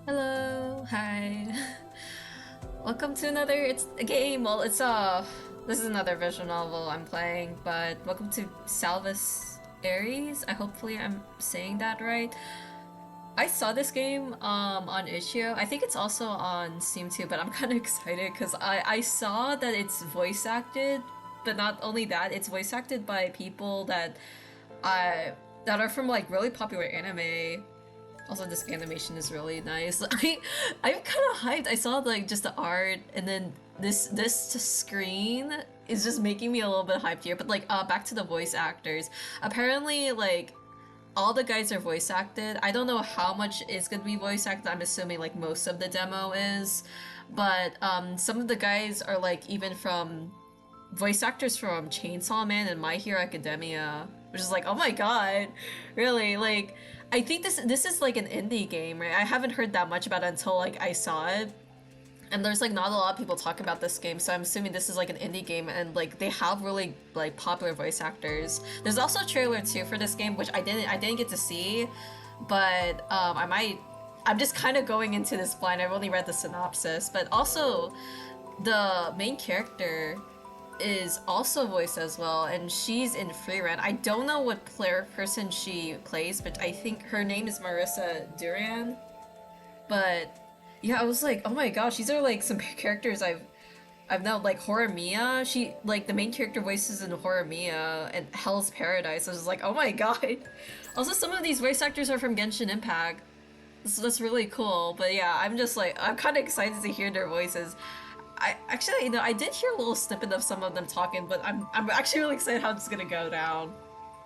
Hello, hi. Welcome to another. It's a game. Well, this is another visual novel I'm playing, but welcome to Salvus Aries. Hopefully I'm saying that right. I saw this game on Itch.io. I think it's also on Steam too, but I'm kind of excited because I saw that it's voice acted, but not only that, it's voice acted by people I that are from like really popular anime. Also, this animation is really nice. I'm kind of hyped. I saw like just the art, and then this screen is just making me a little bit hyped here. But like, back to the voice actors. Apparently, like all the guys are voice acted. I don't know how much is gonna be voice acted. I'm assuming like most of the demo is, but some of the guys are like even from voice actors from Chainsaw Man and My Hero Academia, which is like, oh my god, really? Like, I think this is like an indie game, right? I haven't heard that much about it until like I saw it, and there's like not a lot of people talking about this game, so I'm assuming this is like an indie game, and like they have really like popular voice actors. There's also a trailer too for this game, which I didn't get to see, but I might. I'm just kind of going into this blind. I've only read the synopsis, but also the main character is also voiced as well, and she's in Free Run. I don't know what player person she plays, but I think her name is Marissa Duran. But yeah, I was like, oh my gosh, these are like some characters I've known, like Horimiya. She like the main character voices in Horimiya and Hell's Paradise. I was like, oh my god. Also, some of these voice actors are from Genshin Impact. So that's really cool. But yeah, I'm just like I'm kind of excited to hear their voices. I actually, I did hear a little snippet of some of them talking, but I'm actually really excited how it's gonna go down.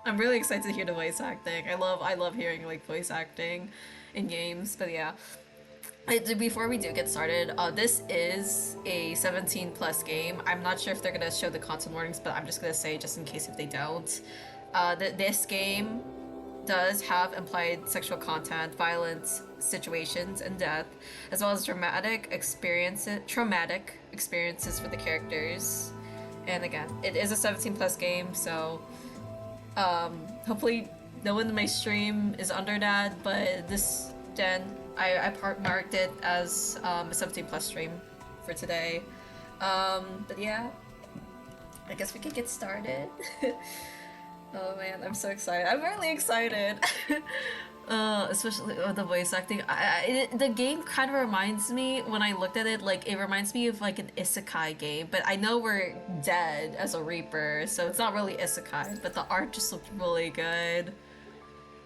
I'm really excited to hear the voice acting. I love hearing like voice acting in games. But yeah, before we do get started, this is a 17 plus game. I'm not sure if they're gonna show the content warnings, but I'm just gonna say just in case if they don't. This game does have implied sexual content, violence, situations, and death, as well as traumatic experiences for the characters. And again, it is a 17 plus game, so hopefully no one in my stream is under that. But this gen, I marked it as a 17 plus stream for today. But yeah, I guess we could get started. Oh man, I'm so excited. I'm really excited. Especially the voice acting. The game kind of reminds me, when I looked at it, like it reminds me of like an isekai game. But I know we're dead as a reaper, so it's not really isekai. But the art just looked really good.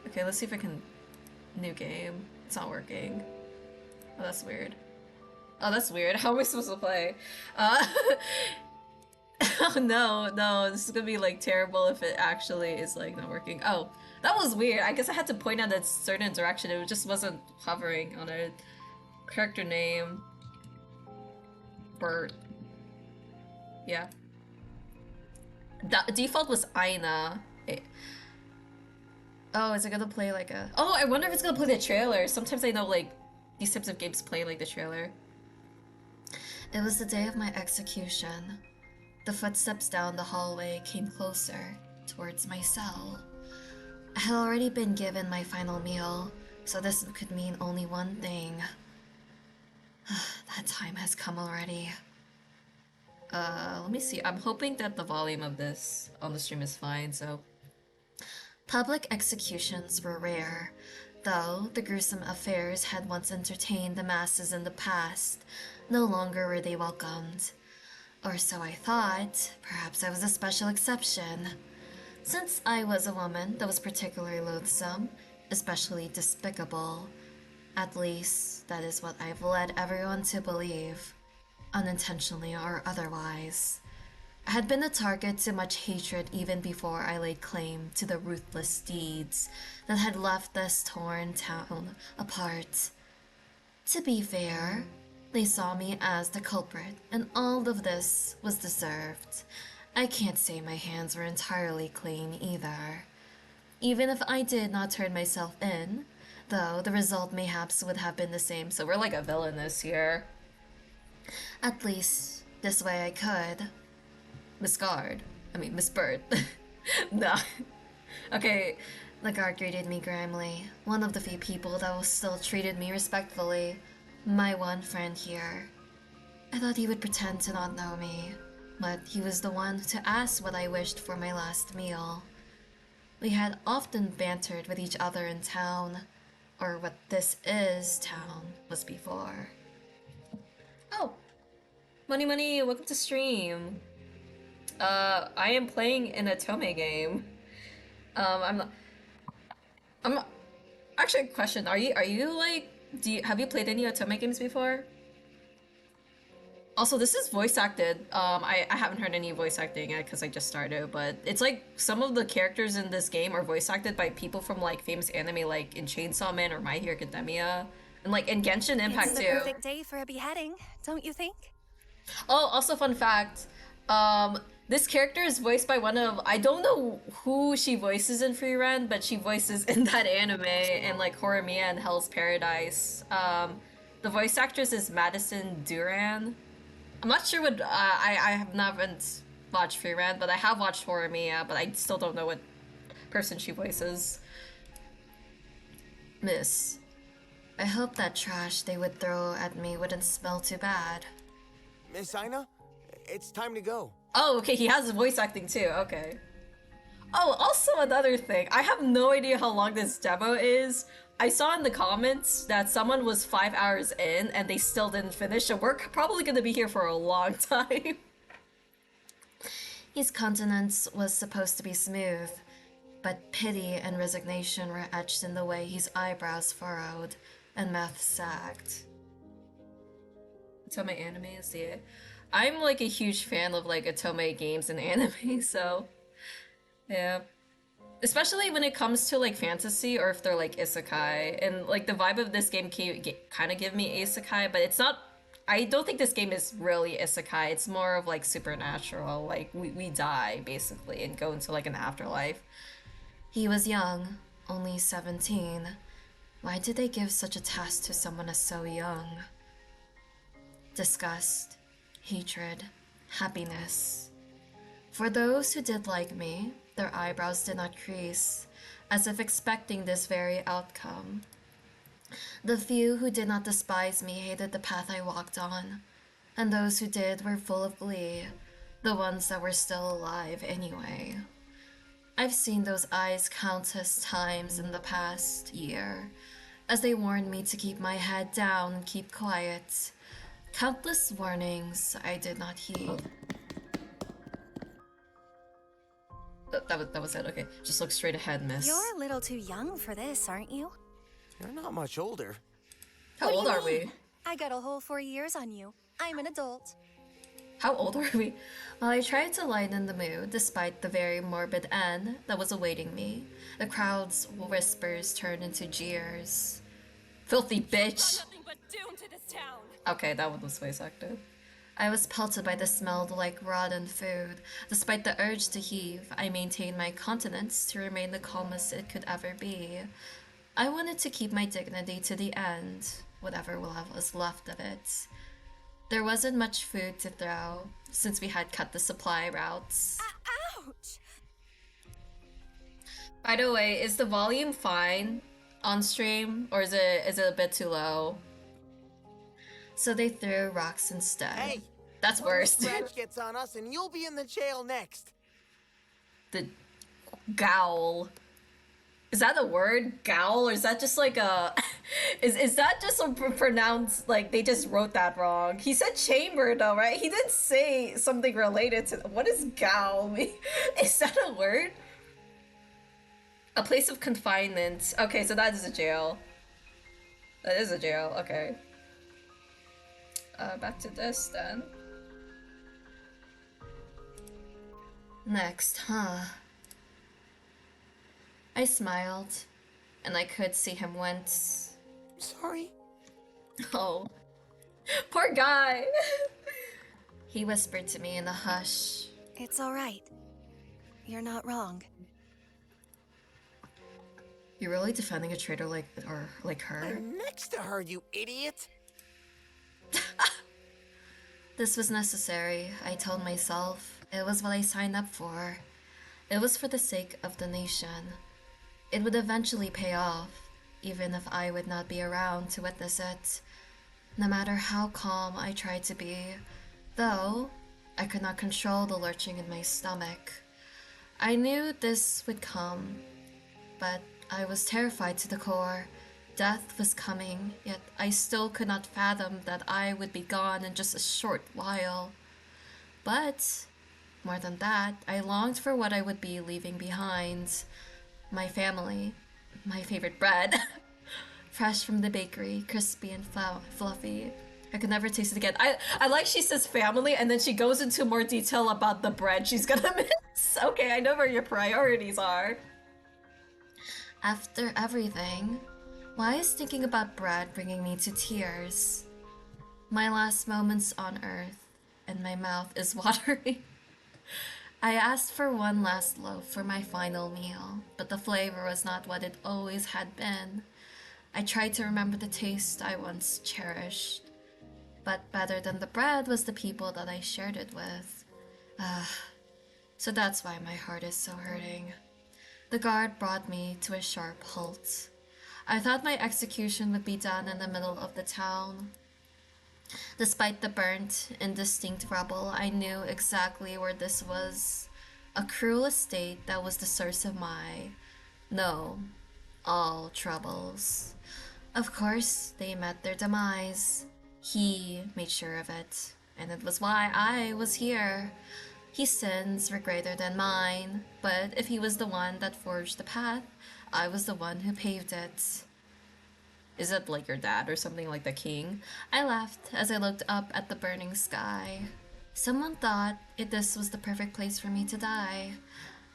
Okay, let's see if I can. New game. It's not working. Oh, that's weird. Oh, that's weird. How am I supposed to play? Uh, Oh no, no, this is gonna be like terrible if it actually is like not working. Oh, that was weird. I guess I had to point out that certain direction. It just wasn't hovering on it. Character name. Bert. Yeah. Default was Aina. Oh, is it gonna play like a... Oh, I wonder if it's gonna play the trailer. Sometimes I know like these types of games play like the trailer. It was the day of my execution. The footsteps down the hallway came closer, towards my cell. I had already been given my final meal, so this could mean only one thing. That time has come already. Let me see. I'm hoping that the volume of this on the stream is fine, so... Public executions were rare, though the gruesome affairs had once entertained the masses in the past. No longer were they welcomed. Or so I thought. Perhaps I was a special exception. Since I was a woman that was particularly loathsome, especially despicable. At least, that is what I've led everyone to believe, unintentionally or otherwise. I had been a target to much hatred even before I laid claim to the ruthless deeds that had left this torn town apart. To be fair, they saw me as the culprit, and all of this was deserved. I can't say my hands were entirely clean either. Even if I did not turn myself in, though the result mayhaps would have been the same, so we're like a villainess here. At least, this way I could. Miss Guard. I mean, Miss Bird. No. Okay, The guard greeted me grimly, one of the few people that was still treated me respectfully. My one friend here. I thought he would pretend to not know me, but he was the one to ask what I wished for my last meal. We had often bantered with each other in town, or what this is town was before. Oh, Money Money, welcome to stream. I am playing an Otome game. I'm not. I'm not, actually. Question: Are you like? Have you played any Otome games before? Also, this is voice acted. I haven't heard any voice acting yet because I just started, but it's like some of the characters in this game are voice acted by people from like famous anime, like in Chainsaw Man or My Hero Academia, and like in Genshin Impact too. It's the perfect day for a beheading, don't you think? Oh, also fun fact. This character is voiced by one of, I don't know who she voices in Free Run, but she voices in that anime and like Horimiya and Hell's Paradise. The voice actress is Madison Duran. I'm not sure what I haven't watched Free Run, but I have watched Horimiya, but I still don't know what person she voices. Miss, I hope that trash they would throw at me wouldn't smell too bad. Miss Ina, it's time to go. Oh, okay, he has voice acting too, okay. Oh, also another thing, I have no idea how long this demo is. I saw in the comments that someone was 5 hours in and they still didn't finish, so we're probably gonna be here for a long time. His countenance was supposed to be smooth, but pity and resignation were etched in the way his eyebrows furrowed and mouth sagged. Otome anime is the... I'm like a huge fan of like Otome games and anime, so yeah. Especially when it comes to like fantasy or if they're like isekai, and like the vibe of this game kind of give me isekai, but it's not. I don't think this game is really isekai. It's more of like supernatural. Like we die basically and go into like an afterlife. He was young, only 17. Why did they give such a task to someone as so young? Disgust, hatred, happiness. For those who did like me, their eyebrows did not crease, as if expecting this very outcome. The few who did not despise me hated the path I walked on, and those who did were full of glee, the ones that were still alive anyway. I've seen those eyes countless times in the past year, as they warned me to keep my head down and keep quiet. Countless warnings I did not heed. That was it, okay. Just look straight ahead, miss. You're a little too young for this, aren't you? You're not much older. How old are we? I got a whole 4 years on you. I'm an adult. How old are we? While I tried to lighten the mood, despite the very morbid end that was awaiting me, the crowd's whispers turned into jeers. Filthy bitch! Nothing but doom to this town. Okay, that one was voice acted. I was pelted by the smell like rotten food. Despite the urge to heave, I maintained my continence to remain the calmest it could ever be. I wanted to keep my dignity to the end, whatever was left of it. There wasn't much food to throw, since we had cut the supply routes. Ouch! By the way, is the volume fine on stream, or is it a bit too low? So they threw rocks instead. Hey! That's worse. Scratch gets on us and you'll be in the jail next. The gowl. Is that a word? Gowl? Or is that just like a... is that just a pronounced... Like, they just wrote that wrong. He said chamber though, right? He didn't say something related to... What does gowl mean? Is that a word? A place of confinement. Okay, so that is a jail. That is a jail, okay. Back to this then. Next, huh? I smiled, and I could see him wince. Sorry. Oh, poor guy! He whispered to me in a hush. It's all right. You're not wrong. You're really defending a traitor like her? I'm next to her, you idiot. This was necessary, I told myself. It was what I signed up for. It was for the sake of the nation. It would eventually pay off, even if I would not be around to witness it. No matter how calm I tried to be, though, I could not control the lurching in my stomach. I knew this would come, but I was terrified to the core. Death was coming, yet I still could not fathom that I would be gone in just a short while. But, more than that, I longed for what I would be leaving behind. My family, my favorite bread, fresh from the bakery, crispy and fluffy. I could never taste it again. I like she says family and then she goes into more detail about the bread she's gonna miss. Okay, I know where your priorities are. After everything, why is thinking about bread bringing me to tears? My last moments on Earth, and my mouth is watering. I asked for one last loaf for my final meal, but the flavor was not what it always had been. I tried to remember the taste I once cherished, but better than the bread was the people that I shared it with. So that's why my heart is so hurting. The guard brought me to a sharp halt. I thought my execution would be done in the middle of the town. Despite the burnt, indistinct rubble, I knew exactly where this was. A cruel estate that was the source of all troubles. Of course, they met their demise. He made sure of it, and it was why I was here. His sins were greater than mine, but if he was the one that forged the path, I was the one who paved it. Is it like your dad or something like the king? I laughed as I looked up at the burning sky. Someone thought this was the perfect place for me to die.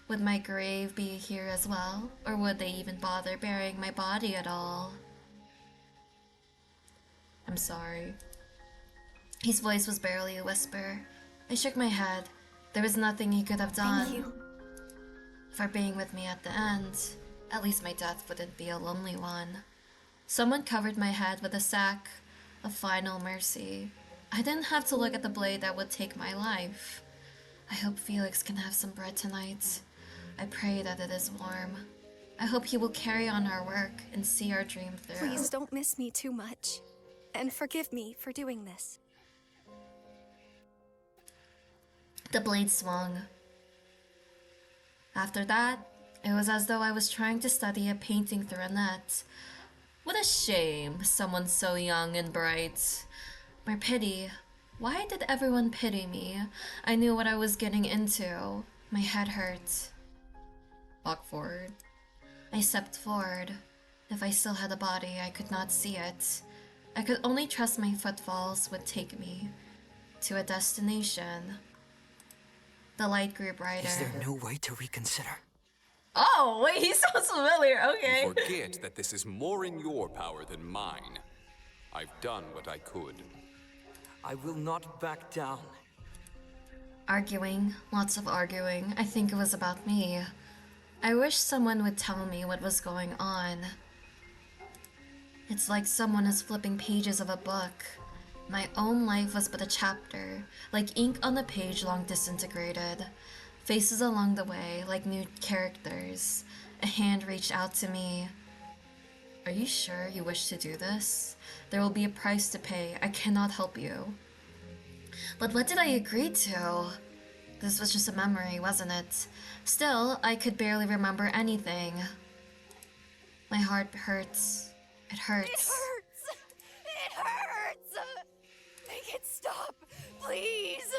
Would my grave be here as well, or would they even bother burying my body at all? I'm sorry. His voice was barely a whisper. I shook my head. There was nothing he could have done. Thank you. For being with me at the end. At least my death wouldn't be a lonely one. Someone covered my head with a sack of final mercy. I didn't have to look at the blade that would take my life. I hope Felix can have some bread tonight. I pray that it is warm. I hope he will carry on our work and see our dream through. Please don't miss me too much. And forgive me for doing this. The blade swung. After that, it was as though I was trying to study a painting through a net. What a shame, someone so young and bright. My pity. Why did everyone pity me? I knew what I was getting into. My head hurt. Walk forward. I stepped forward. If I still had a body, I could not see it. I could only trust my footfalls would take me to a destination. The light grew brighter. Is there no way to reconsider? Oh, wait, he sounds familiar. Okay. You forget that this is more in your power than mine. I've done what I could. I will not back down. Arguing, lots of arguing. I think it was about me. I wish someone would tell me what was going on. It's like someone is flipping pages of a book. My own life was but a chapter, like ink on a page long disintegrated. Faces along the way, like new characters. A hand reached out to me. Are you sure you wish to do this? There will be a price to pay. I cannot help you. But what did I agree to? This was just a memory, wasn't it? Still, I could barely remember anything. My heart hurts. It hurts. It hurts! It hurts! Make it stop, please!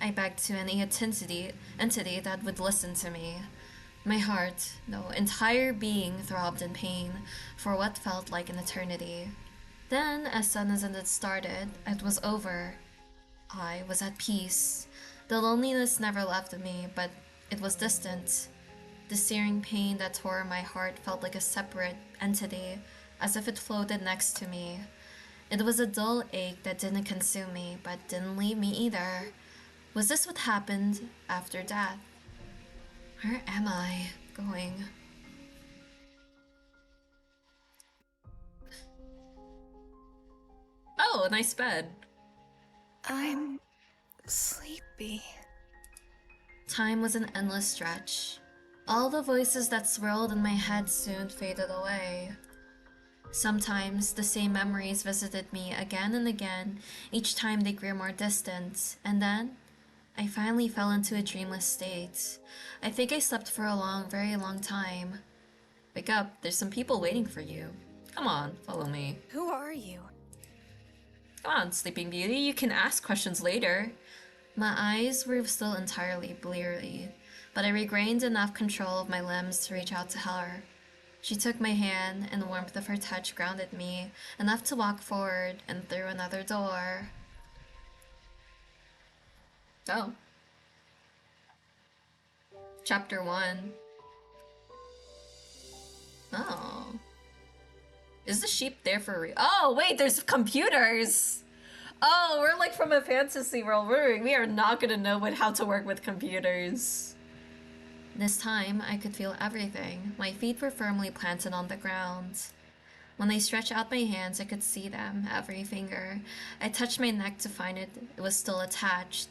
I begged to any entity that would listen to me. My heart, no, entire being throbbed in pain for what felt like an eternity. Then, as soon as it started, it was over. I was at peace. The loneliness never left me, but it was distant. The searing pain that tore my heart felt like a separate entity, as if it floated next to me. It was a dull ache that didn't consume me, but didn't leave me either. Was this what happened after death? Where am I going? Oh, a nice bed. I'm sleepy. Time was an endless stretch. All the voices that swirled in my head soon faded away. Sometimes the same memories visited me again and again, each time they grew more distant, and then I finally fell into a dreamless state. I think I slept for a very long time. Wake up, there's some people waiting for you. Come on, follow me. Who are you? Come on, Sleeping Beauty, you can ask questions later. My eyes were still entirely bleary, but I regained enough control of my limbs to reach out to her. She took my hand, and the warmth of her touch grounded me, enough to walk forward and through another door. Oh. Chapter 1. Oh. Is the sheep there for real? Oh, wait, there's computers! Oh, we're like from a fantasy world. We are not gonna know how to work with computers. This time, I could feel everything. My feet were firmly planted on the ground. When I stretched out my hands, I could see them, every finger. I touched my neck to find it was still attached.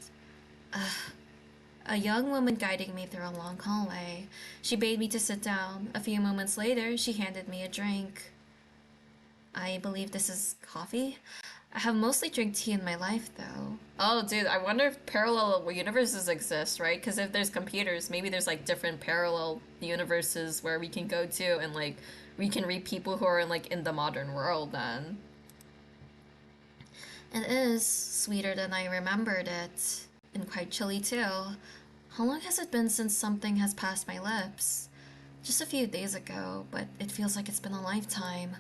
A young woman guiding me through a long hallway. She bade me to sit down. A few moments later, she handed me a drink. I believe this is coffee? I have mostly drank tea in my life, though. Oh, dude, I wonder if parallel universes exist, right? Because if there's computers, maybe there's, like, different parallel universes where we can go to and, like, we can read people who are, in the modern world, then. It is sweeter than I remembered it. And quite chilly, too. How long has it been since something has passed my lips? Just a few days ago, but it feels like it's been a lifetime.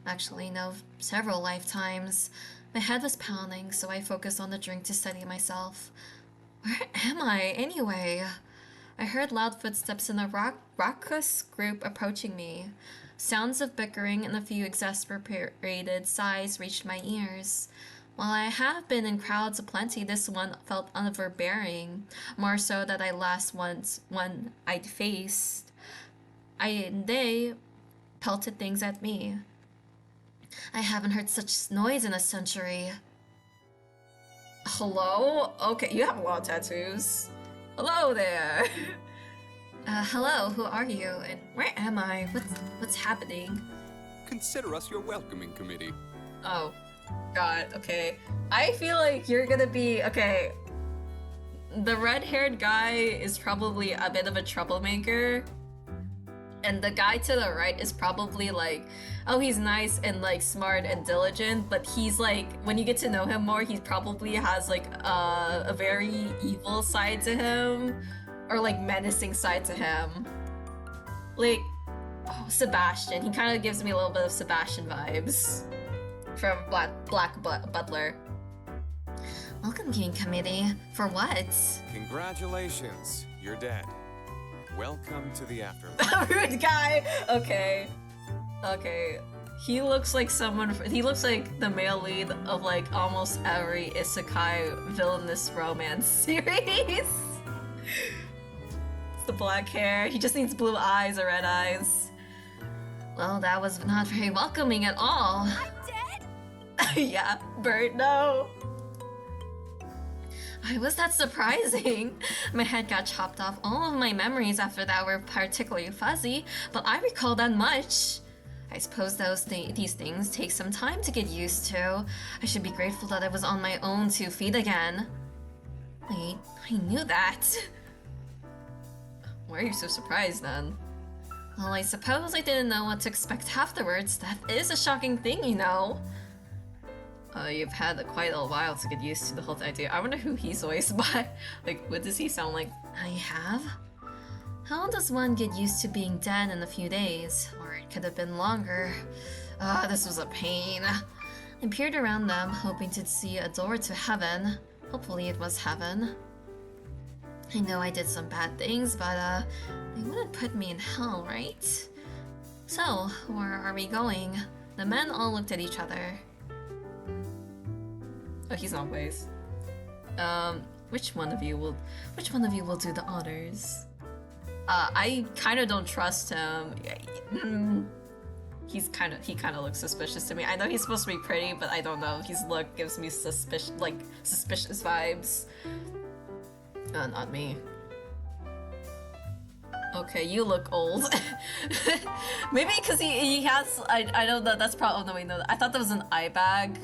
Actually, no, several lifetimes. My head was pounding, so I focused on the drink to steady myself. Where am I, anyway? I heard loud footsteps in a raucous group approaching me. Sounds of bickering and a few exasperated sighs reached my ears. While I have been in crowds aplenty, this one felt overbearing, more so than I last one I'd faced. They pelted things at me. I haven't heard such noise in a century. Hello? Okay, you have a lot of tattoos. Hello there. Hello, who are you? And where am I? What's happening? Consider us your welcoming committee. Oh, God, okay. I feel like you're gonna be, okay. The red-haired guy is probably a bit of a troublemaker. And the guy to the right is probably like, oh, he's nice and like smart and diligent, but he's like, when you get to know him more, he probably has like a very evil side to him, or like menacing side to him. Like, oh, Sebastian. He kind of gives me a little bit of Sebastian vibes from Black Butler. Welcoming committee? For what? Congratulations, you're dead. Welcome to the afterlife. Rude guy! Okay. Okay. He looks like he looks like the male lead of like almost every isekai villainous romance series. It's the black hair. He just needs blue eyes or red eyes. Well, that was not very welcoming at all. I'm dead? Yeah, Bert, no. Why was that surprising? My head got chopped off. All of my memories after that were particularly fuzzy, but I recall that much. I suppose these things take some time to get used to. I should be grateful that I was on my own 2 feet again. Wait, I knew that. Why are you so surprised then? Well, I suppose I didn't know what to expect afterwards. That is a shocking thing, you know. You've had quite a while to get used to the whole idea. I wonder who he's voiced by. Like, what does he sound like? I have? How does one get used to being dead in a few days? Or it could have been longer. This was a pain. I peered around them, hoping to see a door to heaven. Hopefully it was heaven. I know I did some bad things, but, they wouldn't put me in hell, right? So, where are we going? The men all looked at each other. Oh, he's not ways. Which one of you will do the honors? I kind of don't trust him. He kind of looks suspicious to me. I know he's supposed to be pretty, but I don't know. His look gives me suspicious vibes. Not me. Okay, you look old. Maybe because he has, I don't know, that's probably, no wait, no, I thought that was an eye bag.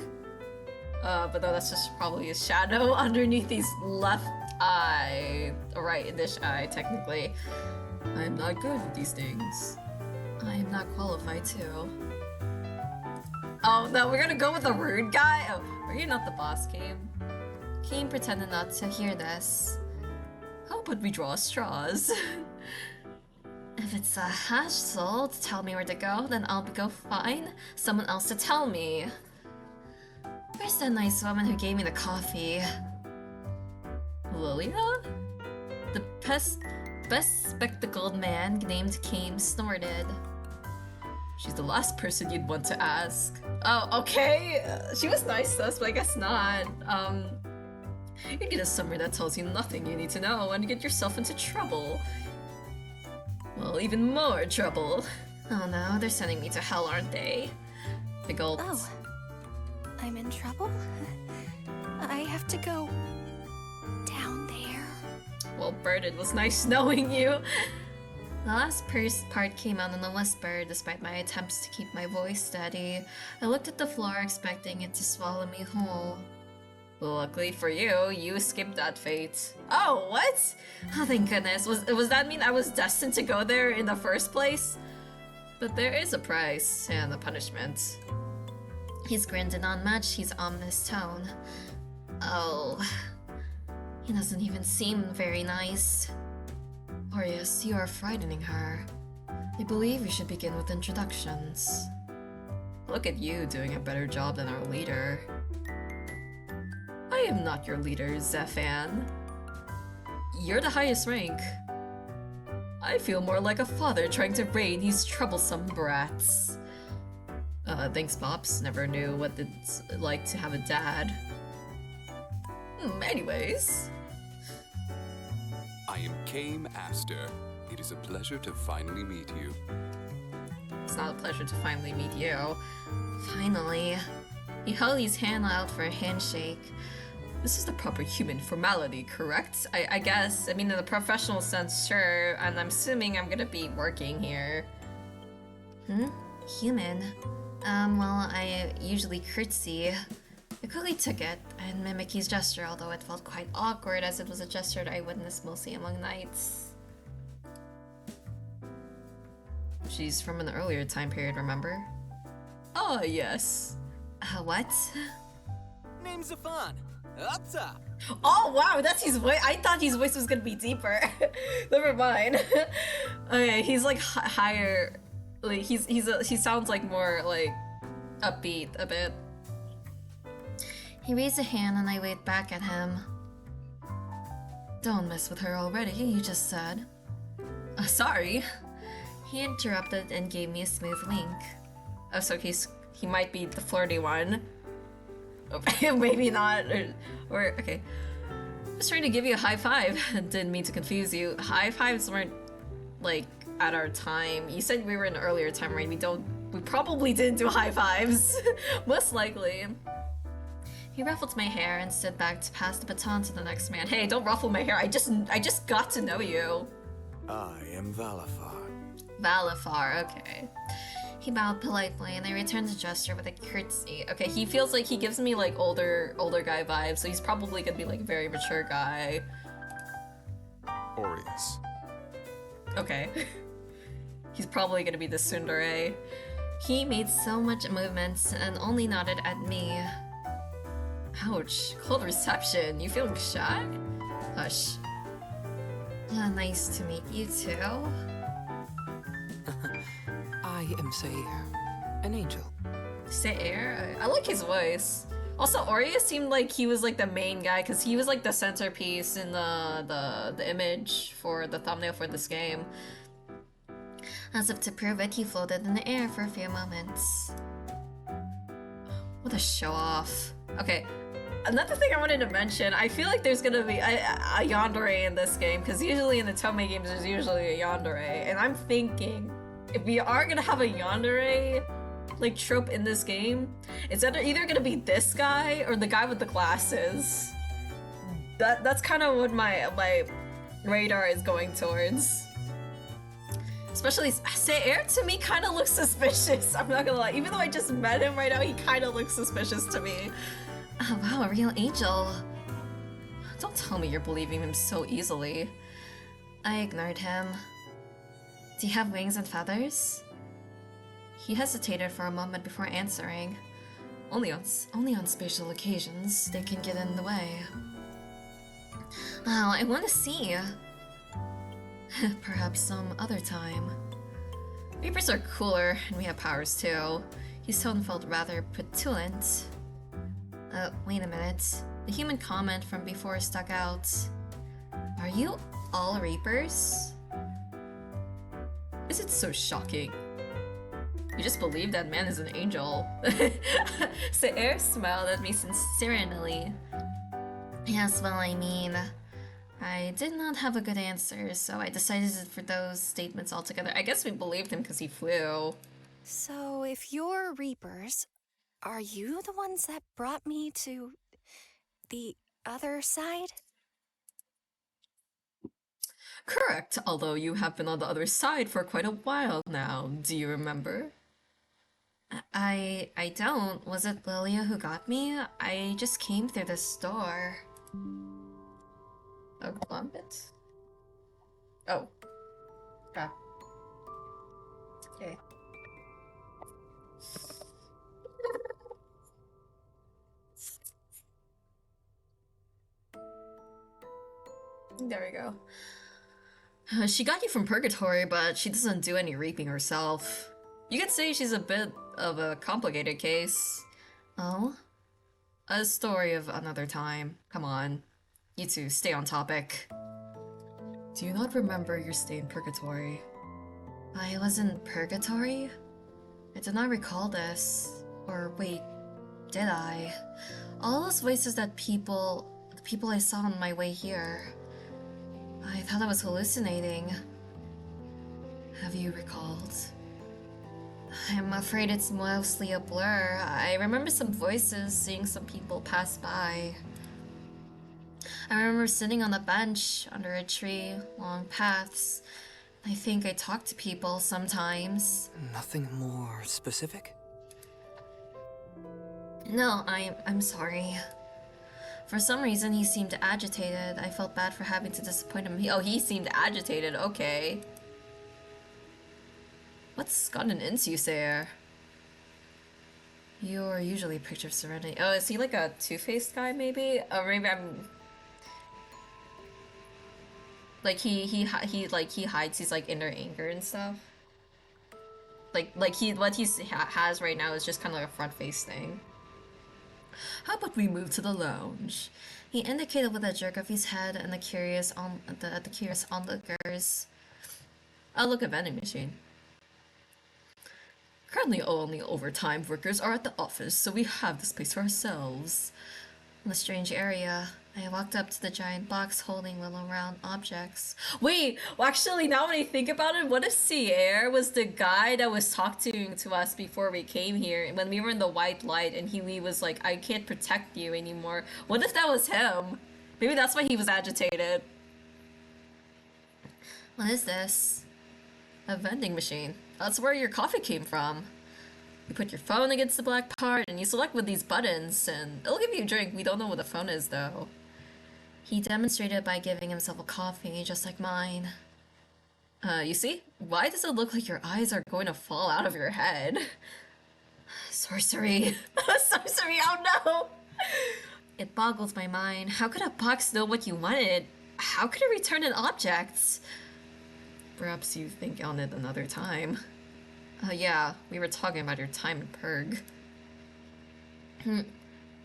But no, that's just probably a shadow underneath his left eye, right-ish eye, technically. I'm not good with these things. I am not qualified to. Oh no, we're gonna go with the rude guy? Oh, are you not the boss, Kane? Kane pretended not to hear this. How about we draw straws? If it's a hassle to tell me where to go, then I'll go find someone else to tell me. Where's the nice woman who gave me the coffee? Lilia? The best spectacled man named Kane snorted. She's the last person you'd want to ask. Oh, okay. She was nice to us, but I guess not. You get a summary that tells you nothing you need to know and get yourself into trouble. Well, even more trouble. Oh no, they're sending me to hell, aren't they? I gulped. Oh. I'm in trouble? I have to go down there. Well, Bird, it was nice knowing you. The last part came out in a whisper, despite my attempts to keep my voice steady. I looked at the floor, expecting it to swallow me whole. Luckily for you, you escaped that fate. Oh, what? Oh, thank goodness. Was that mean I was destined to go there in the first place? But there is a price and a punishment. He's grinned in unmatched his ominous tone. Oh, he doesn't even seem very nice. Aureus, you are frightening her. I believe we should begin with introductions. Look at you doing a better job than our leader. I am not your leader, Zephan. You're the highest rank. I feel more like a father trying to rein these troublesome brats. Thanks, Pops. Never knew what it's like to have a dad. Anyways. I am Kame Aster. It is a pleasure to finally meet you. It's not a pleasure to finally meet you. Finally. He held his hand out for a handshake. This is the proper human formality, correct? I guess. I mean, in the professional sense, sure. And I'm assuming I'm gonna be working here. Human? Well, I usually curtsy. I quickly took it and mimicked his gesture, although it felt quite awkward as it was a gesture that I witnessed mostly among knights. She's from an earlier time period, remember? Oh, yes. What? Name's Zafan. Up top. Oh wow, that's his voice. I thought his voice was gonna be deeper. Never mind. Okay, he's like higher. Like he sounds like more like upbeat a bit. He raised a hand and I waved back at him. Don't mess with her already, you just said. Sorry. He interrupted and gave me a smooth wink. Oh, so he might be the flirty one. Maybe not, or okay. I was trying to give you a high five. Didn't mean to confuse you. High fives weren't like at our time. You said we were in an earlier time, right? We probably didn't do high fives. Most likely. He ruffled my hair and stood back to pass the baton to the next man. Hey, don't ruffle my hair. I just got to know you. I am Valafar. Valafar, okay. He bowed politely, and I returned the gesture with a curtsy. Okay, he feels like he gives me like older guy vibes, so he's probably gonna be like a very mature guy. Aureus. Okay. He's probably gonna be the tsundere. He made so much movements and only nodded at me. Ouch, cold reception. You feeling shy? Hush. Nice to meet you too. I am Sair, an angel. Sair? I like his voice. Also, Aureus seemed like he was like the main guy because he was like the centerpiece in the image for the thumbnail for this game. As if to prove it, he floated in the air for a few moments. What a show off. Okay, another thing I wanted to mention, I feel like there's gonna be a yandere in this game because usually in the Tomei games there's usually a yandere, and I'm thinking if we are gonna have a yandere like trope in this game, it's either gonna be this guy or the guy with the glasses. That's kind of what my radar is going towards. Especially Sayer to me kind of looks suspicious. I'm not gonna lie. Even though I just met him right now, he kind of looks suspicious to me. Oh wow, a real angel. Don't tell me you're believing him so easily. I ignored him. Do you have wings and feathers? He hesitated for a moment before answering. Only on special occasions they can get in the way. Oh, I want to see. Perhaps some other time. Reapers are cooler, and we have powers too. His tone felt rather petulant. Wait a minute. The human comment from before stuck out. Are you all Reapers? Is it so shocking? You just believe that man is an angel. Saer smiled at me sincerely. Yes, well, I mean, I did not have a good answer, so I decided for those statements altogether. I guess we believed him because he flew. So, if you're Reapers, are you the ones that brought me to the other side? Correct, although you have been on the other side for quite a while now. Do you remember? I don't. Was it Lilia who got me? I just came through this door. A Glumpet? Oh. Ah. Okay. There we go. She got you from purgatory, but she doesn't do any reaping herself. You could say she's a bit of a complicated case. Oh? A story of another time. Come on. You two, stay on topic. Do you not remember your stay in purgatory? I was in purgatory? I do not recall this. Or wait, did I? All those voices that the people I saw on my way here. I thought I was hallucinating. Have you recalled? I'm afraid it's mostly a blur. I remember some voices, seeing some people pass by. I remember sitting on a bench under a tree, long paths. I think I talked to people sometimes. Nothing more specific? No, I'm sorry. For some reason, he seemed agitated. I felt bad for having to disappoint him. He seemed agitated. Okay. What's gotten into you, Sayer? You're usually a picture of serenity. Oh, is he like a two-faced guy, maybe? Or maybe I'm... Like, he hides his, like, inner anger and stuff. What he has right now is just kind of like a front-face thing. How about we move to the lounge? He indicated with a jerk of his head and the curious onlookers. I'll look at vending machine. Currently only overtime workers are at the office, so we have the space for ourselves. In a strange area, I walked up to the giant box holding little round objects. Wait, well, actually, now when I think about it, what if Sierre was the guy that was talking to us before we came here, when we were in the white light, and he was like, I can't protect you anymore. What if that was him? Maybe that's why he was agitated. What is this? A vending machine. That's where your coffee came from. You put your phone against the black part, and you select with these buttons, and it'll give you a drink. We don't know what the phone is, though. He demonstrated by giving himself a coffee, just like mine. You see? Why does it look like your eyes are going to fall out of your head? Sorcery. Sorcery, oh no! It boggles my mind. How could a box know what you wanted? How could it return an object? Perhaps you think on it another time. Yeah, we were talking about your time in Purg.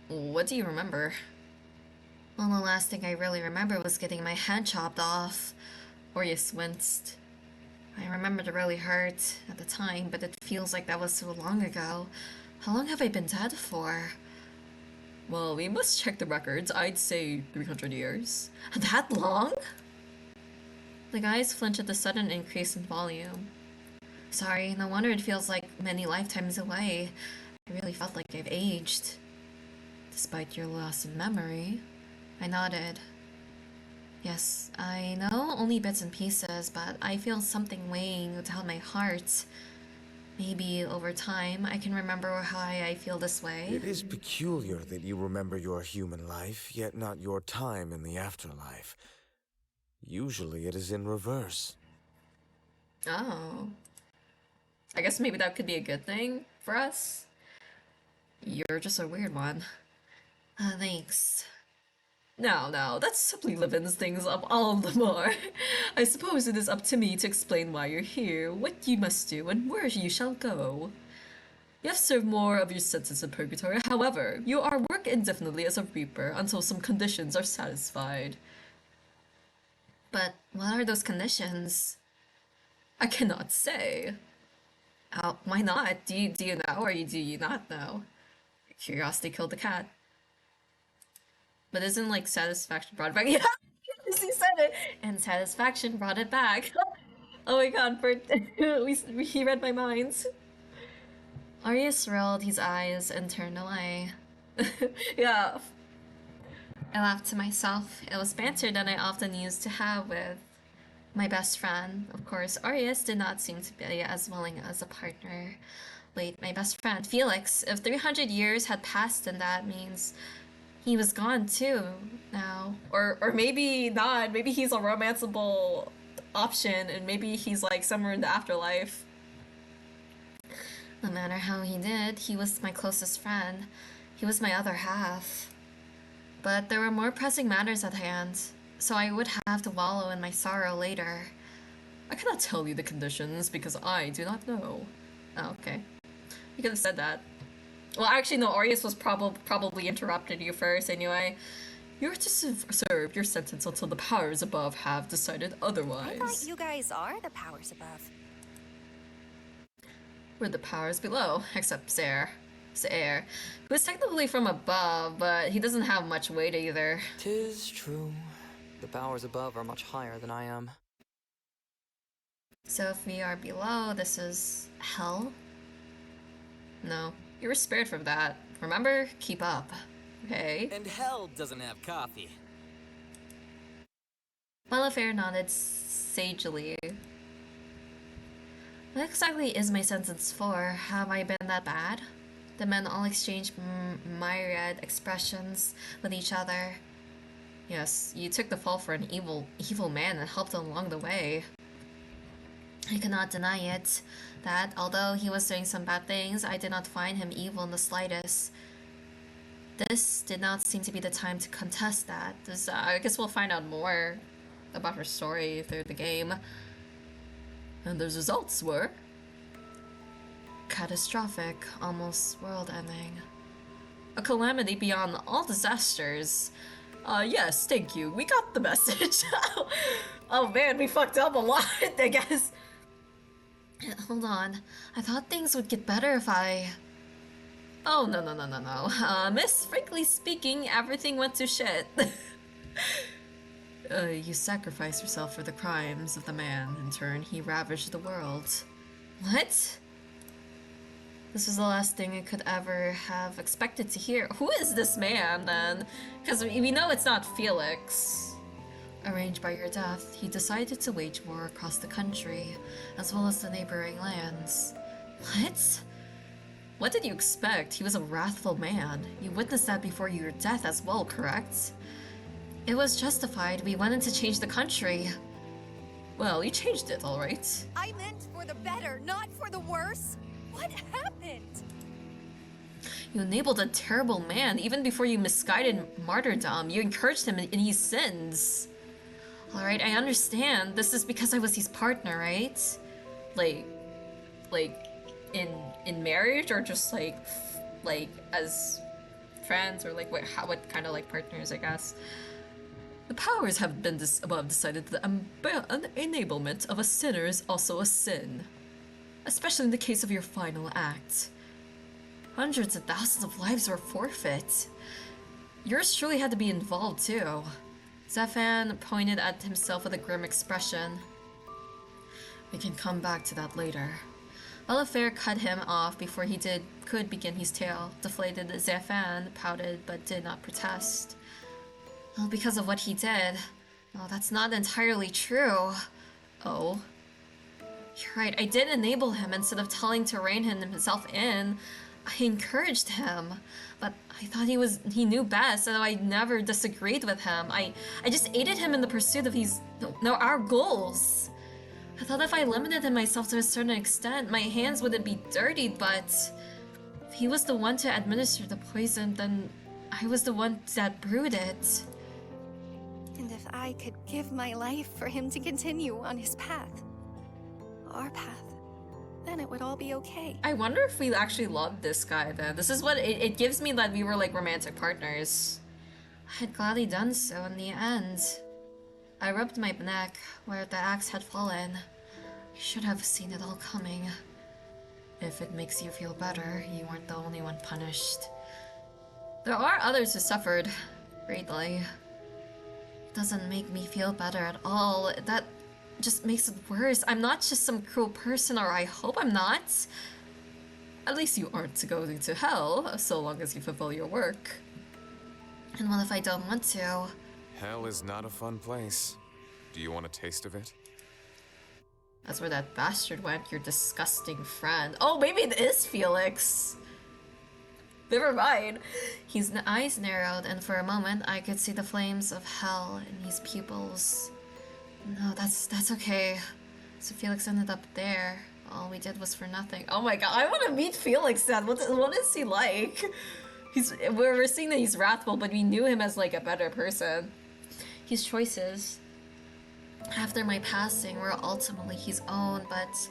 What do you remember? Well, the last thing I really remember was getting my head chopped off. Orius winced. I remembered it really hurt at the time, but it feels like that was so long ago. How long have I been dead for? Well, we must check the records. I'd say 300 years. That long? The guys flinched at the sudden increase in volume. Sorry, no wonder it feels like many lifetimes away. I really felt like I've aged. Despite your loss in memory. I nodded. Yes, I know know only bits and pieces, but I feel something weighing down my heart. Maybe over time, I can remember why I feel this way. It is peculiar that you remember your human life, yet not your time in the afterlife. Usually it is in reverse. Oh. I guess maybe that could be a good thing for us. You're just a weird one. Thanks. No, that simply livens things up all the more. I suppose it is up to me to explain why you're here, what you must do, and where you shall go. You have served more of your sentence in purgatory, however, you are work indefinitely as a reaper until some conditions are satisfied. But what are those conditions? I cannot say. Why not? Do you know, or do you not know? Curiosity killed the cat. But isn't like satisfaction brought it back? Yeah, he said it, and satisfaction brought it back. Oh my god, Bert, he read my mind. Arius rolled his eyes and turned away. Yeah. I laughed to myself. It was banter that I often used to have with my best friend. Of course, Arius did not seem to be as willing as a partner. Wait, my best friend, Felix. If 300 years had passed, then that means he was gone too now. Or maybe not. Maybe he's a romanceable option and maybe he's like somewhere in the afterlife. No matter how he did, he was my closest friend. He was my other half. But there were more pressing matters at hand, so I would have to wallow in my sorrow later. I cannot tell you the conditions because I do not know. Oh, okay. You could have said that. Well, actually, no, Arius was probably interrupted you first anyway. You're to serve your sentence until the powers above have decided otherwise. I thought you guys are the powers above. We're the powers below, except Zaire, who is technically from above, but he doesn't have much weight either. 'Tis true. The powers above are much higher than I am. So if we are below, this is hell? No. You were spared from that. Remember? Keep up. Okay. And hell doesn't have coffee. Malafair nodded sagely. What exactly is my sentence for? Have I been that bad? The men all exchanged myriad expressions with each other. Yes, you took the fall for an evil man and helped along the way. I cannot deny it, that although he was doing some bad things, I did not find him evil in the slightest. This did not seem to be the time to contest that. I guess we'll find out more about her story through the game. And the results were catastrophic, almost world-ending. A calamity beyond all disasters. Yes, thank you. We got the message. Oh man, we fucked up a lot, I guess. Hold on. I thought things would get better if I... Oh, no. Miss, frankly speaking, everything went to shit. You sacrificed yourself for the crimes of the man. In turn, he ravaged the world. What? This was the last thing I could ever have expected to hear. Who is this man, then? Because we know it's not Felix. Arranged by your death, he decided to wage war across the country, as well as the neighboring lands. What? What did you expect? He was a wrathful man. You witnessed that before your death as well, correct? It was justified. We wanted to change the country. Well, you changed it, alright. I meant for the better, not for the worse. What happened? You enabled a terrible man. Even before you misguided martyrdom, you encouraged him in his sins. Alright, I understand. This is because I was his partner, right? Like in marriage, or just like as friends, or like what kind of like partners, I guess. The powers have been above decided that an enablement of a sinner is also a sin, especially in the case of your final act. Hundreds of thousands of lives were forfeit. Yours truly had to be involved too. Zephan pointed at himself with a grim expression. We can come back to that later. Malafair cut him off before he could begin his tale. Deflated, Zephan pouted but did not protest. Well, because of what he did, Oh, that's not entirely true. Oh. You're right, I did enable him instead of telling to rein himself in. I encouraged him, but I thought he knew best, and I never disagreed with him. I just aided him in the pursuit of our goals. I thought if I limited myself to a certain extent, my hands wouldn't be dirtied, but if he was the one to administer the poison, then I was the one that brewed it. And if I could give my life for him to continue on his path, our path, then it would all be okay. I wonder if we actually loved this guy then. This is what it gives me, that we were like romantic partners. I had gladly done so in the end. I rubbed my neck where the axe had fallen. I should have seen it all coming. If it makes you feel better, you weren't the only one punished. There are others who suffered greatly. It doesn't make me feel better at all. That just makes it worse. I'm not just some cruel person, or I hope I'm not. At least you aren't going to hell, so long as you fulfill your work. And what if I don't want to? Hell is not a fun place. Do you want a taste of it? That's where that bastard went, your disgusting friend. Oh, maybe it is Felix. Never mind. His eyes narrowed, and for a moment I could see the flames of hell in his pupils. No, that's okay. So Felix ended up there. All we did was for nothing. Oh my god, I want to meet Felix then. What is he like? We're seeing that he's wrathful, but we knew him as like a better person. His choices after my passing were ultimately his own, but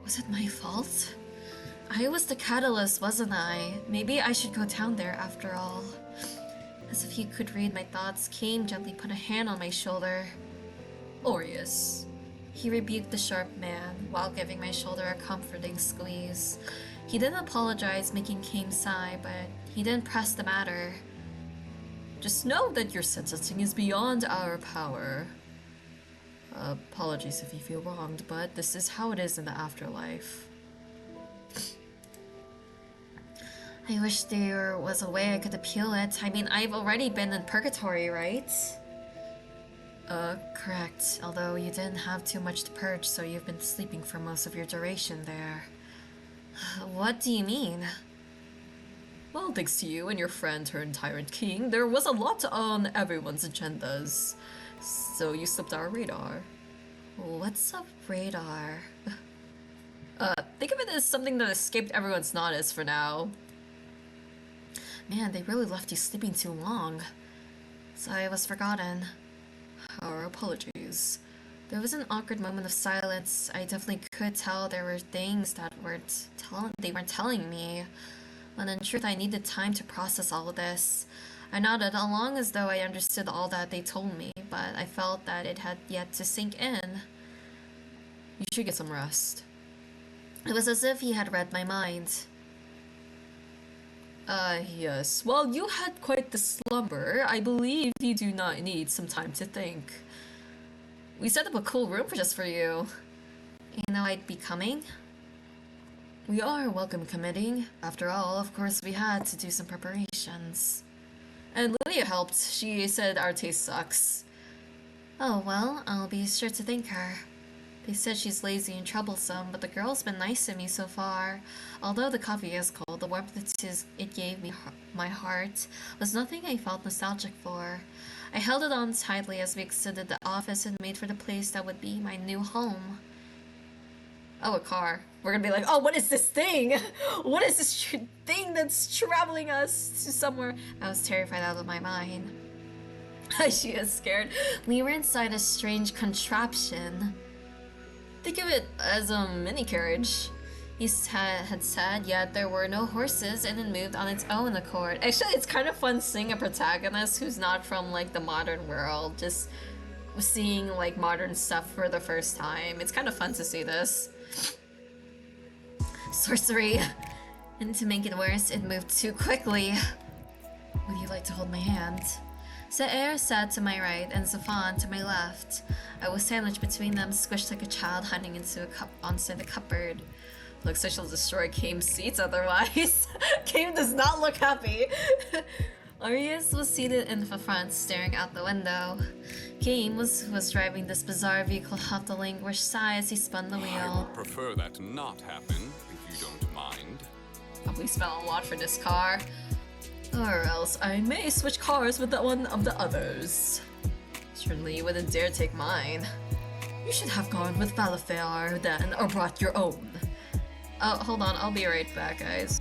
was it my fault? I was the catalyst, wasn't I? Maybe I should go down there after all. As if he could read my thoughts, Kame gently put a hand on my shoulder. Aureus. He rebuked the sharp man while giving my shoulder a comforting squeeze. He didn't apologize, making Kame sigh, but he didn't press the matter. Just know that your sentencing is beyond our power. Apologies if you feel wronged, but this is how it is in the afterlife. I wish there was a way I could appeal it. I mean, I've already been in purgatory, right? Correct. Although you didn't have too much to purge, so you've been sleeping for most of your duration there. What do you mean? Well, thanks to you and your friend turned Tyrant King, there was a lot on everyone's agendas. So you slipped our radar. What's a radar? Think of it as something that escaped everyone's notice for now. Man, they really left you sleeping too long. So I was forgotten. Our apologies. There was an awkward moment of silence. I definitely could tell there were things that they weren't telling me. When in truth I needed time to process all of this. I nodded along as though I understood all that they told me, but I felt that it had yet to sink in. You should get some rest. It was as if he had read my mind. Yes. Well, you had quite the slumber. I believe you do not need some time to think. We set up a cool room just for you. You know I'd be coming? We are welcome committing. After all, of course, we had to do some preparations. And Lydia helped. She said our taste sucks. Oh, well, I'll be sure to thank her. They said she's lazy and troublesome, but the girl's been nice to me so far. Although the coffee is cold, the warmth it gave me my heart was nothing I felt nostalgic for. I held it on tightly as we exited the office and made for the place that would be my new home. Oh, a car. We're gonna be like, oh, what is this thing? What is this thing that's traveling us to somewhere? I was terrified out of my mind. She is scared. We were inside a strange contraption. Think of it as a mini carriage, he had said, yet there were no horses and it moved on its own accord. Actually, it's kind of fun seeing a protagonist who's not from like the modern world, just seeing like modern stuff for the first time. It's kind of fun to see this. Sorcery. And to make it worse, it moved too quickly. Would you like to hold my hand? Zaire sat to my right and Zafan to my left. I was sandwiched between them, squished like a child hiding onto the cupboard. Looks like she'll destroy Kame's seats otherwise. Kame does not look happy. Arius was seated in the front, staring out the window. Game was driving this bizarre vehicle off the languished sigh as he spun the I wheel. would prefer that to not happen, if you don't mind. Probably spent a lot for this car. Or else I may switch cars with one of the others. Certainly you wouldn't dare take mine. You should have gone with Valifair then, or brought your own. Oh, hold on, I'll be right back, guys.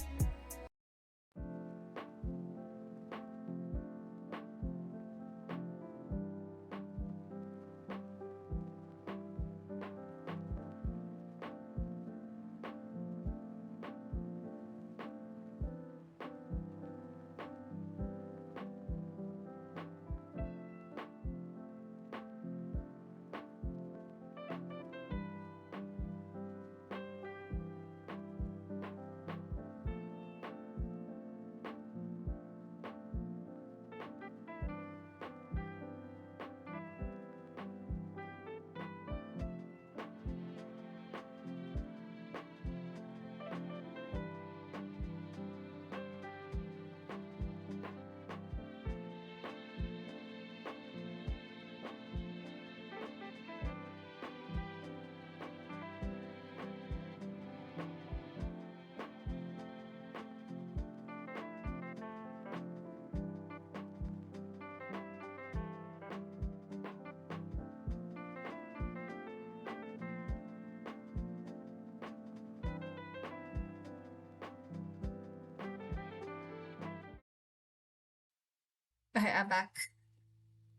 Okay, I'm back.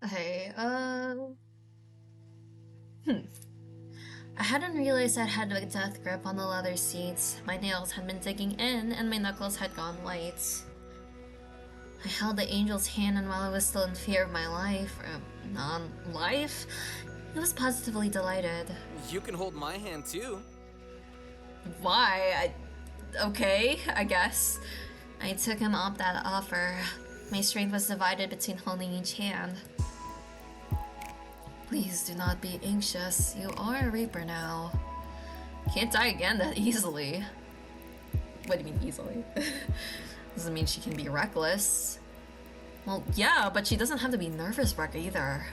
Okay, I hadn't realized I'd had a death grip on the leather seats. My nails had been digging in, and my knuckles had gone white. I held the angel's hand, and while I was still in fear of my life, non-life, I was positively delighted. You can hold my hand too. Why? Okay, I guess. I took him up that offer. My strength was divided between holding each hand. Please do not be anxious. You are a Reaper now. Can't die again that easily. What do you mean easily? Doesn't mean she can be reckless. Well, yeah, but she doesn't have to be nervous wreck either.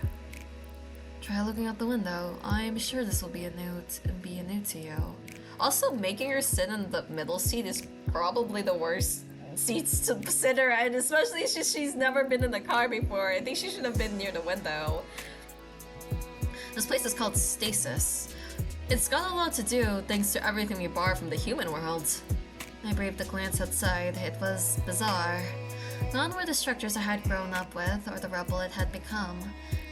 Try looking out the window. I'm sure this will be new to you. Also, making her sit in the middle seat is probably the worst seats to sit her in, especially since she's never been in the car before. I think she should have been near the window. This place is called Stasis. It's got a lot to do thanks to everything we borrowed from the human world. I braved a glance outside. It was bizarre. None were the structures I had grown up with or the rubble it had become.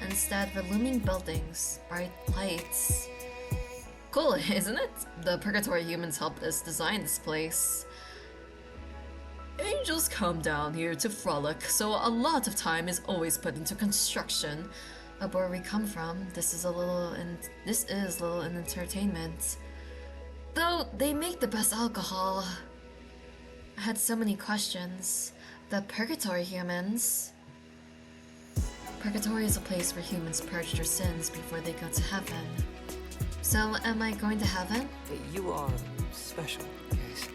Instead were looming buildings, bright lights. Cool, isn't it? The Purgatory humans helped us design this place. Angels come down here to frolic, so a lot of time is always put into construction. But where we come from, this is little entertainment. Though they make the best alcohol. I had so many questions. The Purgatory humans. Purgatory is a place where humans purge their sins before they go to heaven. So, am I going to heaven? You are special, Case.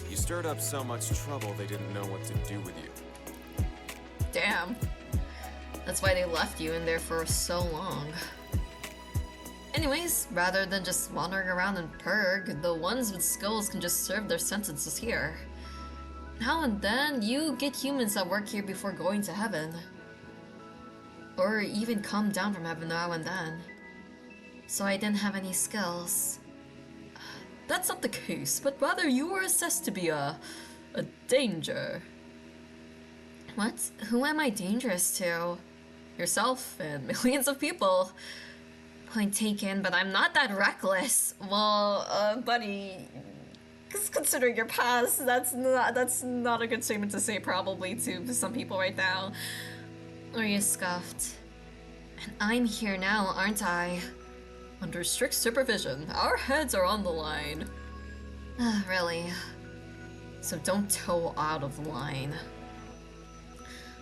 You stirred up so much trouble they didn't know what to do with you. Damn. That's why they left you in there for so long. Anyways, rather than just wandering around in Purg, the ones with skills can just serve their sentences here. Now and then, you get humans that work here before going to heaven. Or even come down from heaven now and then. So I didn't have any skills. That's not the case, but rather you were assessed to be a danger. What? Who am I dangerous to? Yourself and millions of people. Point taken, but I'm not that reckless. Well, buddy, considering your past, that's not a good statement to say probably to some people right now. Or you scoffed. And I'm here now, aren't I? Under strict supervision, our heads are on the line. Really? So don't toe out of line.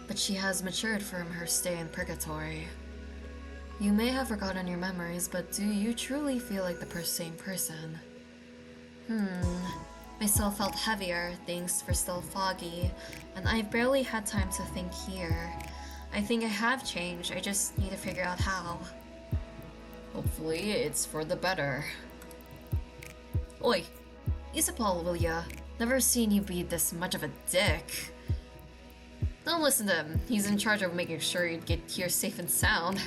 But she has matured from her stay in Purgatory. You may have forgotten your memories, but do you truly feel like the same person? My soul felt heavier, things were still foggy, and I barely had time to think here. I think I have changed, I just need to figure out how. Hopefully, it's for the better. Oi, Isabel, will ya? Never seen you be this much of a dick. Don't listen to him. He's in charge of making sure you get here safe and sound.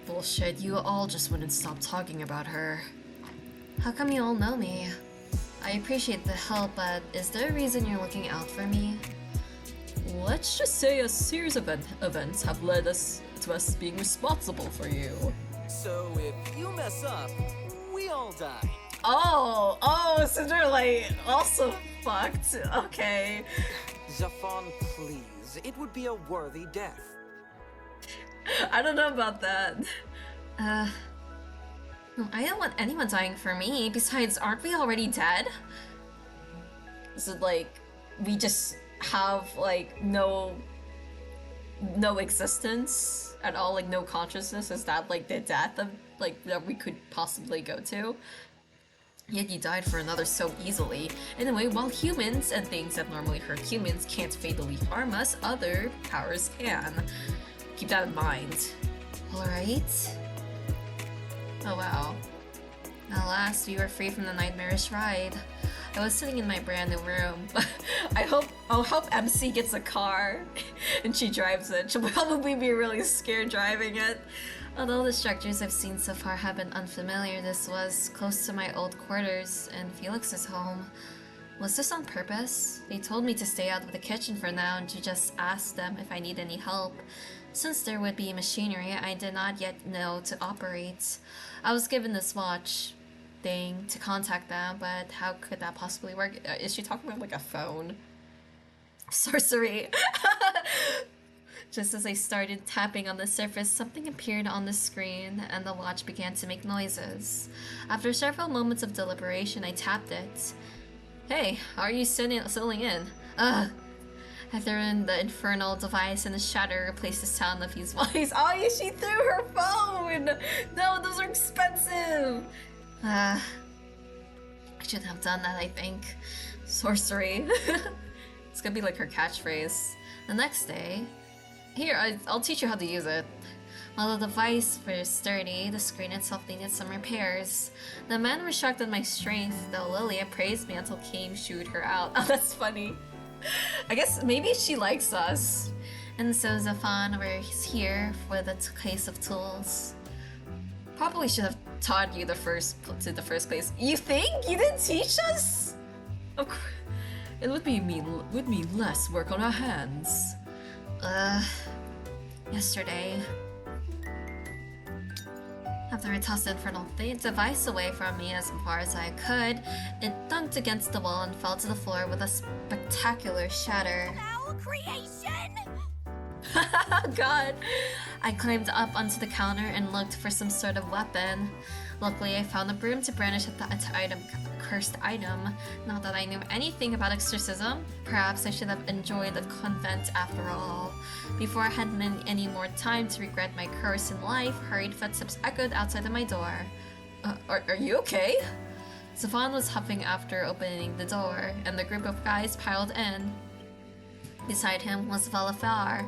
Bullshit, you all just wouldn't stop talking about her. How come you all know me? I appreciate the help, but is there a reason you're looking out for me? Let's just say a series of events have led us to us being responsible for you. So if you mess up, we all die. Oh, so they're like also fucked. Okay. Zafon, please. It would be a worthy death. I don't know about that. No, I don't want anyone dying for me. Besides, aren't we already dead? Is it like we just have like no existence at all, like no consciousness? Is that like the death of like that we could possibly go to? Yet you died for another so easily. Anyway, while humans and things that normally hurt humans can't fatally harm us, other powers can. Keep that in mind. Alright. Oh wow. At last, we were free from the nightmarish ride. I was sitting in my brand new room, but I'll hope MC gets a car and she drives it. She'll probably be really scared driving it. Although the structures I've seen so far have been unfamiliar, this was close to my old quarters and Felix's home. Was this on purpose? They told me to stay out of the kitchen for now and to just ask them if I need any help. Since there would be machinery I did not yet know to operate, I was given this watch thing to contact them, but how could that possibly work? Is she talking about like a phone? Sorcery! Just as I started tapping on the surface, something appeared on the screen and the watch began to make noises. After several moments of deliberation, I tapped it. Hey, how are you settling in? Ugh! I threw in the infernal device and the shatter replaced the sound of his voice. Oh, yeah, she threw her phone! No, those are expensive! I should have done that, I think. Sorcery. It's gonna be like her catchphrase. The next day... Here, I'll teach you how to use it. While the device was sturdy, the screen itself needed some repairs. The men were shocked at my strength, though Lilia praised me until Kame shooed her out. Oh, that's funny. I guess maybe she likes us. And so Zafan were here for the case of tools. Probably should have taught you the first place. You think? You didn't teach us? Of course. It would mean less work on our hands. Yesterday. After I tossed the infernal device away from me as far as I could, it thunked against the wall and fell to the floor with a spectacular shatter. Foul creation! God! I climbed up onto the counter and looked for some sort of weapon. Luckily, I found a broom to brandish at the cursed item. Not that I knew anything about exorcism. Perhaps I should have enjoyed the convent after all. Before I had any more time to regret my curse in life, hurried footsteps echoed outside of my door. Are you okay? Zafan was huffing after opening the door, and the group of guys piled in. Beside him was Valafar,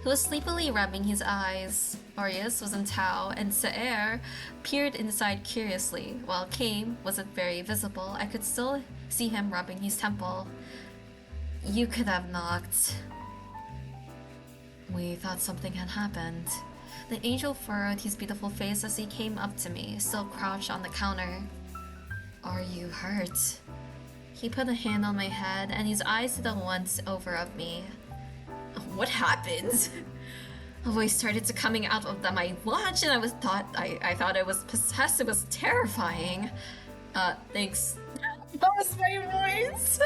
who was sleepily rubbing his eyes. Aureus was in tow, and Saer peered inside curiously. While Kame wasn't very visible, I could still see him rubbing his temple. You could have knocked. We thought something had happened. The angel furrowed his beautiful face as he came up to me, still crouched on the counter. Are you hurt? He put a hand on my head, and his eyes did a once over of me. What happened? A voice started to coming out of my watch, and I thought I was possessed. It was terrifying. Thanks. That was my voice.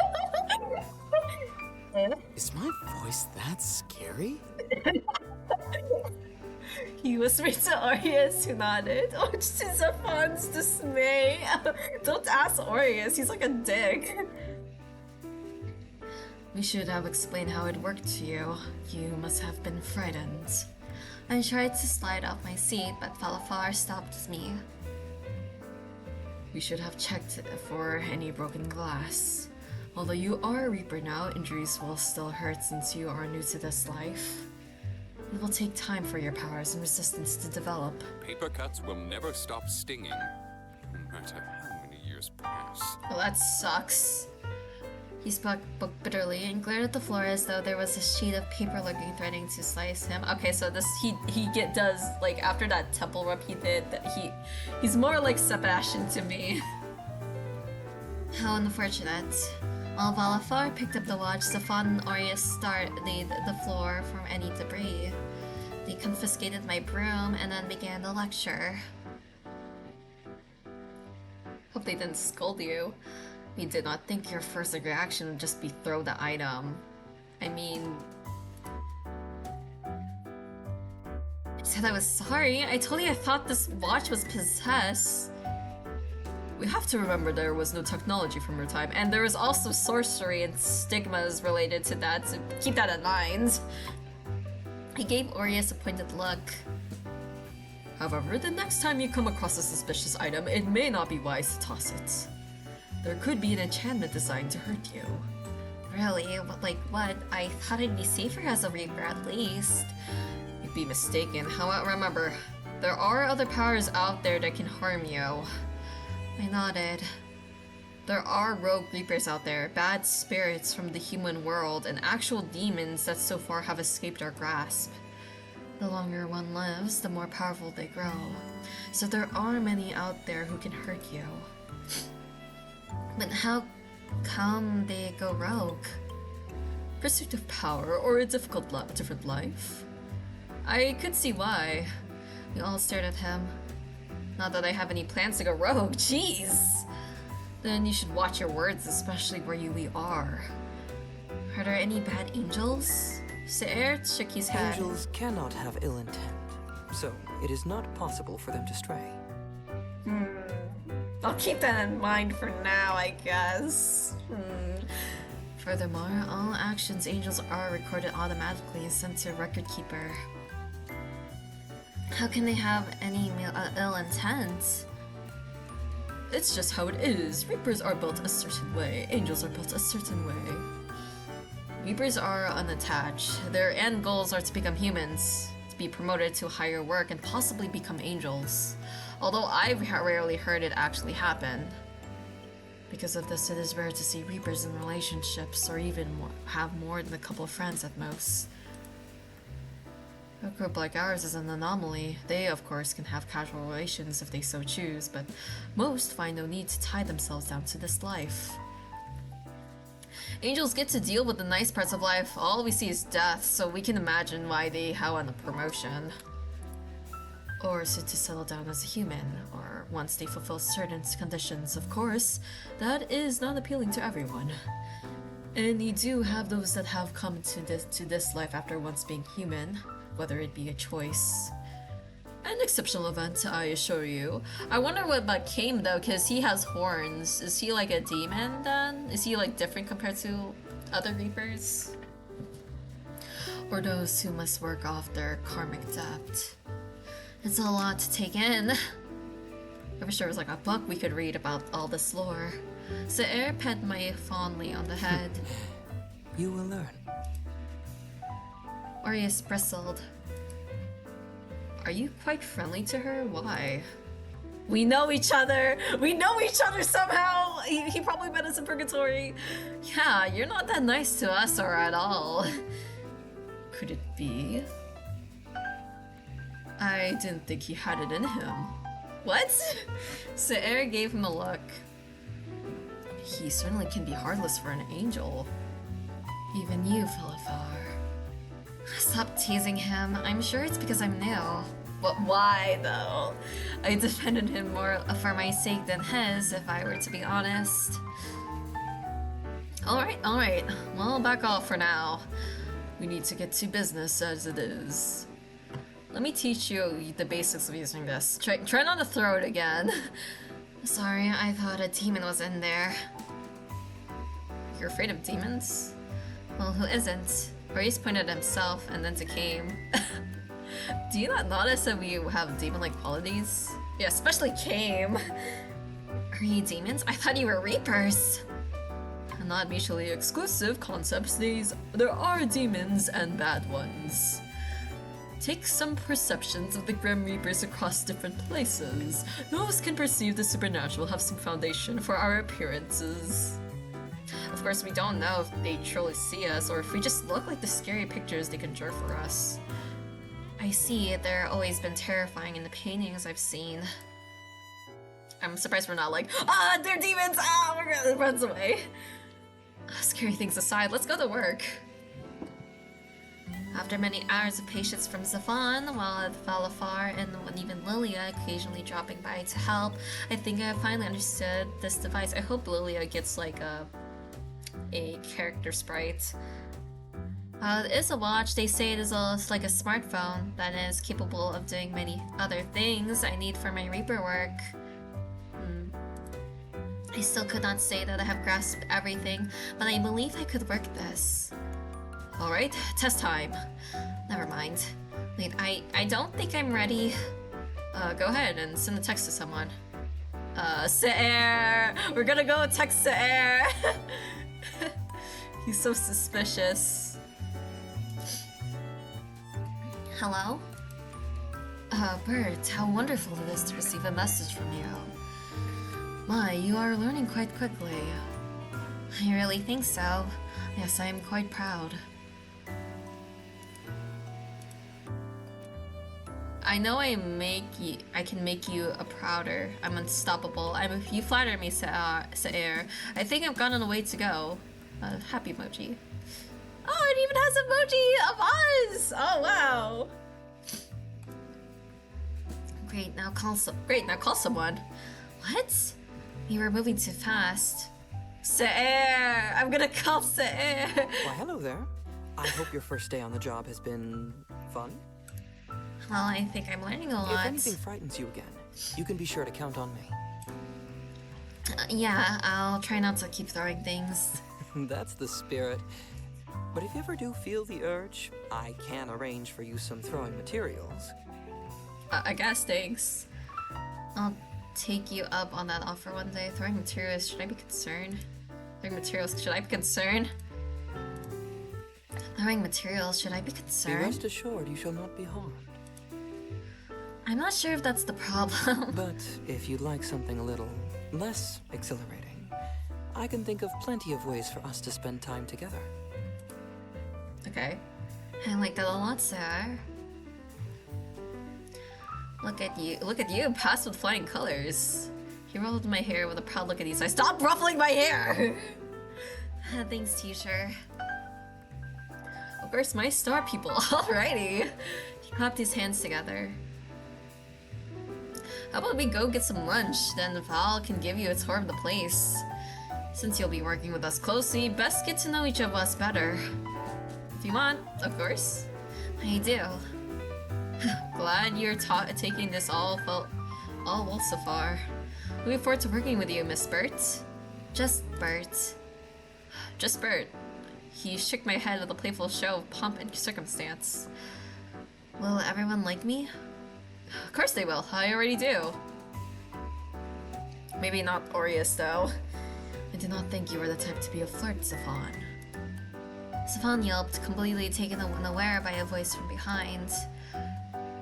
Is my voice that scary? He whispered to Aureus, who nodded. Oh, to Zafon's dismay. Don't ask Aureus, he's like a dick. We should have explained how it worked to you. You must have been frightened. I tried to slide off my seat, but Falafar stopped me. We should have checked for any broken glass. Although you are a Reaper now, injuries will still hurt since you are new to this life. It will take time for your powers and resistance to develop. Paper cuts will never stop stinging, no matter how many years pass. Well, that sucks. He spoke bitterly and glared at the floor as though there was a sheet of paper lurking, threatening to slice him. Okay, so this he does like after that temple rub he did. He's more like Sebastian to me. How unfortunate. While Valafar picked up the watch, Stefan and Aureus started the floor from any debris. They confiscated my broom and then began the lecture. Hope they didn't scold you. We did not think your first reaction would just be throw the item. I mean... I said I was sorry. I told you I thought this watch was possessed. We have to remember there was no technology from your time, and there was also sorcery and stigmas related to that, so keep that in mind. He gave Aureus a pointed look. However, the next time you come across a suspicious item, it may not be wise to toss it. There could be an enchantment designed to hurt you. Really? Like what? I thought I'd be safer as a Reaper at least. You'd be mistaken. However, remember, there are other powers out there that can harm you. I nodded. There are rogue Reapers out there, bad spirits from the human world, and actual demons that so far have escaped our grasp. The longer one lives, the more powerful they grow. So there are many out there who can hurt you. But how come they go rogue? Pursuit of power or a different life? I could see why. We all stared at him. Not that I have any plans to go rogue, jeez! Then you should watch your words, especially where we are. Are there any bad angels? Seir shook his head. Angels cannot have ill intent, so it is not possible for them to stray. I'll keep that in mind for now, I guess. Furthermore, all actions angels are recorded automatically and sent to a record keeper. How can they have any ill intent? It's just how it is. Reapers are built a certain way. Angels are built a certain way. Reapers are unattached. Their end goals are to become humans, to be promoted to higher work, and possibly become angels. Although I've rarely heard it actually happen. Because of this, it is rare to see Reapers in relationships, or even have more than a couple of friends at most. A group like ours is an anomaly. They, of course, can have casual relations if they so choose, but most find no need to tie themselves down to this life. Angels get to deal with the nice parts of life. All we see is death, so we can imagine why they want a promotion. Or to settle down as a human, or once they fulfill certain conditions. Of course, that is not appealing to everyone. And you do have those that have come to this life after once being human, whether it be a choice. An exceptional event, I assure you. I wonder what about Kame though, because he has horns. Is he like a demon then? Is he like different compared to other Reapers? Or those who must work off their karmic debt? It's a lot to take in. I wish there was like a book we could read about all this lore. Seir pet me fondly on the head. You will learn. Aureus bristled. Are you quite friendly to her? Why? We know each other! We know each other somehow! He probably met us in Purgatory. Yeah, you're not that nice to us or at all. Could it be? I didn't think he had it in him. What? Seir gave him a look. He certainly can be heartless for an angel. Even you, Philifar. Stop teasing him. I'm sure it's because I'm new. But why, though? I defended him more for my sake than his, if I were to be honest. Alright. Well, back off for now. We need to get to business as it is. Let me teach you the basics of using this. Try not to throw it again. Sorry, I thought a demon was in there. You're afraid of demons? Well, who isn't? Aureus pointed at himself and then to Kame. Do you not notice that we have demon-like qualities? Yeah, especially Kame. Are you demons? I thought you were Reapers. not mutually exclusive concepts. There are demons and bad ones. Take some perceptions of the Grim Reapers across different places. Those can perceive the supernatural have some foundation for our appearances. Of course, we don't know if they truly see us or if we just look like the scary pictures they conjure for us. I see, they're always been terrifying in the paintings I've seen. I'm surprised we're not like, ah, they're demons! Ah, we're gonna runs away. Scary things aside, let's go to work. After many hours of patience from Zafan, while Valafar and even Lilia occasionally dropping by to help, I think I have finally understood this device. I hope Lilia gets like a character sprite. It is a watch. They say it is like a smartphone that is capable of doing many other things I need for my Reaper work. I still could not say that I have grasped everything, but I believe I could work this. Alright, test time. Never mind. Wait, I don't think I'm ready. Go ahead and send a text to someone. Saer! We're gonna go text Saer! He's so suspicious. Hello? Bert, how wonderful it is to receive a message from you. My, you are learning quite quickly. I really think so. Yes, I am quite proud. I know I can make you a prouder. I'm unstoppable. You flatter me, Saer. I think I've gotten a way to go. Happy emoji. Oh, it even has emoji of us! Oh wow! Great, now call someone. What? You were moving too fast. Saer! I'm gonna call Saer! Why, hello there. I hope your first day on the job has been fun. Well, I think I'm learning a lot. If anything frightens you again, you can be sure to count on me. Yeah, I'll try not to keep throwing things. That's the spirit. But if you ever do feel the urge, I can arrange for you some throwing materials. I guess, thanks. I'll take you up on that offer one day. Throwing materials, should I be concerned? Throwing materials, should I be concerned? Throwing materials, should I be Be concerned? rest assured you shall not be harmed. I'm not sure if that's the problem. But if you'd like something a little less exhilarating, I can think of plenty of ways for us to spend time together. Okay. I like that a lot, sir. Look at you, pass with flying colors. He rolled my hair with a proud look at his eyes. Stop ruffling my hair! Thanks, teacher. Of course, my star people. Alrighty. He clapped his hands together. How about we go get some lunch, then Val can give you a tour of the place. Since you'll be working with us closely, best get to know each of us better. If you want, of course. I do. Glad you're taking this all well so far. Looking forward to working with you, Miss Bert. Just Bert. Just Bert. He shook my head with a playful show of pomp and circumstance. Will everyone like me? Of course they will. I already do. Maybe not Aureus, though. I did not think you were the type to be a flirt, Zafan. Zafan yelped, completely taken unaware by a voice from behind.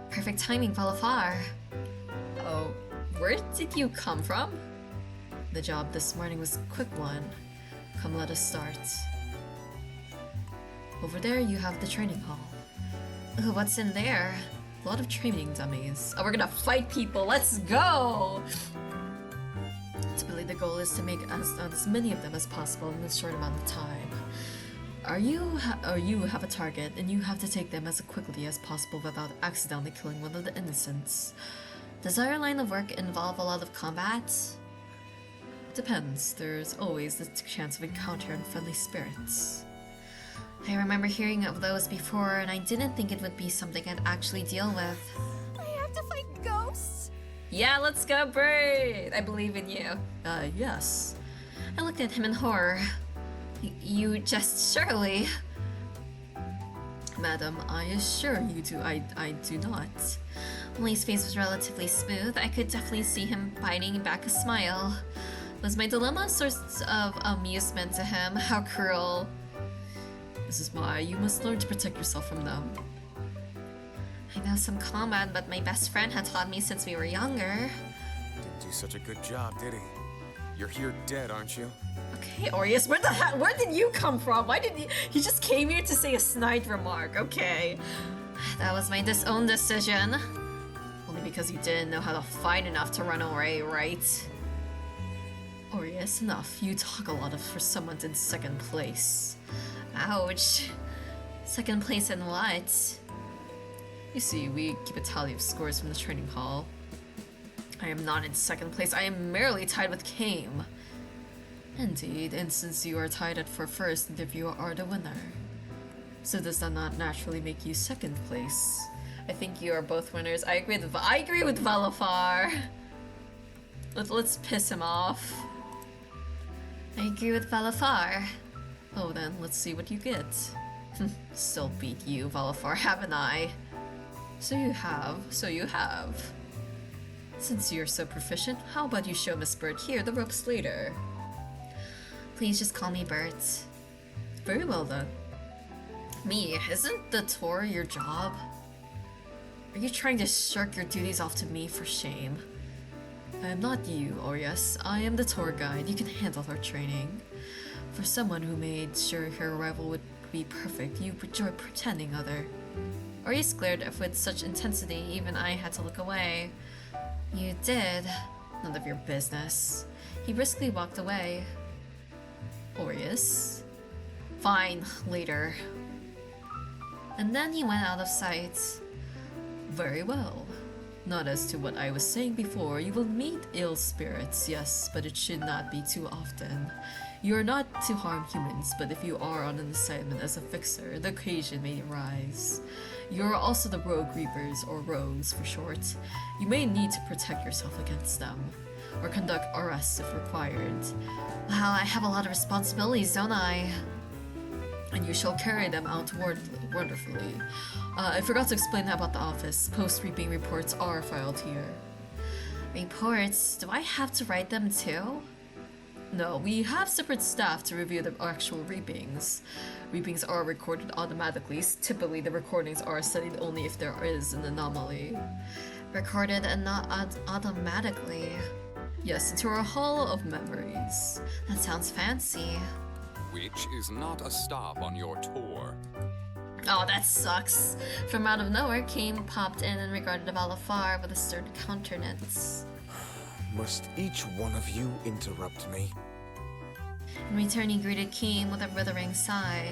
Perfect timing, Valafar. Oh, where did you come from? The job this morning was a quick one. Come, let us start. Over there, you have the training hall. Ooh, what's in there? A lot of training dummies. Oh, we're gonna fight people. Let's go! Ultimately, the goal is to make as many of them as possible in this short amount of time. You have a target, and you have to take them as quickly as possible without accidentally killing one of the innocents. Does our line of work involve a lot of combat? Depends. There's always the chance of encounter unfriendly spirits. I remember hearing of those before, and I didn't think it would be something I'd actually deal with. I have to fight ghosts? Yeah, let's go, Bert! I believe in you. Yes. I looked at him in horror. You just surely... Madam, I assure you I do not. While his face was relatively smooth, I could definitely see him biting back a smile. Was my dilemma a source of amusement to him? How cruel. This is why you must learn to protect yourself from them. I know some combat, but my best friend had taught me since we were younger. Didn't do such a good job, did he? You're here dead, aren't you? Okay, Aureus, where did you come from? Why did he just came here to say a snide remark? Okay. That was my own decision. Only because you didn't know how to fight enough to run away, right? Aureus, enough. You talk a lot for someone in second place. Ouch. Second place in what? You see, we keep a tally of scores from the training hall. I am not in second place, I am merely tied with Kame. Indeed, and since you are tied at for first, you are the winner. So does that not naturally make you second place? I think you are both winners. I agree with Valafar. Let's piss him off. I agree with Valafar. Oh then, let's see what you get. Still beat you, Valafar, haven't I? So you have. Since you're so proficient, how about you show Miss Bert here the ropes later? Please just call me Bert. Very well then. Me, isn't the tour your job? Are you trying to shirk your duties off to me for shame? I am not you, Aureus. I am the tour guide. You can handle our training. For someone who made sure her arrival would be perfect, you enjoy pretending other. Aureus glared with such intensity, even I had to look away. You did. None of your business. He briskly walked away. Aureus? Fine, later. And then he went out of sight. Very well. Not as to what I was saying before, you will meet ill spirits, yes, but it should not be too often. You are not to harm humans, but if you are on an assignment as a fixer, the occasion may arise. You are also the rogue reapers, or rogues for short. You may need to protect yourself against them, or conduct arrests if required. Wow, I have a lot of responsibilities, don't I? And you shall carry them out wonderfully. I forgot to explain about the office. Post-reaping reports are filed here. Reports? Do I have to write them too? No, we have separate staff to review the actual reapings. Reapings are recorded automatically. Typically, the recordings are studied only if there is an anomaly. Recorded and not automatically? Yes, into our hall of memories. That sounds fancy. Which is not a stop on your tour. Oh, that sucks. From out of nowhere, Kame popped in and regarded Valafar with a stern countenance. Must each one of you interrupt me? In return, he greeted Kame with a withering sigh.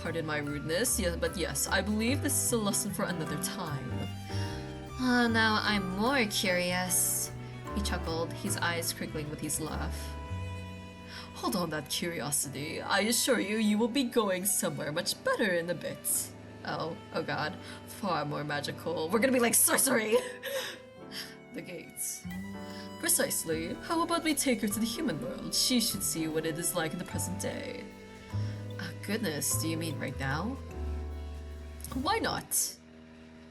Pardon my rudeness, but yes, I believe this is a lesson for another time. Now I'm more curious. He chuckled, his eyes crinkling with his laugh. Hold on that curiosity. I assure you, you will be going somewhere much better in a bit. Oh god. Far more magical. We're gonna be like sorcery! The gates. Precisely. How about we take her to the human world? She should see what it is like in the present day. Goodness, do you mean right now? Why not?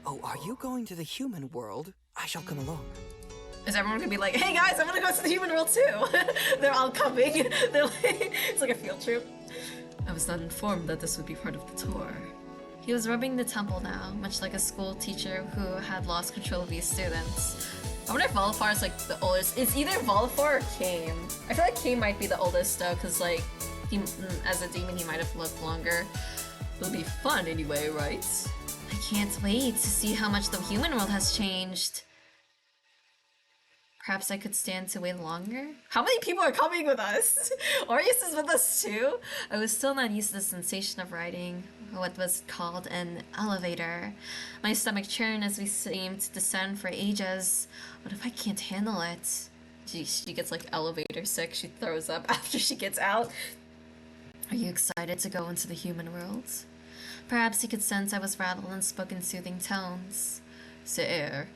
Oh, are you going to the human world? I shall come along. Is everyone gonna be like, hey guys, I'm gonna go to the human world too? They're all coming. They're like, it's like a field trip. I was not informed that this would be part of the tour. He was rubbing the temple now, much like a school teacher who had lost control of his students. I wonder if Valafar is like the oldest. It's either Valafar or Kame. I feel like Kame might be the oldest though, because like, he, as a demon he might have lived longer. It'll be fun anyway, right? I can't wait to see how much the human world has changed. Perhaps I could stand to wait longer? How many people are coming with us? Aureus is with us too? I was still not used to the sensation of riding what was called an elevator. My stomach churned as we seemed to descend for ages. What if I can't handle it? She gets like elevator sick. She throws up after she gets out. Are you excited to go into the human world? Perhaps he could sense I was rattled and spoke in soothing tones. Sir,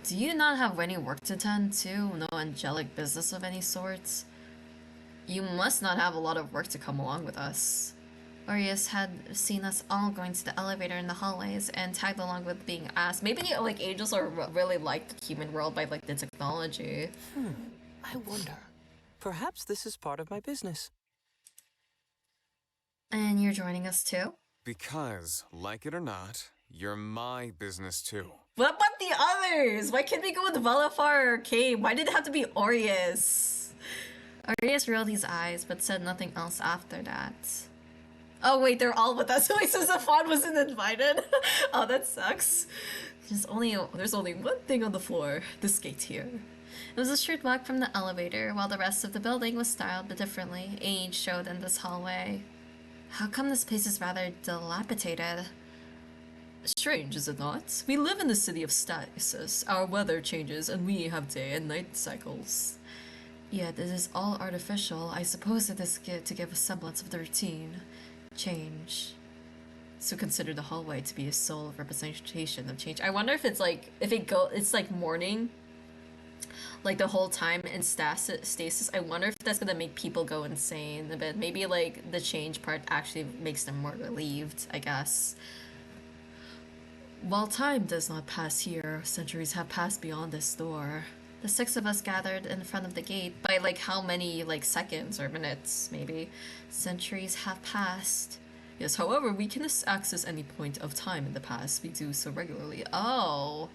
do you not have any work to tend to? No angelic business of any sort? You must not have a lot of work to come along with us. Aureus had seen us all going to the elevator in the hallways and tagged along with being asked. Maybe like angels are really like the human world by like the technology. I wonder. Perhaps this is part of my business. And you're joining us too? Because, like it or not, you're my business too. What about the others? Why can't they go with Valafar or Cave? Why did it have to be Aureus? Aureus rolled his eyes, but said nothing else after that. Oh wait, they're all with us. Wait, so Zafon wasn't invited? Oh, that sucks. There's only one thing on the floor. This gate here. It was a short walk from the elevator, while the rest of the building was styled differently. Age showed in this hallway. How come this place is rather dilapidated? Strange, is it not? We live in the city of stasis. Our weather changes, and we have day and night cycles. Yet it is all artificial. I suppose it is to give a semblance of the routine. Change. So consider the hallway to be a sole representation of change. I wonder if it's like, it's like morning, like the whole time in stasis. I wonder if that's gonna make people go insane a bit. Maybe like the change part actually makes them more relieved, I guess. While time does not pass here, centuries have passed beyond this door. The 6 of us gathered in front of the gate. By like how many like seconds or minutes, maybe? Centuries have passed. Yes, however, we can access any point of time in the past. We do so regularly. Oh.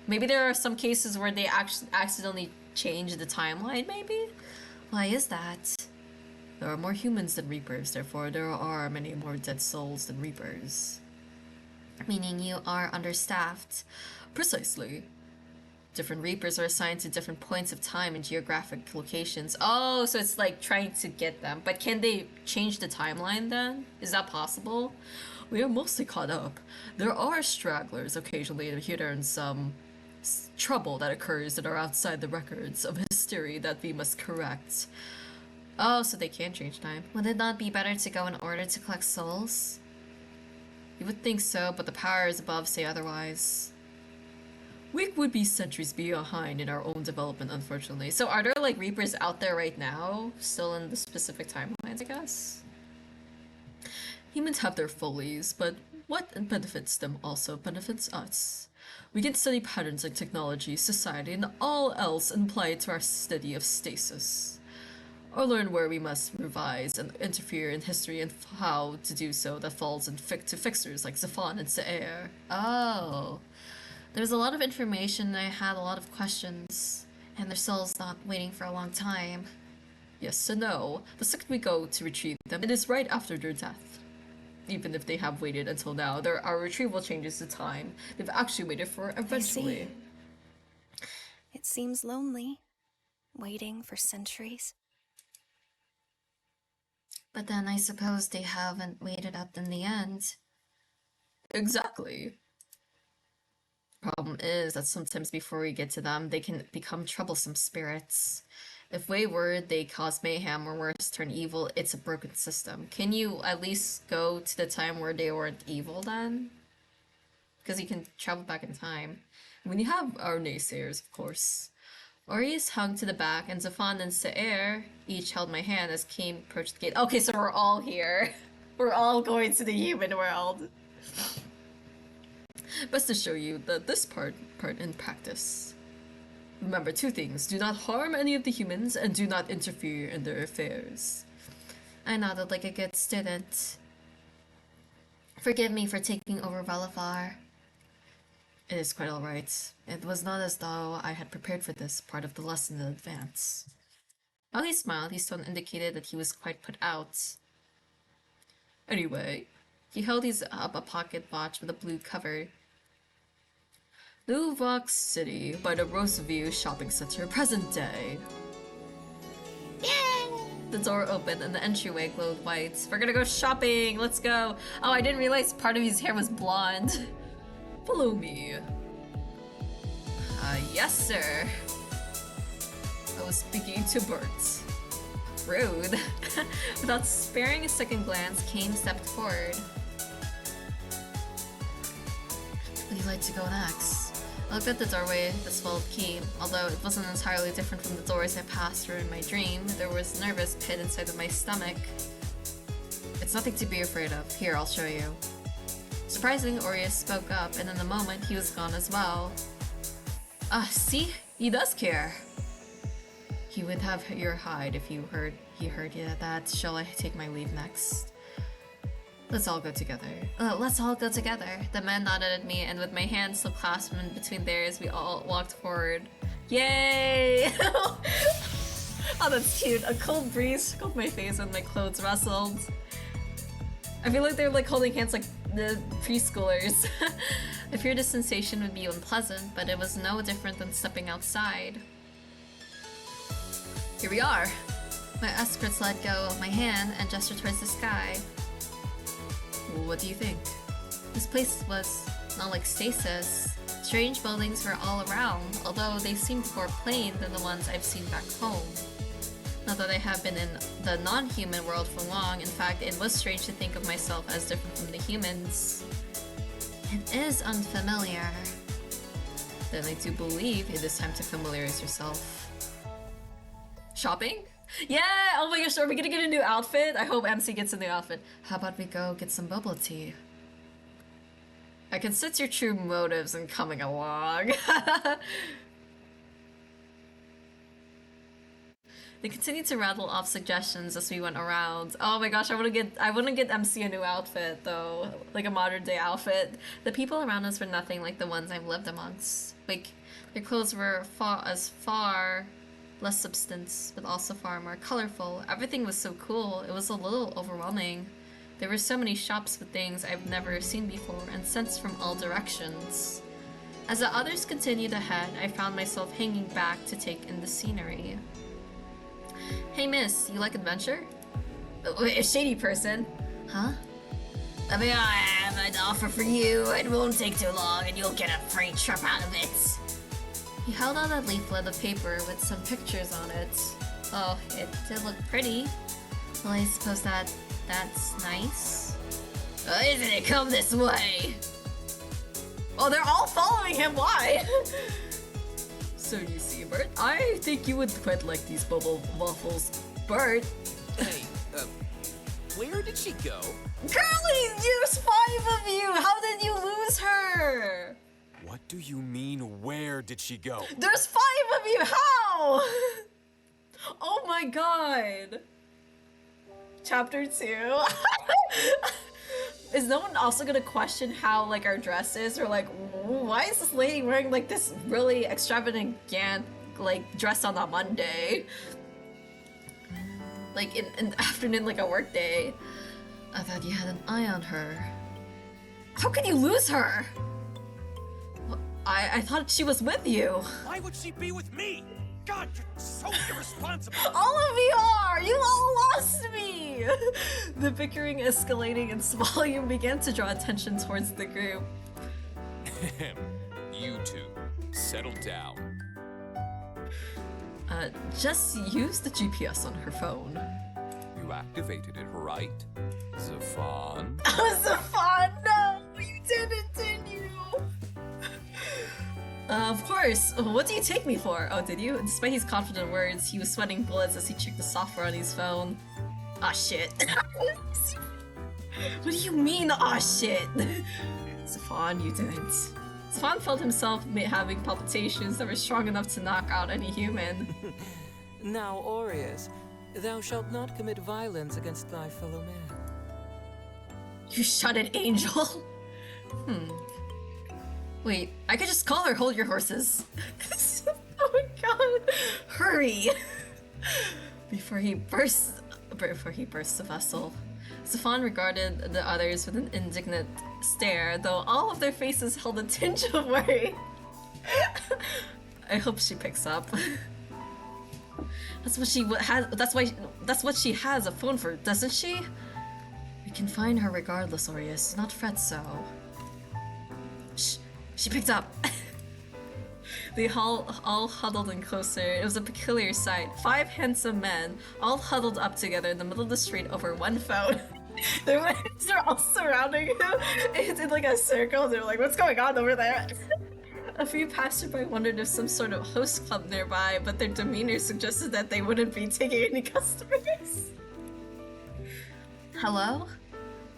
Maybe there are some cases where they accidentally change the timeline, maybe? Why is that? There are more humans than Reapers, therefore there are many more dead souls than Reapers. Meaning you are understaffed. Precisely. Different Reapers are assigned to different points of time and geographic locations. Oh, so it's like trying to get them. But can they change the timeline then? Is that possible? We are mostly caught up. There are stragglers occasionally here and some trouble that occurs that are outside the records of history that we must correct. Oh, so they can change time. Would it not be better to go in order to collect souls? You would think so, but the powers above say otherwise. We would be centuries behind in our own development, unfortunately. So are there like Reapers out there right now? Still in the specific timelines, I guess? Humans have their follies, but what benefits them also benefits us. We can study patterns in technology, society, and all else and apply it to our study of stasis. Or learn where we must revise and interfere in history and how to do so that falls to fixers like Zafon and Saer. Oh. There's a lot of information, I had a lot of questions, and their souls not waiting for a long time. Yes and no. The second we go to retrieve them, it is right after their death. Even if they have waited until now, our retrieval changes the time they've actually waited for eventually. I see. It seems lonely, waiting for centuries. But then I suppose they haven't waited up in the end. Exactly. Problem is that sometimes before we get to them, they can become troublesome spirits. If wayward, they cause mayhem, or worse, turn evil. It's a broken system. Can you at least go to the time where they weren't evil then? Because you can travel back in time. When you have our naysayers, of course. Aureus hung to the back, and Zafon and Saer each held my hand as Kame approached the gate. Okay, so we're all here. We're all going to the human world. Best to show you this part in practice. Remember 2 things. Do not harm any of the humans, and do not interfere in their affairs. I nodded like a good student. Forgive me for taking over Valafar. It is quite alright. It was not as though I had prepared for this part of the lesson in advance. While he smiled, his tone indicated that he was quite put out. Anyway, he held up a pocket watch with a blue cover. New Vox City by the Roseview Shopping Center, present day. Yay! The door opened and the entryway glowed white. We're gonna go shopping, let's go! Oh, I didn't realize part of his hair was blonde. Follow me. Yes, sir. I was speaking to Bert. Rude. Without sparing a second glance, Kane stepped forward. Would you like to go next? I looked at the doorway that swallowed Kane. Although it wasn't entirely different from the doors I passed through in my dream, there was a nervous pit inside of my stomach. It's nothing to be afraid of. Here, I'll show you. Surprisingly, Aureus spoke up, and in a moment he was gone as well. Ah, see? He does care. He would have your hide if he heard you that. Shall I take my leave next? Let's all go together. Let's all go together. The man nodded at me, and with my hands still clasped in between theirs, we all walked forward. Yay! Oh, that's cute. A cold breeze tickled my face and my clothes rustled. I feel like they're like holding hands like the preschoolers. I feared the sensation would be unpleasant, but it was no different than stepping outside. Here we are. My escorts let go of my hand and gestured towards the sky. What do you think? This place was not like stasis. Strange buildings were all around, although they seemed more plain than the ones I've seen back home. Not that I have been in the non-human world for long. In fact, it was strange to think of myself as different from the humans. It is unfamiliar. Then I do believe it is time to familiarize yourself. Shopping? Yeah! Oh my gosh, are we gonna get a new outfit? I hope MC gets a new outfit. How about we go get some bubble tea? I can sense your true motives in coming along. They continued to rattle off suggestions as we went around. Oh my gosh, I wouldn't get MC a new outfit though, like a modern day outfit. The people around us were nothing like the ones I've lived amongst. Like, their clothes were far less substance, but also far more colorful. Everything was so cool, it was a little overwhelming. There were so many shops with things I've never seen before, and scents from all directions. As the others continued ahead, I found myself hanging back to take in the scenery. Hey miss, you like adventure? A shady person. Huh? I mean, I have an offer for you. It won't take too long and you'll get a free trip out of it. He held out a leaflet of paper with some pictures on it. Oh, it did look pretty. Well, I suppose that's nice. Isn't it? Come this way. Oh, they're all following him. Why? So you see, Bert, I think you would quite like these bubble waffles. Bert. Hey, where did she go? Curly, there's 5 of you. How did you lose her? What do you mean, where did she go? There's 5 of you. How? Oh my god. Chapter 2. Is no one also gonna question how like our dress is, or like why is this lady wearing like this really extravagant like dress on a Monday? Like in the afternoon, like a work day. I thought you had an eye on her. How can you lose her? I thought she was with you. Why would she be with me? God, you're so irresponsible. All of you are! You all lost me! The bickering escalating in volume began to draw attention towards the group. You two, settle down. Just use the GPS on her phone. You activated it, right? Zafan? Zafan, no! You didn't you? Of course. What do you take me for? Oh, did you? Despite his confident words, he was sweating bullets as he checked the software on his phone. Aw, shit. What do you mean, aw, shit? Zafan, you didn't. Zafan felt himself having palpitations that were strong enough to knock out any human. Now, Aureus, thou shalt not commit violence against thy fellow man. You shot an angel? Wait, I could just call her hold your horses. Oh my god. Hurry! Before he bursts the vessel. Zafan regarded the others with an indignant stare, though all of their faces held a tinge of worry. I hope she picks up. That's what she has. That's what she has a phone for, doesn't she? We can find her regardless, Aureus. Do not fret so. Shh. She picked up. They all huddled in closer. It was a peculiar sight. 5 handsome men, all huddled up together in the middle of the street over one phone. They're all surrounding him. It's in like a circle. They're like, what's going on over there? A few passerby wondered if some sort of host club nearby, but their demeanor suggested that they wouldn't be taking any customers. Hello?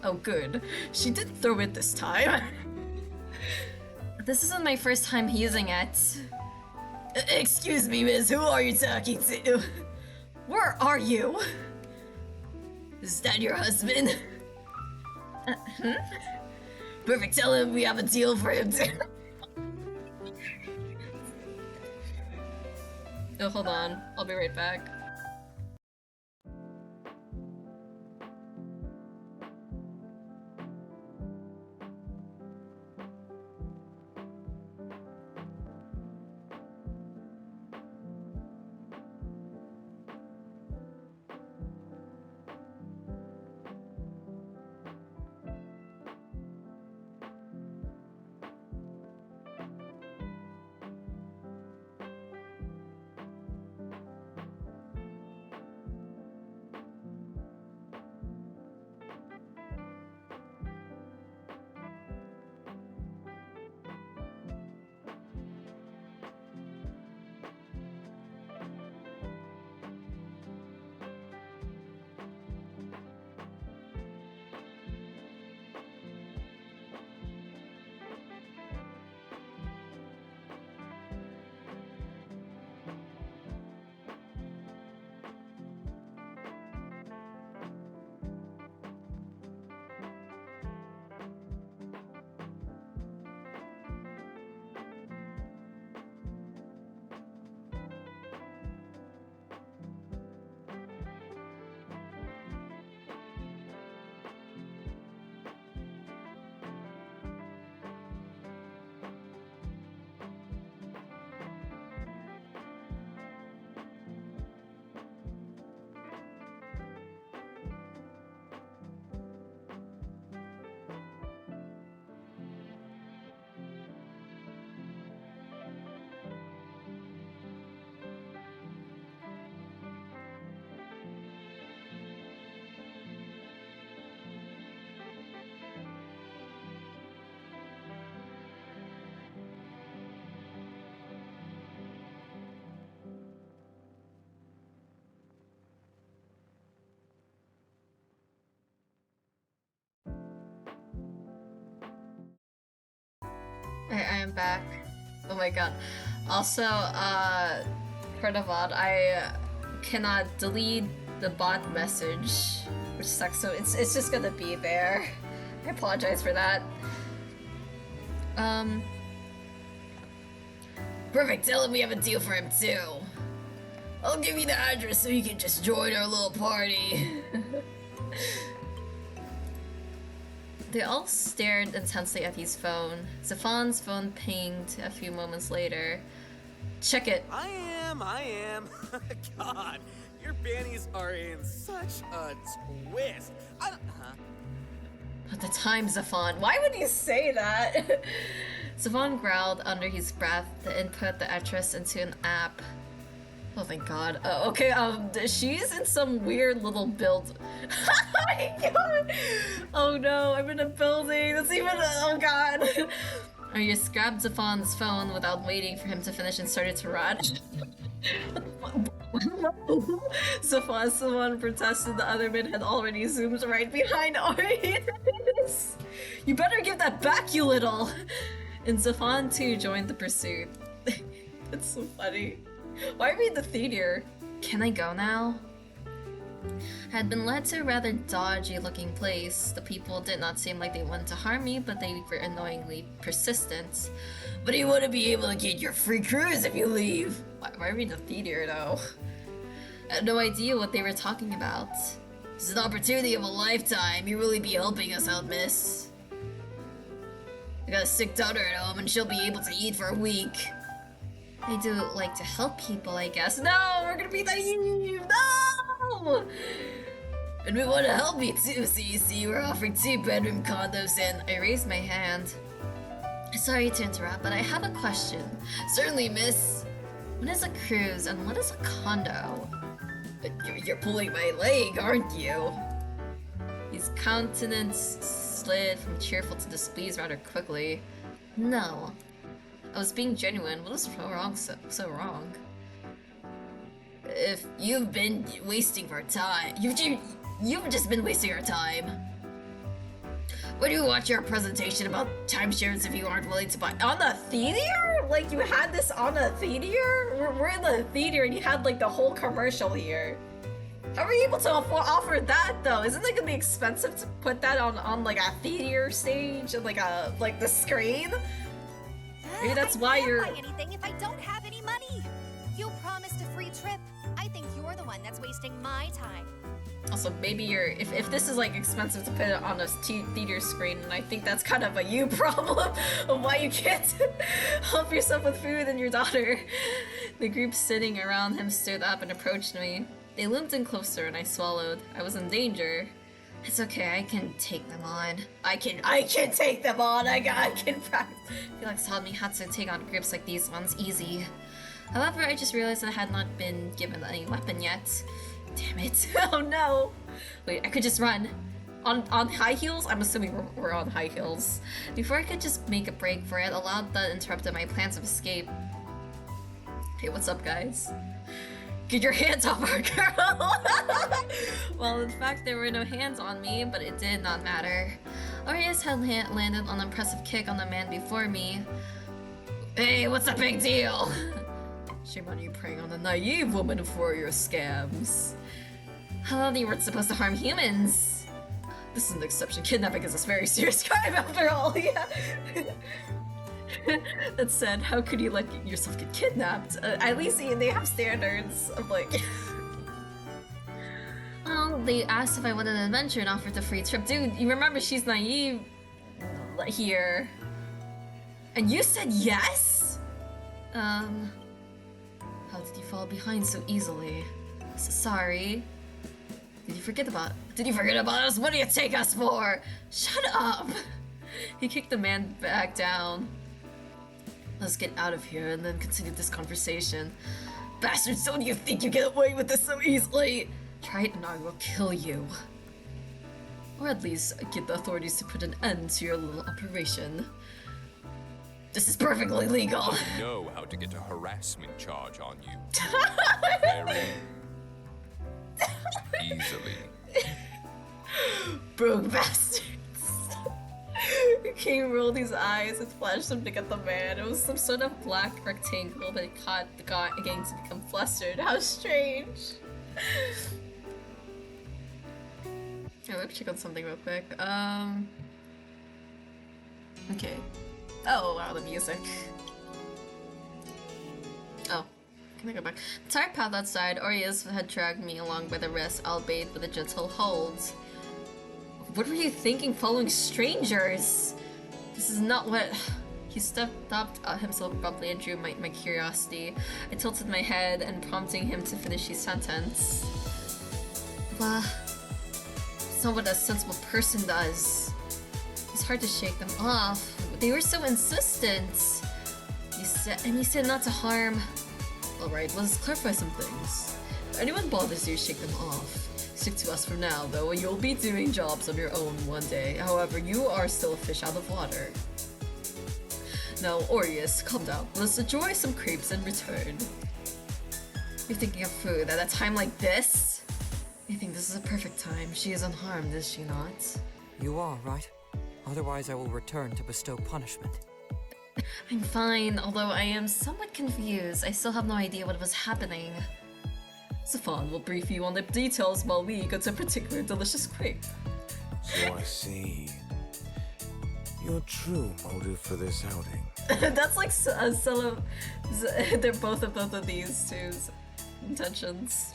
Oh, good. She didn't throw it this time. This isn't my first time using it. Excuse me, miss, who are you talking to? Where are you? Is that your husband? Perfect, tell him we have a deal for him too. Oh, hold on. I'll be right back. I am back. Oh my god. Also, for the VOD, I cannot delete the bot message, which sucks, so it's just gonna be there. I apologize for that. Perfect, tell him we have a deal for him too. I'll give you the address so you can just join our little party. They all stared intensely at his phone. Zephon's phone pinged a few moments later. Check it. I am. God, your bannies are in such a twist. At the time, Zephon. Why would you say that? Zephon growled under his breath to input the address into an app. Oh thank god. Okay, she's in some weird little build. Oh my god! Oh no, I'm in a building. That's even oh god. Arius grabbed Zephon's phone without waiting for him to finish and started to run. Zephon protested the other man had already zoomed right behind Arius. You better give that back, you little! And Zephon too joined the pursuit. It's so funny. Why are we in the theater? Can I go now? I had been led to a rather dodgy looking place. The people did not seem like they wanted to harm me, but they were annoyingly persistent. But you wouldn't be able to get your free cruise if you leave. Why are we in the theater though? I had no idea what they were talking about. It's an opportunity of a lifetime. You really be helping us out, miss. I got a sick daughter at home and she'll be able to eat for a week. I do like to help people, I guess. No, we're gonna be naive! No! And we want to help you too, so you see, we're offering 2-bedroom condos and I raised my hand. Sorry to interrupt, but I have a question. Certainly, miss. What is a cruise and what is a condo? You're pulling my leg, aren't you? His countenance slid from cheerful to displeased rather quickly. No. I was being genuine. What is so wrong? If you've been wasting our time, you've just been wasting our time. Would you watch your presentation about timeshares if you aren't willing to buy on the theater? Like you had this on the theater? We're in the theater and you had like the whole commercial here. How are you able to offer that though? Isn't it gonna be expensive to put that on like a theater stage and like the screen? Maybe that's why you're. I can't buy anything if I don't have any money. You promised a free trip. I think you're the one that's wasting my time. Also, maybe you're if this is like expensive to put it on a theater screen, and I think that's kind of a you problem of why you can't help yourself with food and your daughter. The group sitting around him stood up and approached me. They loomed in closer, and I swallowed. I was in danger. It's okay, I can take them on. I can take them on. I can practice. Felix taught me how to take on groups like these ones easy. However, I just realized I had not been given any weapon yet. Damn it. Oh no. Wait, I could just run. On high heels? I'm assuming we're on high heels. Before I could just make a break for it, a loud thud interrupted my plans of escape. Hey, what's up, guys? Get your hands off our girl! Well, in fact, there were no hands on me, but it did not matter. Arias had landed an impressive kick on the man before me. Hey, what's the big deal? Shame on you preying on a naive woman for your scams. How you weren't supposed to harm humans? This is an exception. Kidnapping is a very serious crime after all, yeah. That said, how could you let yourself get kidnapped? At least they have standards of like... Well, they asked if I wanted an adventure and offered a free trip. Dude, you remember she's naive here. And you said yes? How did you fall behind so easily? Sorry. Did you forget about us? What do you take us for? Shut up! He kicked the man back down. Let's get out of here and then continue this conversation. Bastards, don't you think you get away with this so easily? Try it and I will kill you. Or at least get the authorities to put an end to your little operation. This is perfectly legal. I know how to get a harassment charge on you. Very easily. Broke bastards. King rolled his eyes and flashed something at the man. It was some sort of black rectangle that caught the guy again to become flustered. How strange. Yeah, let me check on something real quick. Okay. Oh wow, the music. Oh, can I go back? The tired path outside, Orius had dragged me along by the wrist, albeit with a gentle hold. What were you thinking following strangers? This is not what... He stepped up himself abruptly and drew my curiosity. I tilted my head and prompting him to finish his sentence. Well, it's not what a sensible person does. It's hard to shake them off. They were so insistent. You said not to harm. Alright, let's clarify some things. If anyone bothers you, shake them off. Stick to us for now, though, and you'll be doing jobs on your own one day. However, you are still a fish out of water. Now, Orius, calm down. Let's enjoy some crepes and return. You're thinking of food at a time like this? I think this is a perfect time. She is unharmed, is she not? You are, right? Otherwise I will return to bestow punishment. I'm fine, although I am somewhat confused. I still have no idea what was happening. Safan will brief you on the details while we go to a particular delicious crepe. So I see. Your true motive for this outing. That's like they're both of these two's intentions.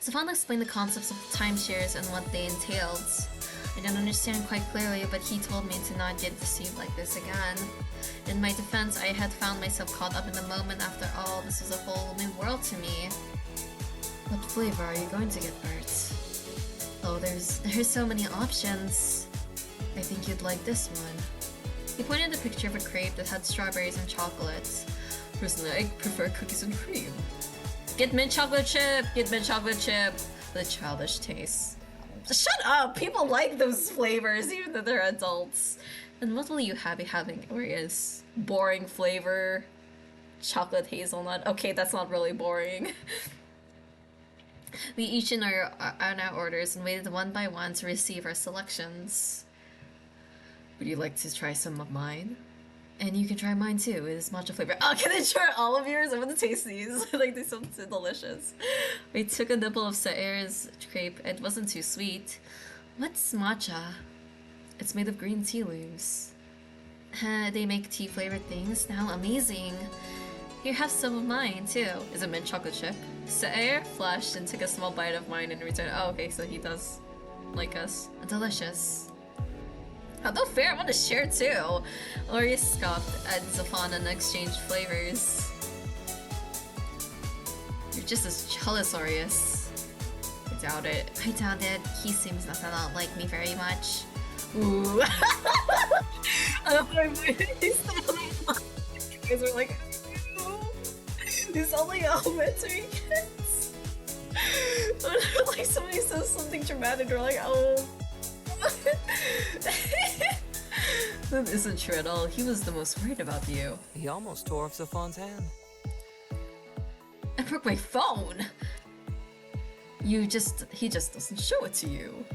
Safan explained the concepts of timeshares and what they entailed. I didn't understand quite clearly, but he told me to not get deceived like this again. In my defense, I had found myself caught up in the moment. After all, this was a whole new world to me. What flavor are you going to get, Bert? Oh, there's so many options. I think you'd like this one. He pointed a picture of a crepe that had strawberries and chocolate. Personally, I prefer cookies and cream. Get mint chocolate chip! Get mint chocolate chip! The childish taste. Shut up! People like those flavors, even though they're adults. And what will you be having, Orius? Boring flavor. Chocolate hazelnut. Okay, that's not really boring. We each in our orders and waited one by one to receive our selections. Would you like to try some of mine? And you can try mine too. It is matcha flavor. Oh, can I try all of yours? I want to taste these. Like, they sound so delicious. We took a nibble of Saer's crepe. It wasn't too sweet. What's matcha? It's made of green tea leaves. They make tea flavored things now. Amazing. Here, have some of mine too. Is it mint chocolate chip? Saer flushed and took a small bite of mine in return. Oh, okay, so he does like us. Delicious. Oh, no fair, I want to share too. Laurie scoffed at Zafan and exchanged flavors. You're just as jealous, Aureus. I doubt it. I doubt it. He seems not to like me very much. Ooh. I don't know if you guys are like, you sound like elementary kids. Like somebody says something dramatic, or like, oh. That isn't true at all. He was the most worried about you. He almost tore off Zafon's hand. I broke my phone. He just doesn't show it to you.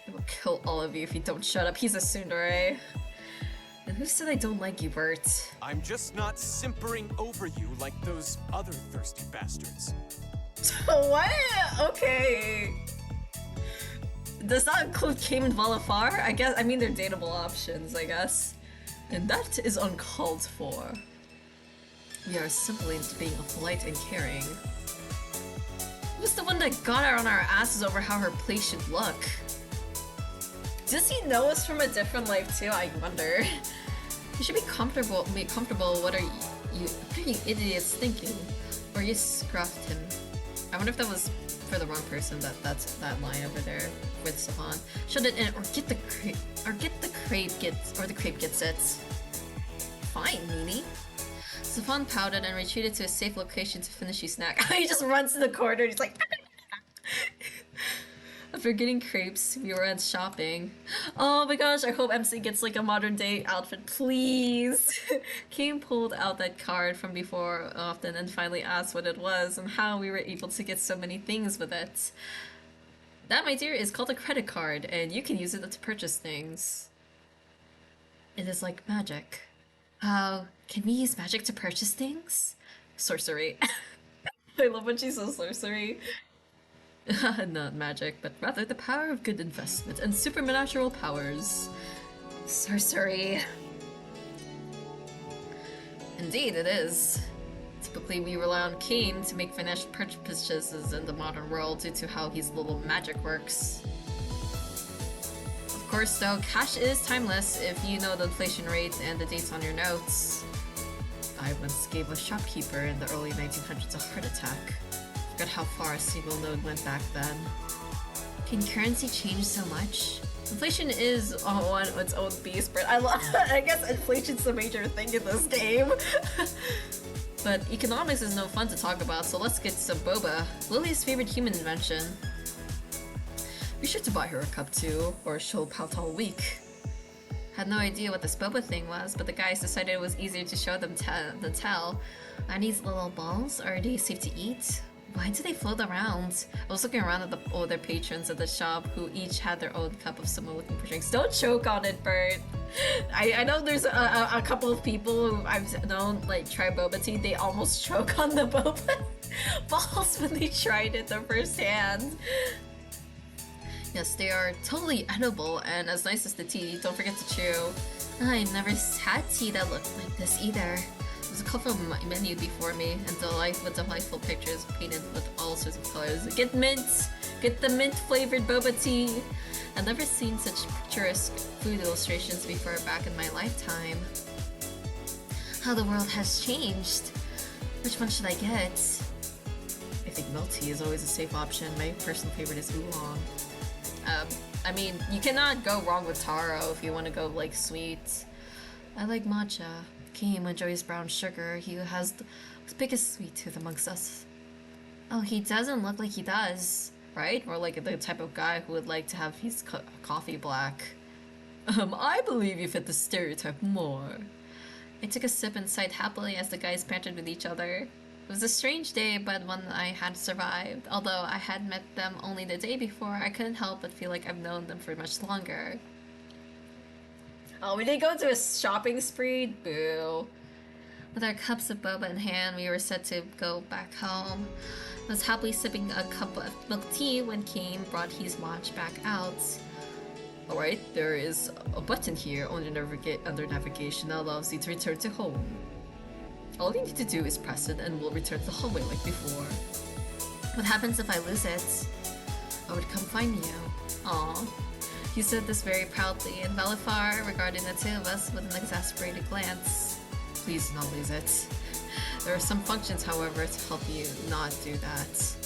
I will kill all of you if you don't shut up. He's a tsundere. And who said I don't like you, Bert? I'm just not simpering over you like those other thirsty bastards. What? Okay. Does that include Cayman and Valafar? I mean they're dateable options, I guess. And that is uncalled for. We are simply being polite and caring. Who's the one that got her on our asses over how her place should look? Does he know us from a different life too? I wonder. You should be comfortable. What are you idiots thinking? Or you scruffed him. I wonder if that was for the wrong person. That's that line over there with Savon. Shut it in, or get the crepe gets it. Fine, meanie. Savon pouted and retreated to a safe location to finish his snack. He just runs to the corner. He's like. After getting crepes, we were at shopping. Oh my gosh, I hope MC gets like a modern day outfit, please. Kane pulled out that card from before often and finally asked what it was and how we were able to get so many things with it. That, my dear, is called a credit card, and you can use it to purchase things. It is like magic. Oh, can we use magic to purchase things? Sorcery. I love when she says sorcery. Not magic, but rather the power of good investment and supernatural powers. Sorcery. Indeed, it is. Typically, we rely on Kane to make financial purchases in the modern world due to how his little magic works. Of course, though, cash is timeless if you know the inflation rate and the dates on your notes. I once gave a shopkeeper in the early 1900s a heart attack. Forgot how far a single note went back then. Can currency change so much? Inflation is on its own beast, but I guess inflation's the major thing in this game. But economics is no fun to talk about, so let's get some boba. Lily's favorite human invention. Be sure to buy her a cup too, or she'll pout all week. Had no idea what this boba thing was, but the guys decided it was easier to show them than tell. Are these little balls? Are they safe to eat? Why do they float around? I was looking around at the older patrons at the shop who each had their own cup of someone looking for drinks. Don't choke on it, Bert! I know there's a couple of people who I've known, like, try boba tea. They almost choke on the boba balls when they tried it the first hand. Yes, they are totally edible and as nice as the tea. Don't forget to chew. I've never had tea that looked like this either. There's a colorful menu before me, and delightful pictures painted with all sorts of colors. Get mint! Get the mint-flavored boba tea! I've never seen such picturesque food illustrations before back in my lifetime. How the world has changed. Which one should I get? I think milk tea is always a safe option. My personal favorite is oolong. I mean, you cannot go wrong with taro if you want to go, like, sweet. I like matcha. Kim enjoys brown sugar. He has the biggest sweet tooth amongst us. Oh, he doesn't look like he does, right? Or like the type of guy who would like to have his coffee black. I believe you fit the stereotype more. I took a sip and sighed happily as the guys bantered with each other. was a strange day, but one I had survived. Although I had met them only the day before, I couldn't help but feel like I've known them for much longer. Oh, we did go to a shopping spree? Boo. With our cups of boba in hand, we were set to go back home. I was happily sipping a cup of milk tea when Kane brought his watch back out. Alright, there is a button here under navigation that allows you to return to home. All you need to do is press it and we'll return to the hallway like before. What happens if I lose it? I would come find you. Aww. He said this very proudly, and Valifar regarded the two of us with an exasperated glance. Please do not lose it. There are some functions, however, to help you not do that.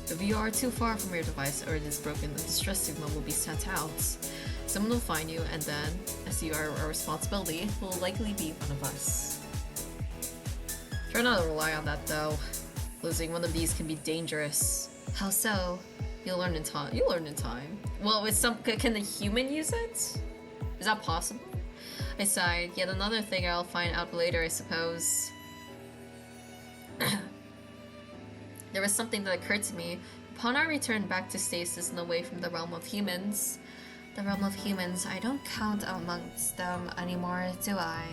If you are too far from your device or it is broken, a distress signal will be sent out. Someone will find you, and then, as you are a responsibility, will likely be one of us. Try not to rely on that, though. Losing one of these can be dangerous. How so? You'll learn in time. You'll learn in time. Well, can the human use it? Is that possible? I sighed. Yet another thing I'll find out later, I suppose. There was something that occurred to me. Upon our return back to stasis and away from the realm of humans. The realm of humans, I don't count amongst them anymore, do I?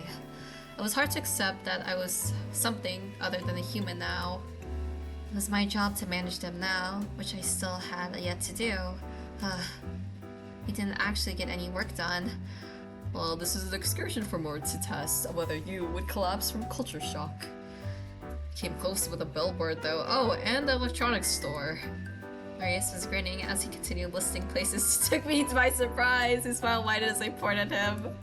It was hard to accept that I was something other than a human now. It was my job to manage them now, which I still had yet to do. We didn't actually get any work done. Well, this is an excursion for more to test whether you would collapse from culture shock. Came close with a billboard though. Oh, and the electronics store. Marius was grinning as he continued listing places. Took me by surprise. His smile widened as I pointed at him.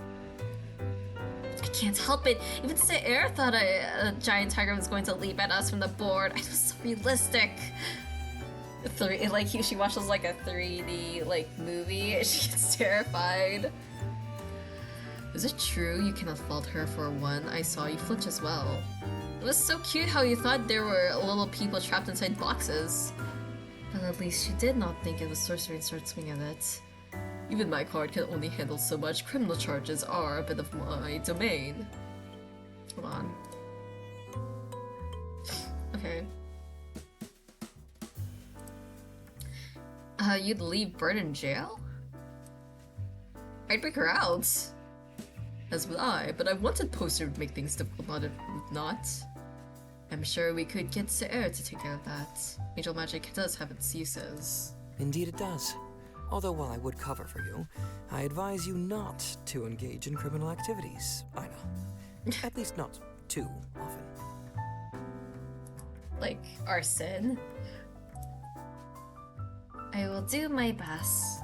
I can't help it. Even Saer thought a giant tiger was going to leap at us from the board. It was so realistic. She watches like a 3D movie. She gets terrified. Is it true you cannot fault her for one? I saw you flinch as well. It was so cute how you thought there were little people trapped inside boxes. But at least you did not think it was sorcery and start swinging at it. Even my card can only handle so much. Criminal charges are a bit of my domain. Hold on. Okay. You'd leave Bird in jail? I'd break her out. As would I, but I wanted Poster to make things difficult, not. I'm sure we could get Saer to take care of that. Angel magic does have its uses. Indeed it does. Although while I would cover for you, I advise you not to engage in criminal activities. I know. At least not too often. Like arson. I will do my best.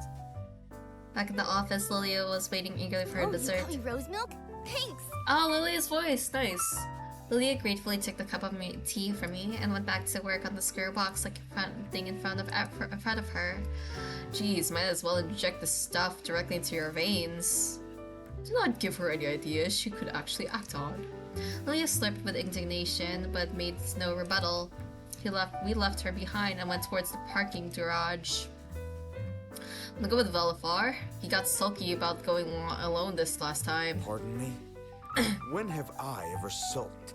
Back in the office, Lilia was waiting eagerly for her dessert. You call me rose milk? Thanks! Oh, Lilia's voice, nice. Lilia gratefully took the cup of tea from me and went back to work on the square box like in front of her. Geez, might as well inject the stuff directly into your veins. Do not give her any ideas she could actually act on. Lilia slipped with indignation, but made no rebuttal. We left her behind and went towards the parking garage. I'm gonna go with Valifar. He got sulky about going alone this last time. Pardon me? When have I ever sulked?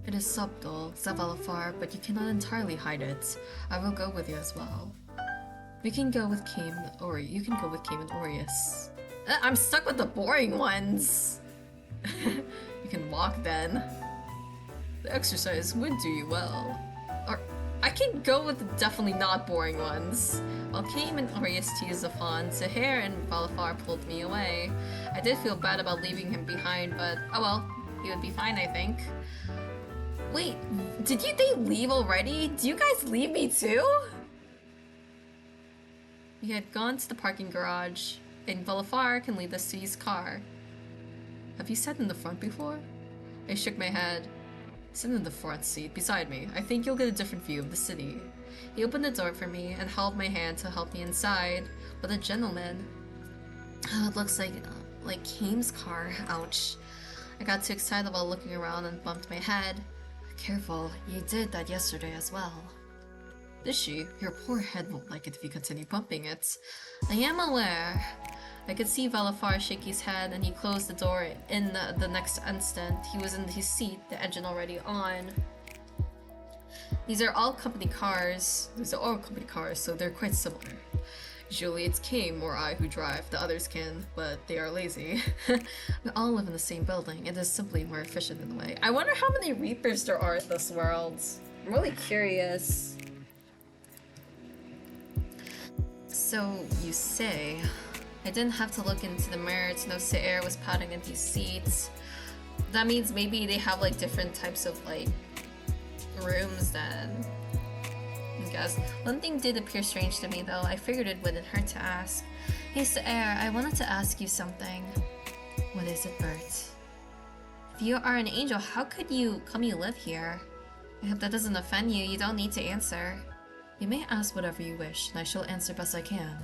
It is subtle, said Valifar, but you cannot entirely hide it. I will go with you as well. We can go with Kame, or you can go with Kame and Aureus. I'm stuck with the boring ones! You can walk then. The exercise would do you well. Or I can go with the definitely not boring ones. While Kame and Aureus teased the fawn, Saher and Valifar pulled me away. I did feel bad about leaving him behind, but oh well, he would be fine, I think. Wait, they leave already? Do you guys leave me too? We had gone to the parking garage, and Valifar can lead us to his car. Have you sat in the front before? I shook my head. Sit in the front seat, beside me. I think you'll get a different view of the city. He opened the door for me and held my hand to help me inside. But a gentleman. Oh, it looks like Kame's car. Ouch. I got too excited while looking around and bumped my head. Careful, you did that yesterday as well. Did she? Your poor head won't like it if you continue bumping it. I am aware. I could see Valifar shake his head and he closed the door in the next instant. He was in his seat, the engine already on. These are all company cars. These are all company cars, so they're quite similar. Usually it's Kim or I who drive, the others can, but they are lazy. We all live in the same building. It is simply more efficient in a way. I wonder how many Reapers there are in this world. I'm really curious. So, you say. I didn't have to look into the mirror to know Saer was pouting in these seats. That means maybe they have like different types of like rooms then. I guess. One thing did appear strange to me though. I figured it wouldn't hurt to ask. Hey Saer, I wanted to ask you something. What is it, Bert? If you are an angel, how could you live here? I hope that doesn't offend you. You don't need to answer. You may ask whatever you wish, and I shall answer best I can.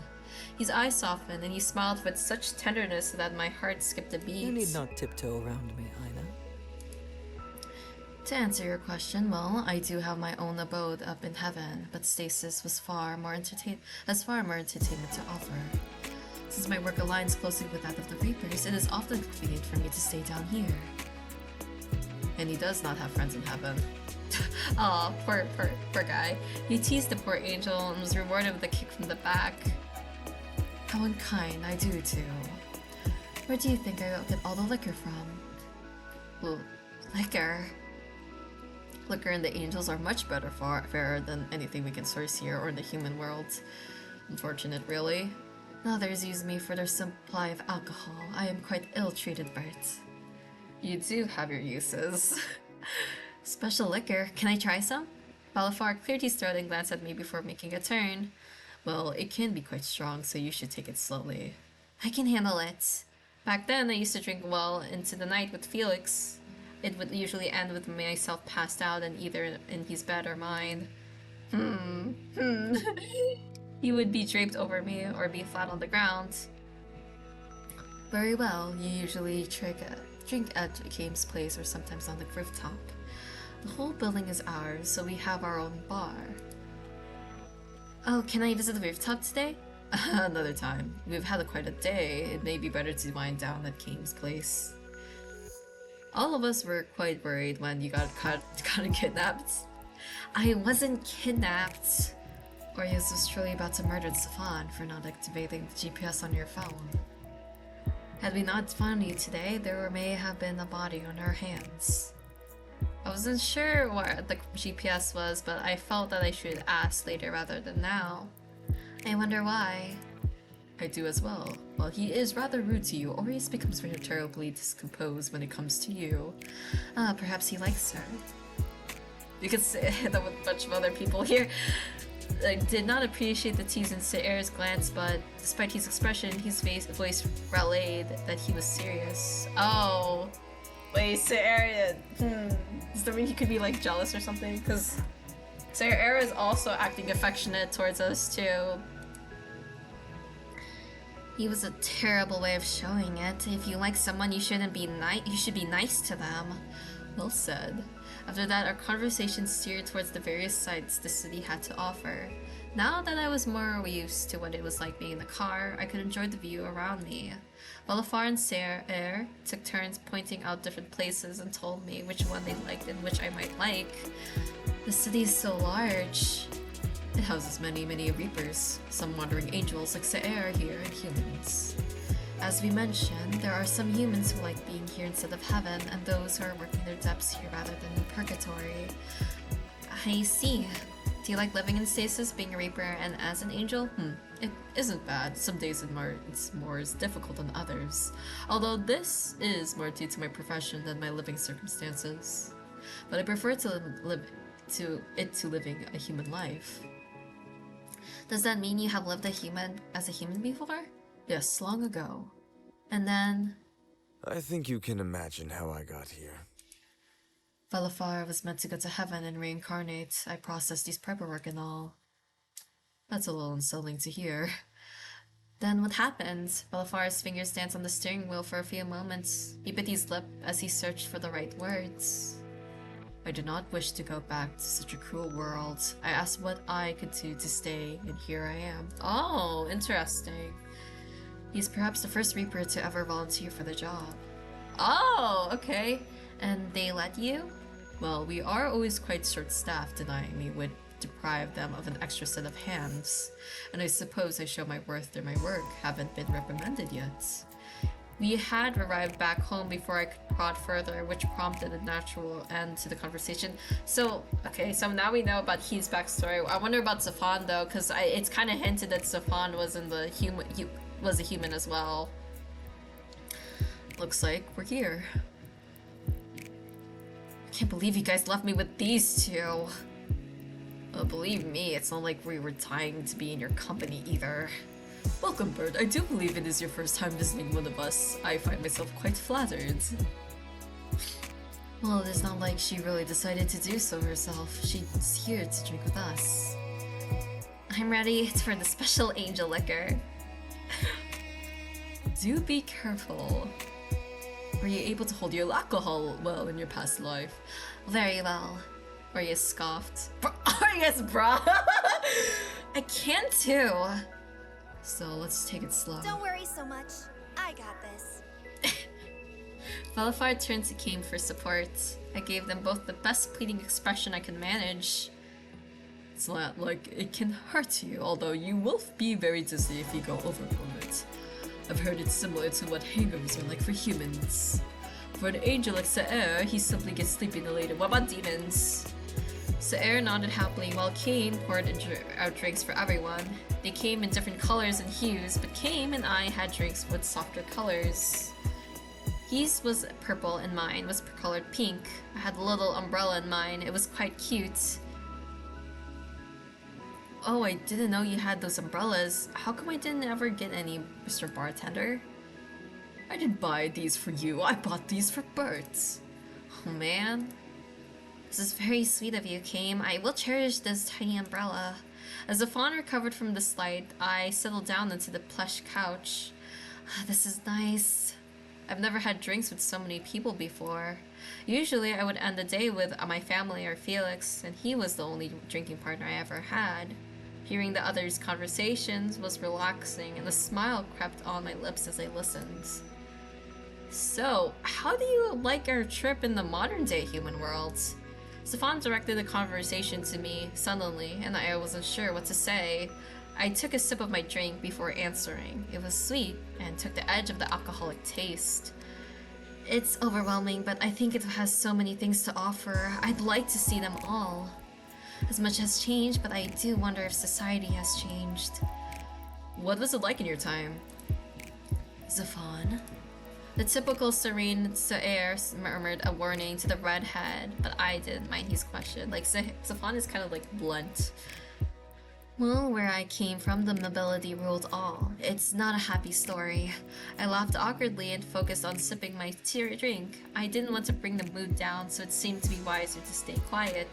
His eyes softened, and he smiled with such tenderness that my heart skipped a beat. You need not tiptoe around me, Aina. To answer your question, well, I do have my own abode up in heaven, but stasis has far more entertainment to offer. Since my work aligns closely with that of the Reapers, it is often convenient for me to stay down here. And he does not have friends in heaven. Aw, poor guy. He teased the poor angel and was rewarded with a kick from the back. How unkind, I do too. Where do you think I get all the liquor from? Well, liquor? Liquor and the angels are much fairer than anything we can source here or in the human world. Unfortunate, really. Others use me for their supply of alcohol. I am quite ill-treated, Bert. You do have your uses. Special liquor. Can I try some? Balafar cleared his throat and glanced at me before making a turn. Well, it can be quite strong, so you should take it slowly. I can handle it. Back then, I used to drink well into the night with Felix. It would usually end with myself passed out and either in his bed or mine. He would be draped over me or be flat on the ground. Very well, you usually drink at Kame's place or sometimes on the rooftop. The whole building is ours, so we have our own bar. Oh, can I visit the rooftop today? Another time. We've had quite a day. It may be better to wind down at Kame's place. All of us were quite worried when you got kidnapped. I wasn't kidnapped. Orius was truly about to murder Stefan for not activating the GPS on your phone. Had we not found you today, there may have been a body on our hands. I wasn't sure what the GPS was, but I felt that I should ask later rather than now. I wonder why. I do as well. While he is rather rude to you, Orius becomes very terribly discomposed when it comes to you. Perhaps he likes her. You could say that with a bunch of other people here. I did not appreciate the tease in Saer's glance, but despite his expression, his voice relayed that he was serious. Oh. Wait, Saer, does that mean he could be like jealous or something? Because Saer is also acting affectionate towards us too. He was a terrible way of showing it. If you like someone, you should be nice to them. Well said. After that, our conversation steered towards the various sights the city had to offer. Now that I was more used to what it was like being in the car, I could enjoy the view around me. Balafar and Saer took turns pointing out different places and told me which one they liked and which I might like. The city is so large. It houses many Reapers, some wandering angels like Saer here and humans. As we mentioned, there are some humans who like being here instead of heaven, and those who are working their depths here rather than in purgatory. I see. Do you like living in stasis, being a Reaper, and as an angel? It isn't bad. Some days it's more difficult than others. Although this is more due to my profession than my living circumstances. But I prefer to living a human life. Does that mean you have lived as a human before? Yes, long ago. And then... I think you can imagine how I got here. Balafar was meant to go to heaven and reincarnate. I processed his paperwork and all. That's a little insulting to hear. Then what happened? Balafar's fingers danced on the steering wheel for a few moments. He bit his lip as he searched for the right words. I did not wish to go back to such a cruel world. I asked what I could do to stay, and here I am. Oh, interesting. He's perhaps the first Reaper to ever volunteer for the job. Oh, okay. And they let you? Well, we are always quite short-staffed, denying me would deprive them of an extra set of hands. And I suppose I show my worth through my work, haven't been reprimanded yet. We had arrived back home before I could prod further, which prompted a natural end to the conversation. So, okay, so now we know about He's backstory. I wonder about Safan though, because it's kind of hinted that Safan was in the was a human as well. Looks like we're here. I can't believe you guys left me with these two. Believe me, it's not like we were dying to be in your company either. Welcome, Bird. I do believe it is your first time visiting one of us. I find myself quite flattered. Well, it is not like she really decided to do so herself. She's here to drink with us. I'm ready. It's for the special angel liquor. Do be careful. Were you able to hold your alcohol well in your past life? Very well. Arya scoffed. Arya's bra! I can too. So let's take it slow. Don't worry so much. I got this. Valafar turned to Kame for support. I gave them both the best pleading expression I could manage. It's not like it can hurt you, although you will be very dizzy if you go overboard. I've heard it's similar to what hangovers are like for humans. For an angel like Saer, he simply gets sleepy and elated. What about demons? Saer nodded happily while Kame poured out drinks for everyone. They came in different colors and hues, but Kame and I had drinks with softer colors. His was purple and mine was colored pink. I had a little umbrella in mine. It was quite cute. Oh, I didn't know you had those umbrellas. How come I didn't ever get any, Mr. Bartender? I didn't buy these for you. I bought these for Bert. Oh man. This is very sweet of you, Kame. I will cherish this tiny umbrella. As the fawn recovered from the slide, I settled down into the plush couch. This is nice. I've never had drinks with so many people before. Usually I would end the day with my family or Felix, and he was the only drinking partner I ever had. Hearing the others' conversations was relaxing, and a smile crept on my lips as I listened. So, how do you like our trip in the modern-day human world? Stefan directed the conversation to me suddenly, and I wasn't sure what to say. I took a sip of my drink before answering. It was sweet, and took the edge of the alcoholic taste. It's overwhelming, but I think it has so many things to offer. I'd like to see them all. As much has changed, but I do wonder if society has changed. What was it like in your time? Zafan? The typical serene Saer murmured a warning to the redhead, but I didn't mind his question. Like, Zafan is kind of like blunt. Well, where I came from, the nobility ruled all. It's not a happy story. I laughed awkwardly and focused on sipping my drink. I didn't want to bring the mood down, so it seemed to be wiser to stay quiet.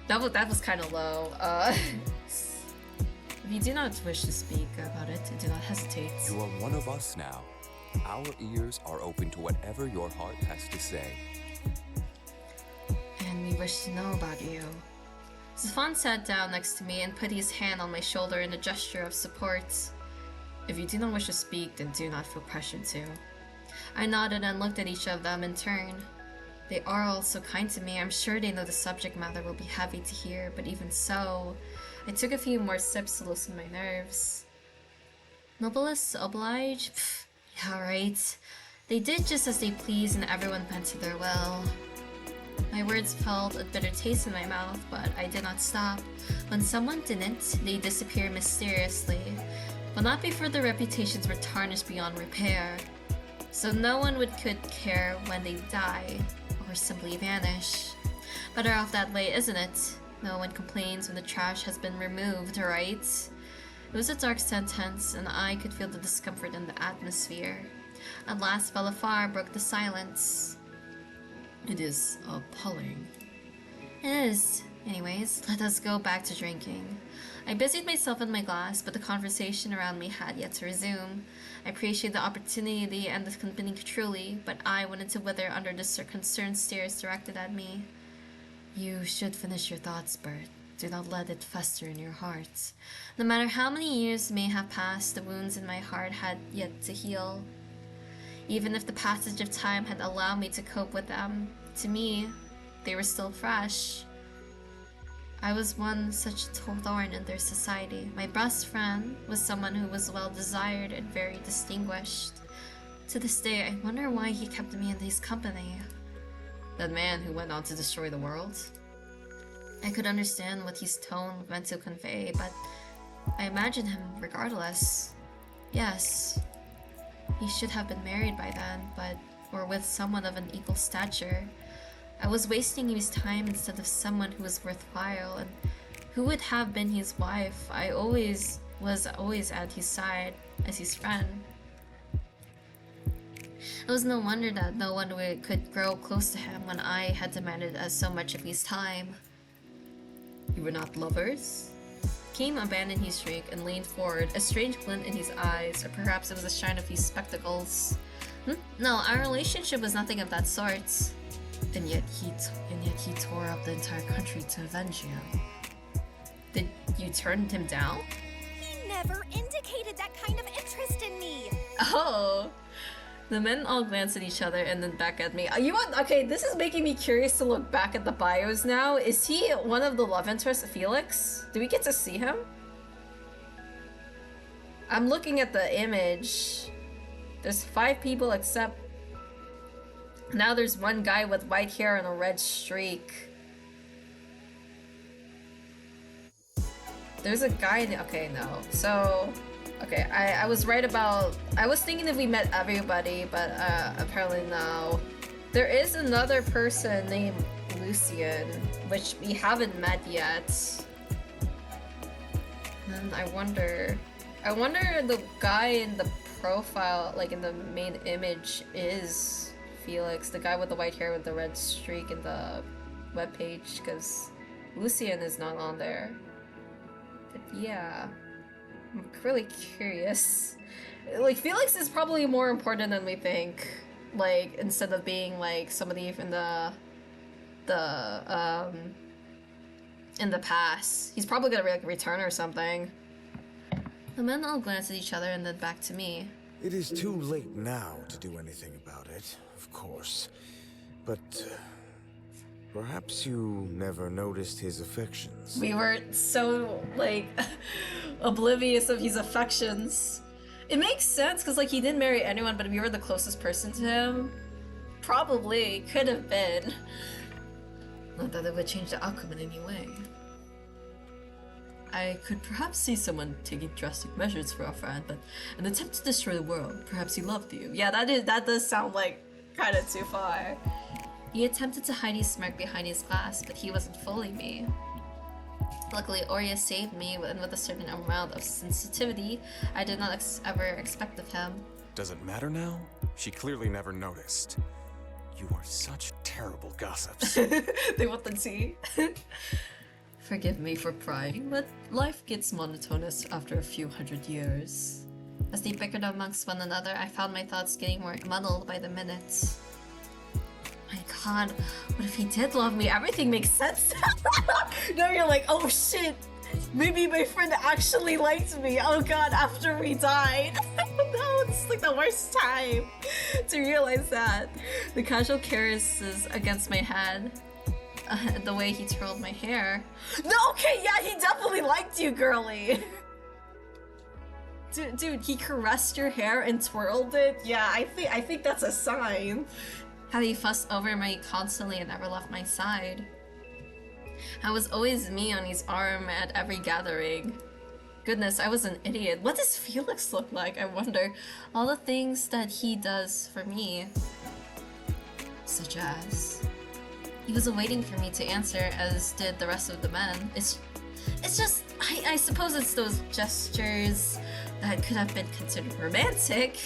That was kind of low. If you do not wish to speak about it, do not hesitate. You are one of us now. Our ears are open to whatever your heart has to say. And we wish to know about you. Zafan sat down next to me and put his hand on my shoulder in a gesture of support. If you do not wish to speak, then do not feel pressured to. I nodded and looked at each of them in turn. They are all so kind to me. I'm sure they know the subject matter will be heavy to hear, but even so, I took a few more sips to loosen my nerves. Noblesse oblige? Pfft, yeah, right. They did just as they pleased and everyone went to their will. My words felt a bitter taste in my mouth, but I did not stop. When someone didn't, they disappeared mysteriously, but not before their reputations were tarnished beyond repair. So no one could care when they die, or simply vanish. Better off that way, isn't it? No one complains when the trash has been removed, right? It was a dark sentence, and I could feel the discomfort in the atmosphere. At last, Valafar broke the silence. It is appalling. It is. Anyways, let us go back to drinking. I busied myself in my glass, but the conversation around me had yet to resume. I appreciate the opportunity and the company truly, but I wanted to wither under the concerned stares directed at me. You should finish your thoughts, Bert. Do not let it fester in your heart. No matter how many years may have passed, the wounds in my heart had yet to heal. Even if the passage of time had allowed me to cope with them, to me, they were still fresh. I was one such thorn in their society. My best friend was someone who was well desired and very distinguished. To this day, I wonder why he kept me in his company. That man who went on to destroy the world? I could understand what his tone meant to convey, but I imagined him regardless. Yes, he should have been married by then, or with someone of an equal stature. I was wasting his time instead of someone who was worthwhile, and who would have been his wife. I was always at his side as his friend. It was no wonder that no one could grow close to him when I had demanded so much of his time. You were not lovers? Kim abandoned his drink and leaned forward, a strange glint in his eyes, or perhaps it was the shine of his spectacles. No, our relationship was nothing of that sort. And yet he tore up the entire country to avenge you. Did you turn him down? He never indicated that kind of interest in me. Oh. The men all glanced at each other and then back at me. You want? Okay, this is making me curious to look back at the bios now. Is he one of the love interests of Felix? Do we get to see him? I'm looking at the image. There's 5 people except... Now there's one guy with white hair and a red streak. There's a guy... Okay, no. So... Okay, I was right about... I was thinking if we met everybody, but apparently no. There is another person named Lucian, which we haven't met yet. And I wonder the guy in the profile, like in the main image, is Felix, the guy with the white hair with the red streak in the webpage, because Lucian is not on there. But yeah, I'm really curious. Like, Felix is probably more important than we think. Like, instead of being like somebody in the past, he's probably gonna like return or something. The men all glanced at each other and then back to me. It is too late now to do anything about it, of course. But perhaps you never noticed his affections. We were so, like, oblivious of his affections. It makes sense, because, like, he didn't marry anyone, but we were the closest person to him. Probably. Could have been. Not that it would change the outcome in any way. I could perhaps see someone taking drastic measures for our friend, but an attempt to destroy the world. Perhaps he loved you. Yeah, that does sound like kind of too far. He attempted to hide his smirk behind his glass, but he wasn't fooling me. Luckily, Aurea saved me, and with a certain amount of sensitivity I did not ever expect of him. Does it matter now? She clearly never noticed. You are such terrible gossips. They want the tea. Forgive me for prying, but life gets monotonous after a few hundred years. As they bickered amongst one another, I found my thoughts getting more muddled by the minutes. My god, what if he did love me? Everything makes sense. Now you're like, oh shit, maybe my friend actually liked me. Oh god, after we died. No, it's like the worst time to realize that. The casual caresses against my head. The way he twirled my hair. No, okay, yeah, he definitely liked you, girly. Dude, he caressed your hair and twirled it? Yeah, I think that's a sign. How he fussed over me constantly and never left my side. I was always me on his arm at every gathering. Goodness, I was an idiot. What does Felix look like, I wonder? All the things that he does for me. Such as... He was waiting for me to answer, as did the rest of the men. It's just, I suppose it's those gestures that could have been considered romantic.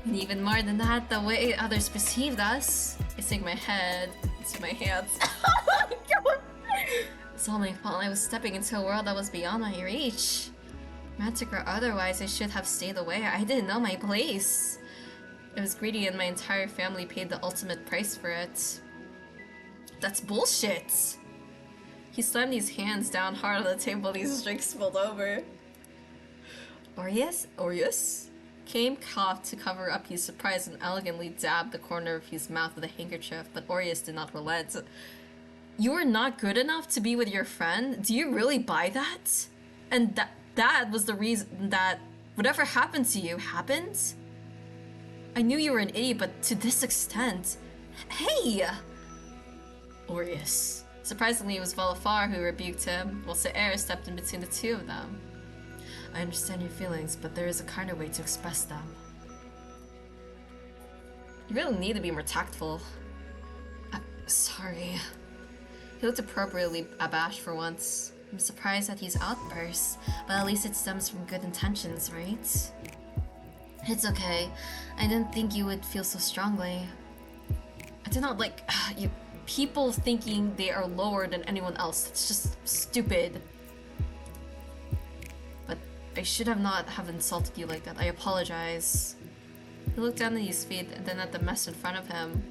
And even more than that, the way others perceived us. I sink my head into my hands. It's all my fault. I was stepping into a world that was beyond my reach. Romantic or otherwise, I should have stayed away. I didn't know my place. I was greedy and my entire family paid the ultimate price for it. That's bullshit! He slammed his hands down hard on the table and his drink spilled over. Aureus? Kame coughed to cover up his surprise and elegantly dabbed the corner of his mouth with a handkerchief, but Aureus did not relent. You are not good enough to be with your friend? Do you really buy that? And that was the reason that whatever happened to you happened? I knew you were an idiot, but to this extent... Hey! Aureus. Surprisingly, it was Valafar who rebuked him, while Aires stepped in between the two of them. I understand your feelings, but there is a kinder way to express them. You really need to be more tactful. I'm sorry. He looked appropriately abashed for once. I'm surprised at his outburst, but at least it stems from good intentions, right? It's okay. I didn't think you would feel so strongly. I did not like you people thinking they are lower than anyone else. It's just stupid. But I should have not have insulted you like that. I apologize. He looked down at his feet and then at the mess in front of him.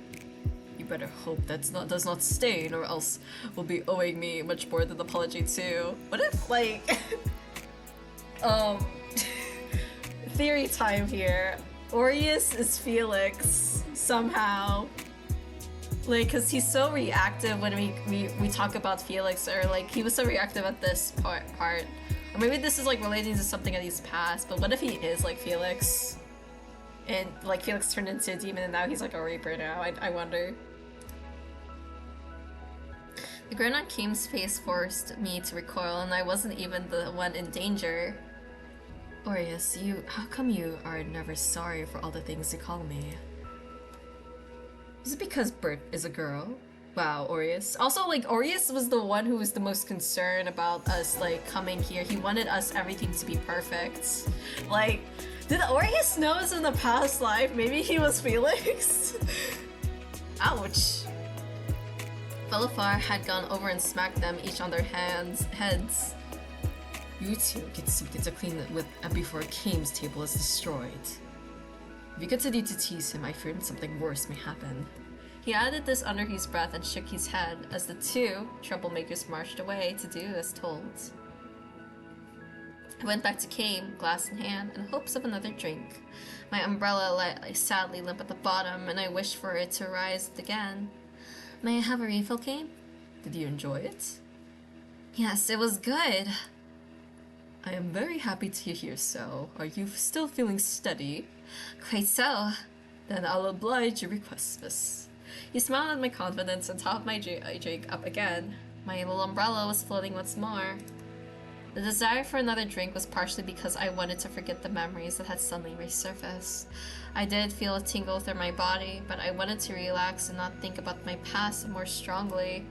You better hope that does not stain, or else we'll be owing me much more than apology too. What if, like, theory time here. Aureus is Felix somehow. Like, cause he's so reactive when we talk about Felix, or like he was so reactive at this part. Or maybe this is like relating to something in his past. But what if he is like Felix, and like Felix turned into a demon and now he's like a reaper now? I wonder. The grin on Kame's face forced me to recoil, and I wasn't even the one in danger. Aureus, how come you are never sorry for all the things you call me? Is it because Bert is a girl? Wow, Aureus. Also, like, Aureus was the one who was the most concerned about us, like, coming here. He wanted us everything to be perfect. Like, did Aureus know us in the past life? Maybe he was Felix? Ouch. Valafar had gone over and smacked them each on their heads. You two get something to clean with before Kame's table is destroyed. If you continue to tease him, I fear something worse may happen. He added this under his breath and shook his head as the two troublemakers marched away to do as told. I went back to Kame, glass in hand, in hopes of another drink. My umbrella lay sadly limp at the bottom, and I wished for it to rise again. May I have a refill, Kame? Did you enjoy it? Yes, it was good. I am very happy to hear so. Are you still feeling steady? Quite so. Then I'll oblige your request, miss. He smiled at my confidence and topped my drink up again. My little umbrella was floating once more. The desire for another drink was partially because I wanted to forget the memories that had suddenly resurfaced. I did feel a tingle through my body, but I wanted to relax and not think about my past more strongly.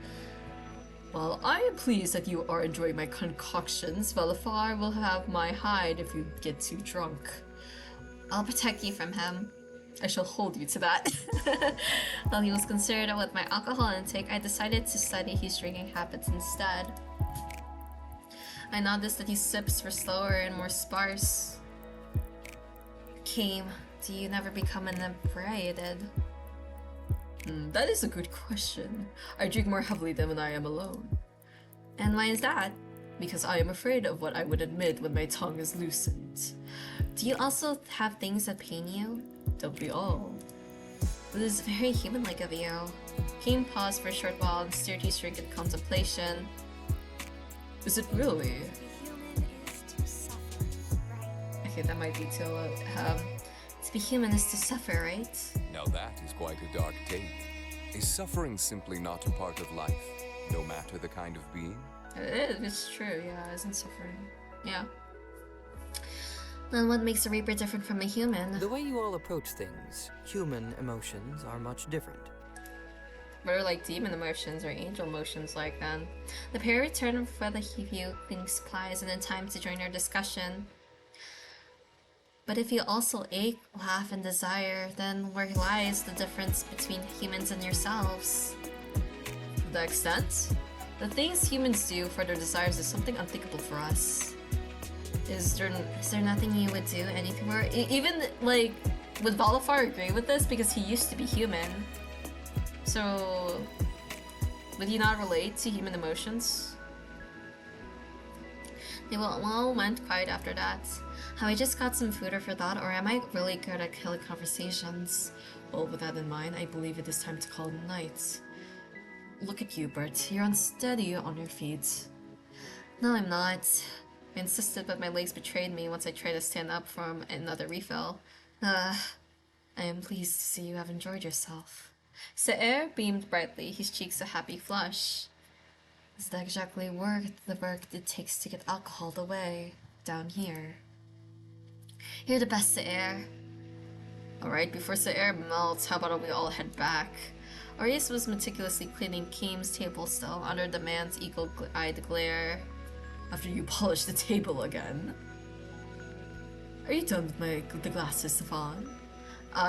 Well, I am pleased that you are enjoying my concoctions. Valafar will have my hide if you get too drunk. I'll protect you from him. I shall hold you to that. While he was concerned with my alcohol intake, I decided to study his drinking habits instead. I noticed that his sips were slower and more sparse. Kame, do you never become inebriated? That is a good question. I drink more heavily than when I am alone. And why is that? Because I am afraid of what I would admit when my tongue is loosened. Do you also have things that pain you? Don't we all? It is very human-like of you. Kame paused for a short while and stirred his drink in contemplation. Is it really? Okay, that might be too low. To be human is to suffer, right? Now that is quite a dark take. Is suffering simply not a part of life, no matter the kind of being? It's true, yeah, isn't suffering. Yeah. Then what makes a Reaper different from a human? The way you all approach things, human emotions are much different. What are like demon emotions or angel emotions like then? The pair returned for the few cleaning supplies and in time to join our discussion. But if you also ache, laugh, and desire, then where lies the difference between humans and yourselves? The extent? The things humans do for their desires is something unthinkable for us. Is there nothing you would do, anything where even like would Valafar agree with this because he used to be human? So would he not relate to human emotions? It all went quiet after that. Have I just got some food for that, or am I really good at killing conversations? Well, with that in mind, I believe it is time to call it a night. Look at you, Bert. You're unsteady on your feet. No, I'm not. I insisted, but my legs betrayed me once I tried to stand up from another refill. I am pleased to see you have enjoyed yourself. Saer beamed brightly, his cheeks a happy flush. Is that exactly the work it takes to get alcohol away down here? You're the best, Saer. Alright, before Saer melts, how about we all head back? Arius was meticulously cleaning Keem's table still under the man's eagle-eyed glare. After you polish the table again. Are you done with the glasses, Stefan?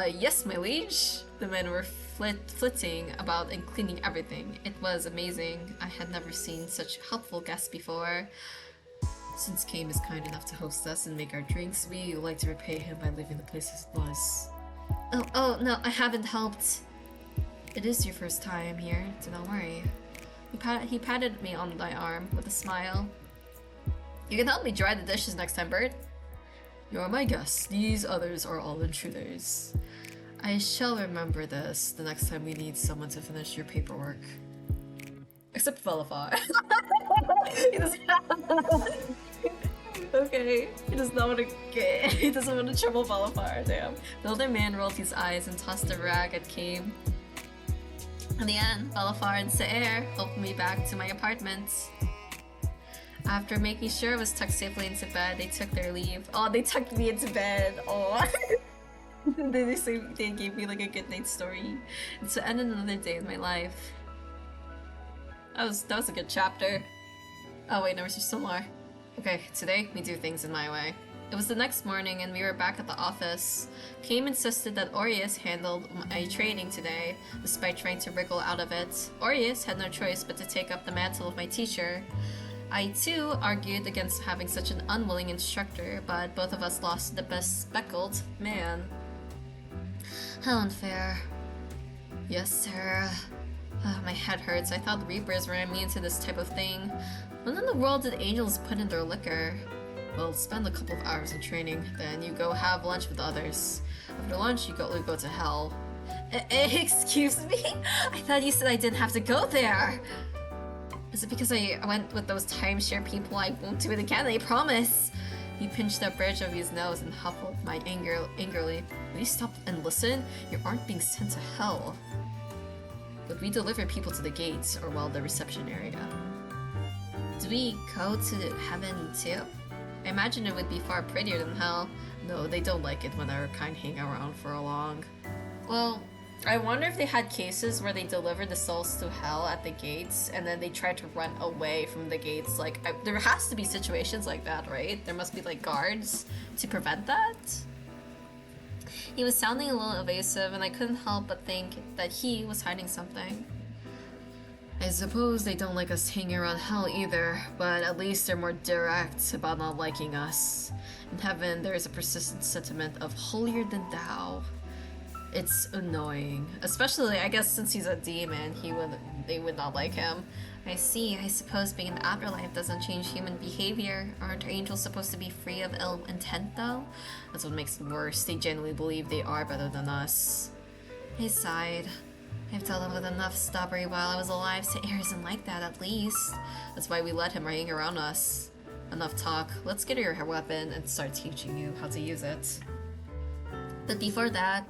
Yes, my liege. The men were flitting about and cleaning everything. It was amazing. I had never seen such helpful guests before. Since Keem is kind enough to host us and make our drinks, we would like to repay him by leaving the place as it was. Oh, no, I haven't helped. It is your first time here, so don't worry. He patted me on my arm with a smile. You can help me dry the dishes next time, Bert. You're my guest. These others are all intruders. I shall remember this the next time we need someone to finish your paperwork. Except Velifar. He doesn't. Okay. He does not want to get. He doesn't want to trouble Velifar. Damn. The older man rolled his eyes and tossed a rag at Keem. In the end, Velifar and Saer helped me back to my apartment. After making sure I was tucked safely into bed, they took their leave. Oh, they tucked me into bed. Oh. They gave me like a good night story. And to end another day in my life. That was a good chapter. Oh wait, no, there's still more. Okay, today we do things in my way. It was the next morning and we were back at the office. Keem insisted that Aureus handled my training today, despite trying to wriggle out of it. Aureus had no choice but to take up the mantle of my teacher. I too argued against having such an unwilling instructor, but both of us lost the best speckled man. How unfair. Yes, sir. My head hurts. I thought the Reapers ran me into this type of thing. When in the world did angels put in their liquor? Well, spend a couple of hours in training, then you go have lunch with others. After lunch, you go to hell. Excuse me? I thought you said I didn't have to go there! Is it because I went with those timeshare people? I won't do it again, I promise! He pinched the bridge of his nose and huffled my angrily. Will you stop and listen? You aren't being sent to hell. But we deliver people to the gates, or well, the reception area. Do we go to heaven too? I imagine it would be far prettier than hell. No, they don't like it when our kind hang around for long. Well, I wonder if they had cases where they delivered the souls to hell at the gates and then they tried to run away from the gates. Like, there has to be situations like that, right? There must be like guards to prevent that? He was sounding a little evasive and I couldn't help but think that he was hiding something. I suppose they don't like us hanging around hell either, but at least they're more direct about not liking us. In heaven, there is a persistent sentiment of holier than thou. It's annoying, especially I guess since he's a demon, they would not like him. I see. I suppose being in the afterlife doesn't change human behavior. Aren't angels supposed to be free of ill intent though? That's what makes it worse. They genuinely believe they are better than us. I sighed. I've dealt him with enough snobbery while I was alive, so Air isn't like that at least. That's why we let him hang around us. Enough talk. Let's get your weapon and start teaching you how to use it. But before that,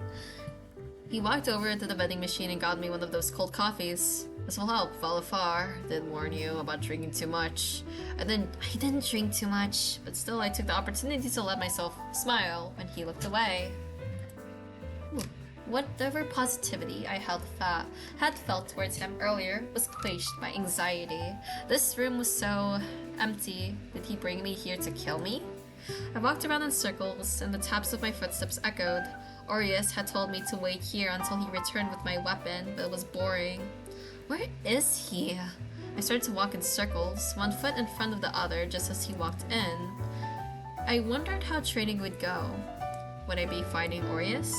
he walked over to the vending machine and got me one of those cold coffees. This will help. Velifar did warn you about drinking too much. I didn't drink too much, but still I took the opportunity to let myself smile when he looked away. Whatever positivity I had felt towards him earlier was quenched by anxiety. This room was so empty. Did he bring me here to kill me? I walked around in circles, and the taps of my footsteps echoed. Aureus had told me to wait here until he returned with my weapon, but it was boring. Where is he? I started to walk in circles, one foot in front of the other just as he walked in. I wondered how training would go. Would I be fighting Aureus?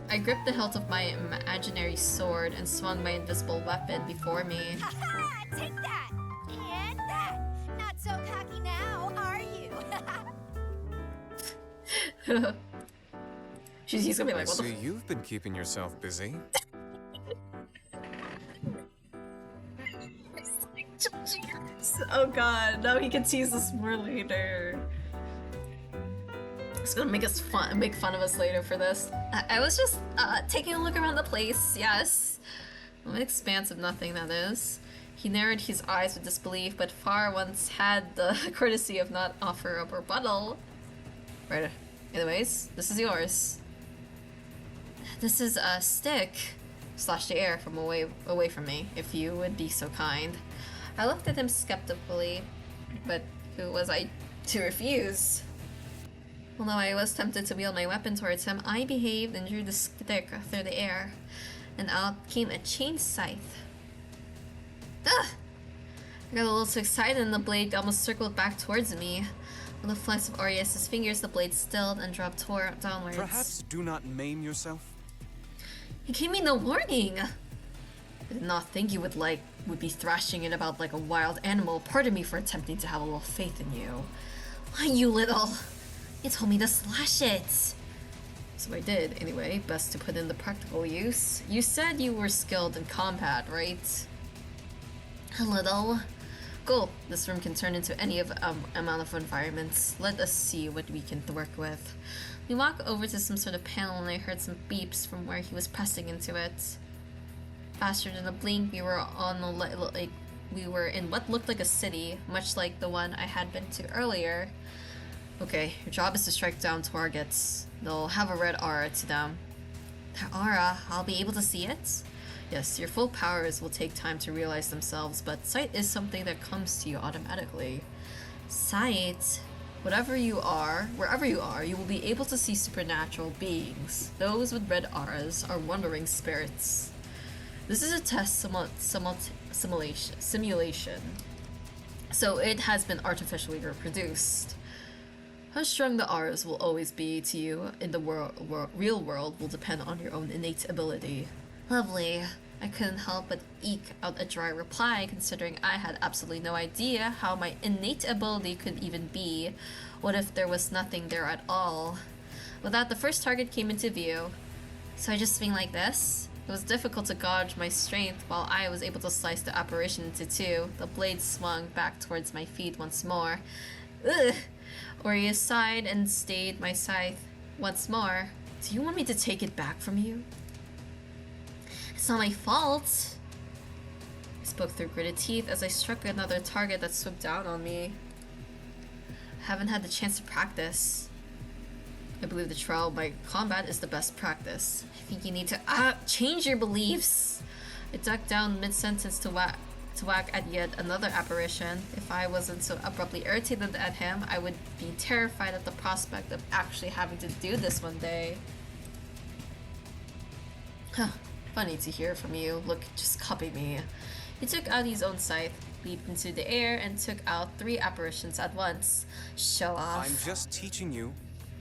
I gripped the hilt of my imaginary sword and swung my invisible weapon before me. Haha! Take that! And that! Not so cocky now, are you? He's gonna be I like, what the see you've been keeping yourself busy. Oh god, no, he can tease us more later. He's gonna make fun of us later for this. I was just taking a look around the place, yes. An expanse of nothing, that is. He narrowed his eyes with disbelief, but Far once had the courtesy of not offer a rebuttal. Right. Anyways, this is yours. This is a stick. Slash the air from away from me, if you would be so kind. I looked at him skeptically, but who was I to refuse? Although I was tempted to wield my weapon towards him, I behaved and drew the stick through the air, and out came a chain scythe. Ugh! I got a little too excited and the blade almost circled back towards me. On the flex of Arias' fingers, the blade stilled and dropped downwards. Perhaps do not maim yourself? He gave me no warning! I did not think you would be thrashing it about like a wild animal. Pardon me for attempting to have a little faith in you. Why, you little... You told me to slash it! So I did, anyway. Best to put in the practical use. You said you were skilled in combat, right? A little. Cool. This room can turn into any amount of environments. Let us see what we can work with. We walked over to some sort of panel and I heard some beeps from where he was pressing into it. Faster than a blink, we were we were in what looked like a city, much like the one I had been to earlier. Okay, your job is to strike down targets. They'll have a red aura to them. Their aura? I'll be able to see it? Yes, your full powers will take time to realize themselves, but sight is something that comes to you automatically. Sight? Whatever you are, wherever you are, you will be able to see supernatural beings. Those with red auras are wandering spirits. This is a test simulation, so it has been artificially reproduced. How strong the auras will always be to you in the real world will depend on your own innate ability. Lovely. I couldn't help but eke out a dry reply, considering I had absolutely no idea how my innate ability could even be. What if there was nothing there at all? With that, the first target came into view. So I just swing like this? It was difficult to gauge my strength while I was able to slice the apparition into two. The blade swung back towards my feet once more. Ugh! Orius sighed and stayed my scythe once more. Do you want me to take it back from you? It's not my fault. I spoke through gritted teeth as I struck another target that swooped down on me. I haven't had the chance to practice. I believe the trial by combat is the best practice. I think you need to change your beliefs. I ducked down mid-sentence to whack at yet another apparition. If I wasn't so abruptly irritated at him, I would be terrified at the prospect of actually having to do this one day. Huh. Funny to hear from you. Look, just copy me. He took out his own scythe, leaped into the air, and took out 3 apparitions at once. Show off. I'm just teaching you.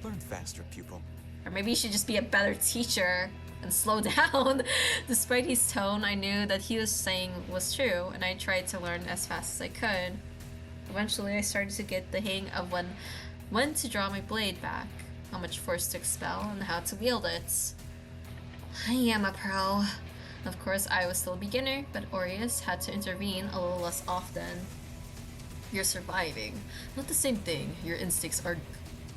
Learn faster, pupil. Or maybe you should just be a better teacher and slow down. Despite his tone, I knew that he was saying was true, and I tried to learn as fast as I could. Eventually, I started to get the hang of when to draw my blade back, how much force to expel, and how to wield it. I am a pro. Of course, I was still a beginner, but Orius had to intervene a little less often. You're surviving. Not the same thing. Your instincts are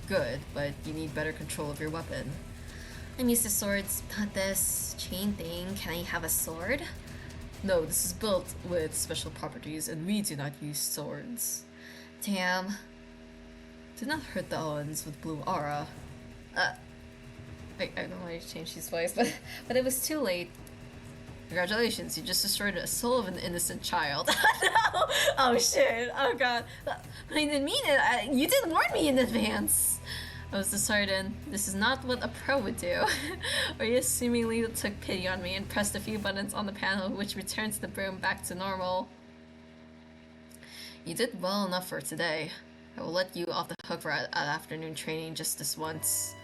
good, but you need better control of your weapon. I'm used to swords, not this chain thing. Can I have a sword? No, this is built with special properties, and we do not use swords. Damn. Do not hurt the ones with blue aura. I don't know why I changed his voice, but it was too late. Congratulations, you just destroyed the soul of an innocent child. No! Oh shit, oh god. But I didn't mean it, you didn't warn me in advance. I was disheartened. This is not what a pro would do. Orius seemingly took pity on me and pressed a few buttons on the panel, which returns the broom back to normal. You did well enough for today. I will let you off the hook for an afternoon training just this once.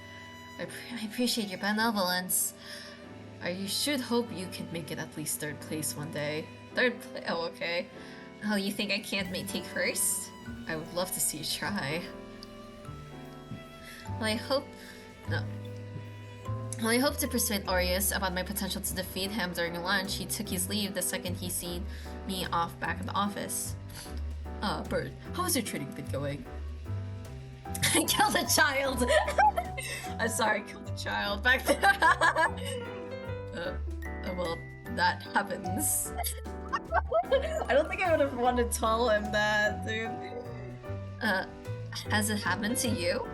I appreciate your benevolence. I should hope you can make it at least 3rd place one day. 3rd place? Oh, okay. Oh, you think I can't take 1st? I would love to see you try. Well, I hope No. While I hoped to persuade Aureus about my potential to defeat him during lunch, he took his leave the second he seen me off back at the office. Bert, how's your training been going? I killed a child! I'm sorry, I killed a child back there. Well, that happens. I don't think I would have wanted to tell him that, dude. Has it happened to you?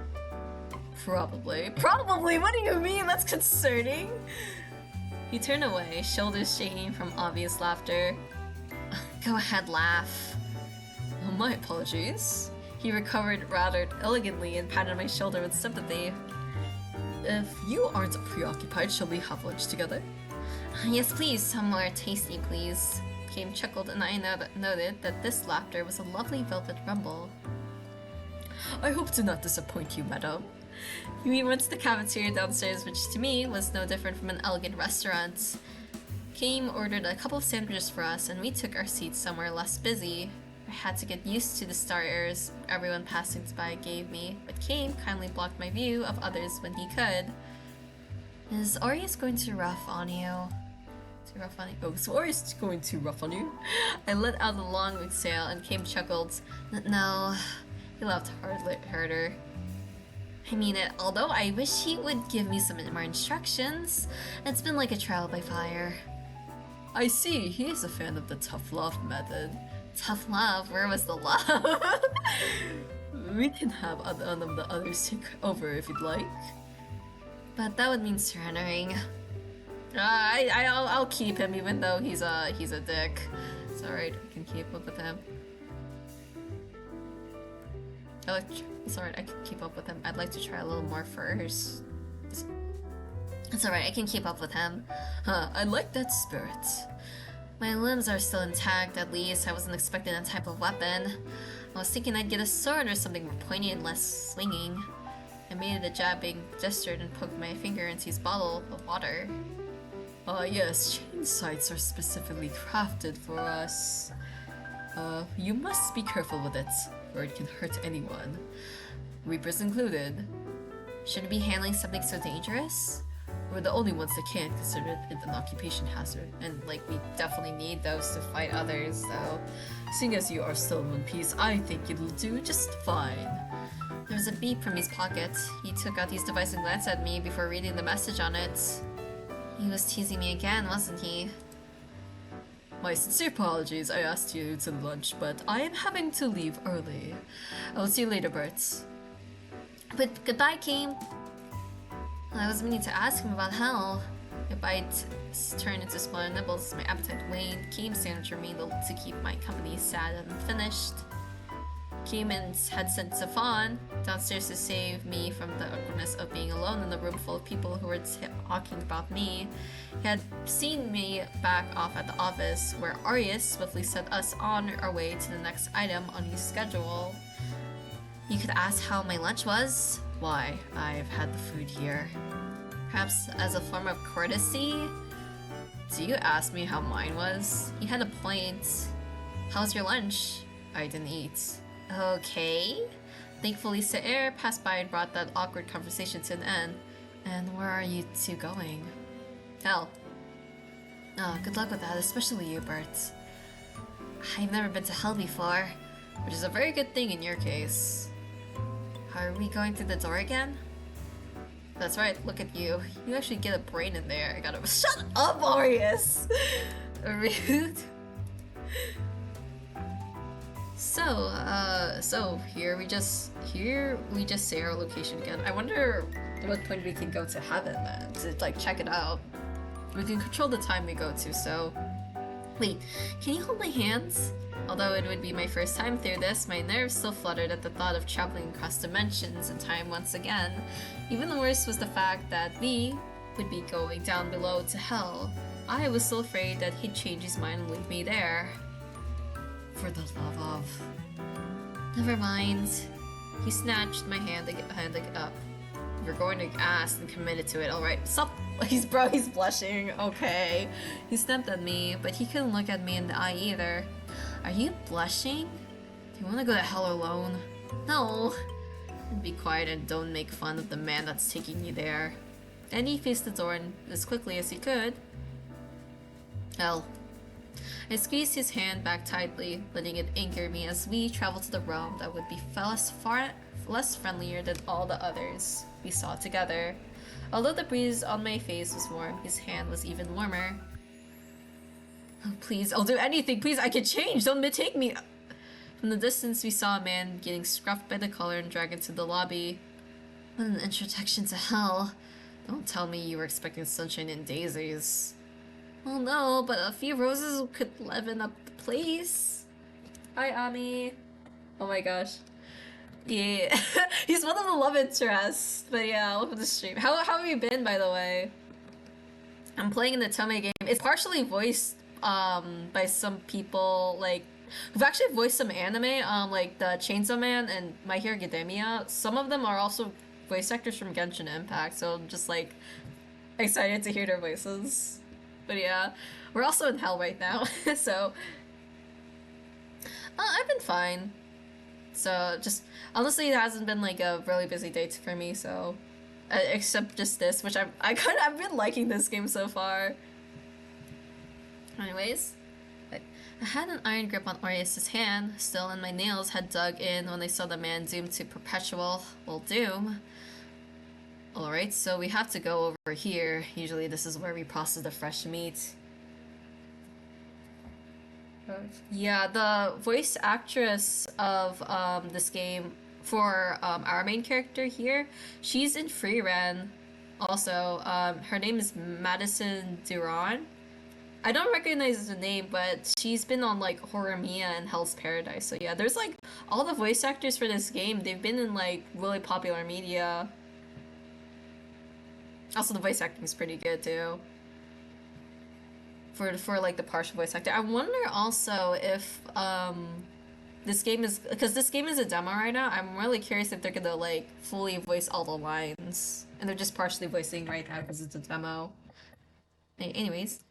Probably. Probably? What do you mean? That's concerning. He turned away, shoulders shaking from obvious laughter. Go ahead, laugh. Oh, my apologies. He recovered rather elegantly and patted my shoulder with sympathy. If you aren't preoccupied, shall we have lunch together? Yes, please. Somewhere tasty, please. Kim chuckled, and I noted that this laughter was a lovely velvet rumble. I hope to not disappoint you, madam. We went to the cafeteria downstairs, which to me was no different from an elegant restaurant. Kim ordered a couple of sandwiches for us, and we took our seats somewhere less busy. I had to get used to the stares everyone passing by gave me, but Kim kindly blocked my view of others when he could. Is Aureus going to rough on you? Oh, so Aureus is going to rough on you? I let out a long exhale, and Kim chuckled. No. He laughed harder. I mean it, although I wish he would give me some more instructions. It's been like a trial by fire. I see, he is a fan of the tough love method. Tough love? Where was the love? We can have one of the others take over if you'd like. But that would mean surrendering. I'll keep him even though he's a dick. It's alright, I can keep up with him. It's alright, I can keep up with him. I'd like to try a little more first. It's alright, I can keep up with him. I like that spirit. My limbs are still intact, at least. I wasn't expecting that type of weapon. I was thinking I'd get a sword or something more pointy and less swinging. I made a jabbing gesture and poked my finger into his bottle of water. Yes, chain sights are specifically crafted for us. You must be careful with it, or it can hurt anyone. Reapers included. Should we be handling something so dangerous? We're the only ones that can't consider it an occupation hazard, and we definitely need those to fight others, so seeing as you are still in one piece, I think it'll do just fine. There was a beep from his pocket. He took out his device and glanced at me before reading the message on it. He was teasing me again, wasn't he? My sincere apologies, I asked you to lunch, but I am having to leave early. I will see you later, Bert. But goodbye, Kim. I was meaning to ask him about hell. My bite turned into smaller nibbles. My appetite waned. Kim's sandwich remained to keep my company sad and unfinished. Kim had sent Safan downstairs to save me from the awkwardness of being alone in a room full of people who were talking about me. He had seen me back off at the office, where Aureus swiftly set us on our way to the next item on his schedule. You could ask how my lunch was? Why, I've had the food here. Perhaps as a form of courtesy? Do you ask me how mine was? He had a point. How's your lunch? I didn't eat. Okay. Thankfully, Saer passed by and brought that awkward conversation to an end. And where are you two going? Hell. Oh, good luck with that, especially you, Bert. I've never been to hell before, which is a very good thing in your case. Are we going through the door again? That's right, look at you. You actually get a brain in there. I gotta- Shut up, Aureus! Rude. So here we just say our location again. I wonder at what point we can go to heaven then, to check it out. We can control the time we go to, so... Wait, can you hold my hands? Although it would be my first time through this, my nerves still fluttered at the thought of traveling across dimensions and time once again. Even worse was the fact that we would be going down below to hell. I was still afraid that he'd change his mind and leave me there. For the love of... Never mind. He snatched my hand up. If you're going to ask and committed to it, alright. Stop! He's blushing. Okay. He snapped at me, but he couldn't look at me in the eye either. Are you blushing? Do you want to go to hell alone? No. And be quiet and don't make fun of the man that's taking you there. And he faced the door as quickly as he could. Hell. I squeezed his hand back tightly, letting it anchor me as we traveled to the realm that would be far less friendlier than all the others we saw together. Although the breeze on my face was warm, his hand was even warmer. Oh, please, I'll do anything. Please, I can change. Don't take me. From the distance, we saw a man getting scruffed by the collar and dragged into the lobby. What an introduction to hell. Don't tell me you were expecting sunshine and daisies. Well, no, but a few roses could liven up the place. Hi, Ami. Oh my gosh. Yeah, he's one of the love interests. But yeah, welcome to the stream. How have you been, by the way? I'm playing in the Tome game. It's partially voiced by some people like who've actually voiced some anime, like the Chainsaw Man and My Hero Academia. Some of them are also voice actors from Genshin Impact, so I'm just like excited to hear their voices. But yeah, we're also in hell right now, so I've been fine. So just honestly, it hasn't been like a really busy day for me. So except just this, which I've been liking this game so far. Anyways, I had an iron grip on Aureus' hand still, and my nails had dug in when I saw the man doomed to perpetual, well, doom. Alright, so we have to go over here. Usually this is where we process the fresh meat. Yeah, the voice actress of this game for our main character here, she's in Freeran also. Her name is Madison Duran. I don't recognize the name, but she's been on like Horror Mia and Hell's Paradise. So yeah, there's like all the voice actors for this game. They've been in like really popular media. Also, the voice acting is pretty good too. For like the partial voice actor. I wonder also if this game is, because this game is a demo right now. I'm really curious if they're gonna like fully voice all the lines, and they're just partially voicing right now because it's a demo. Anyways,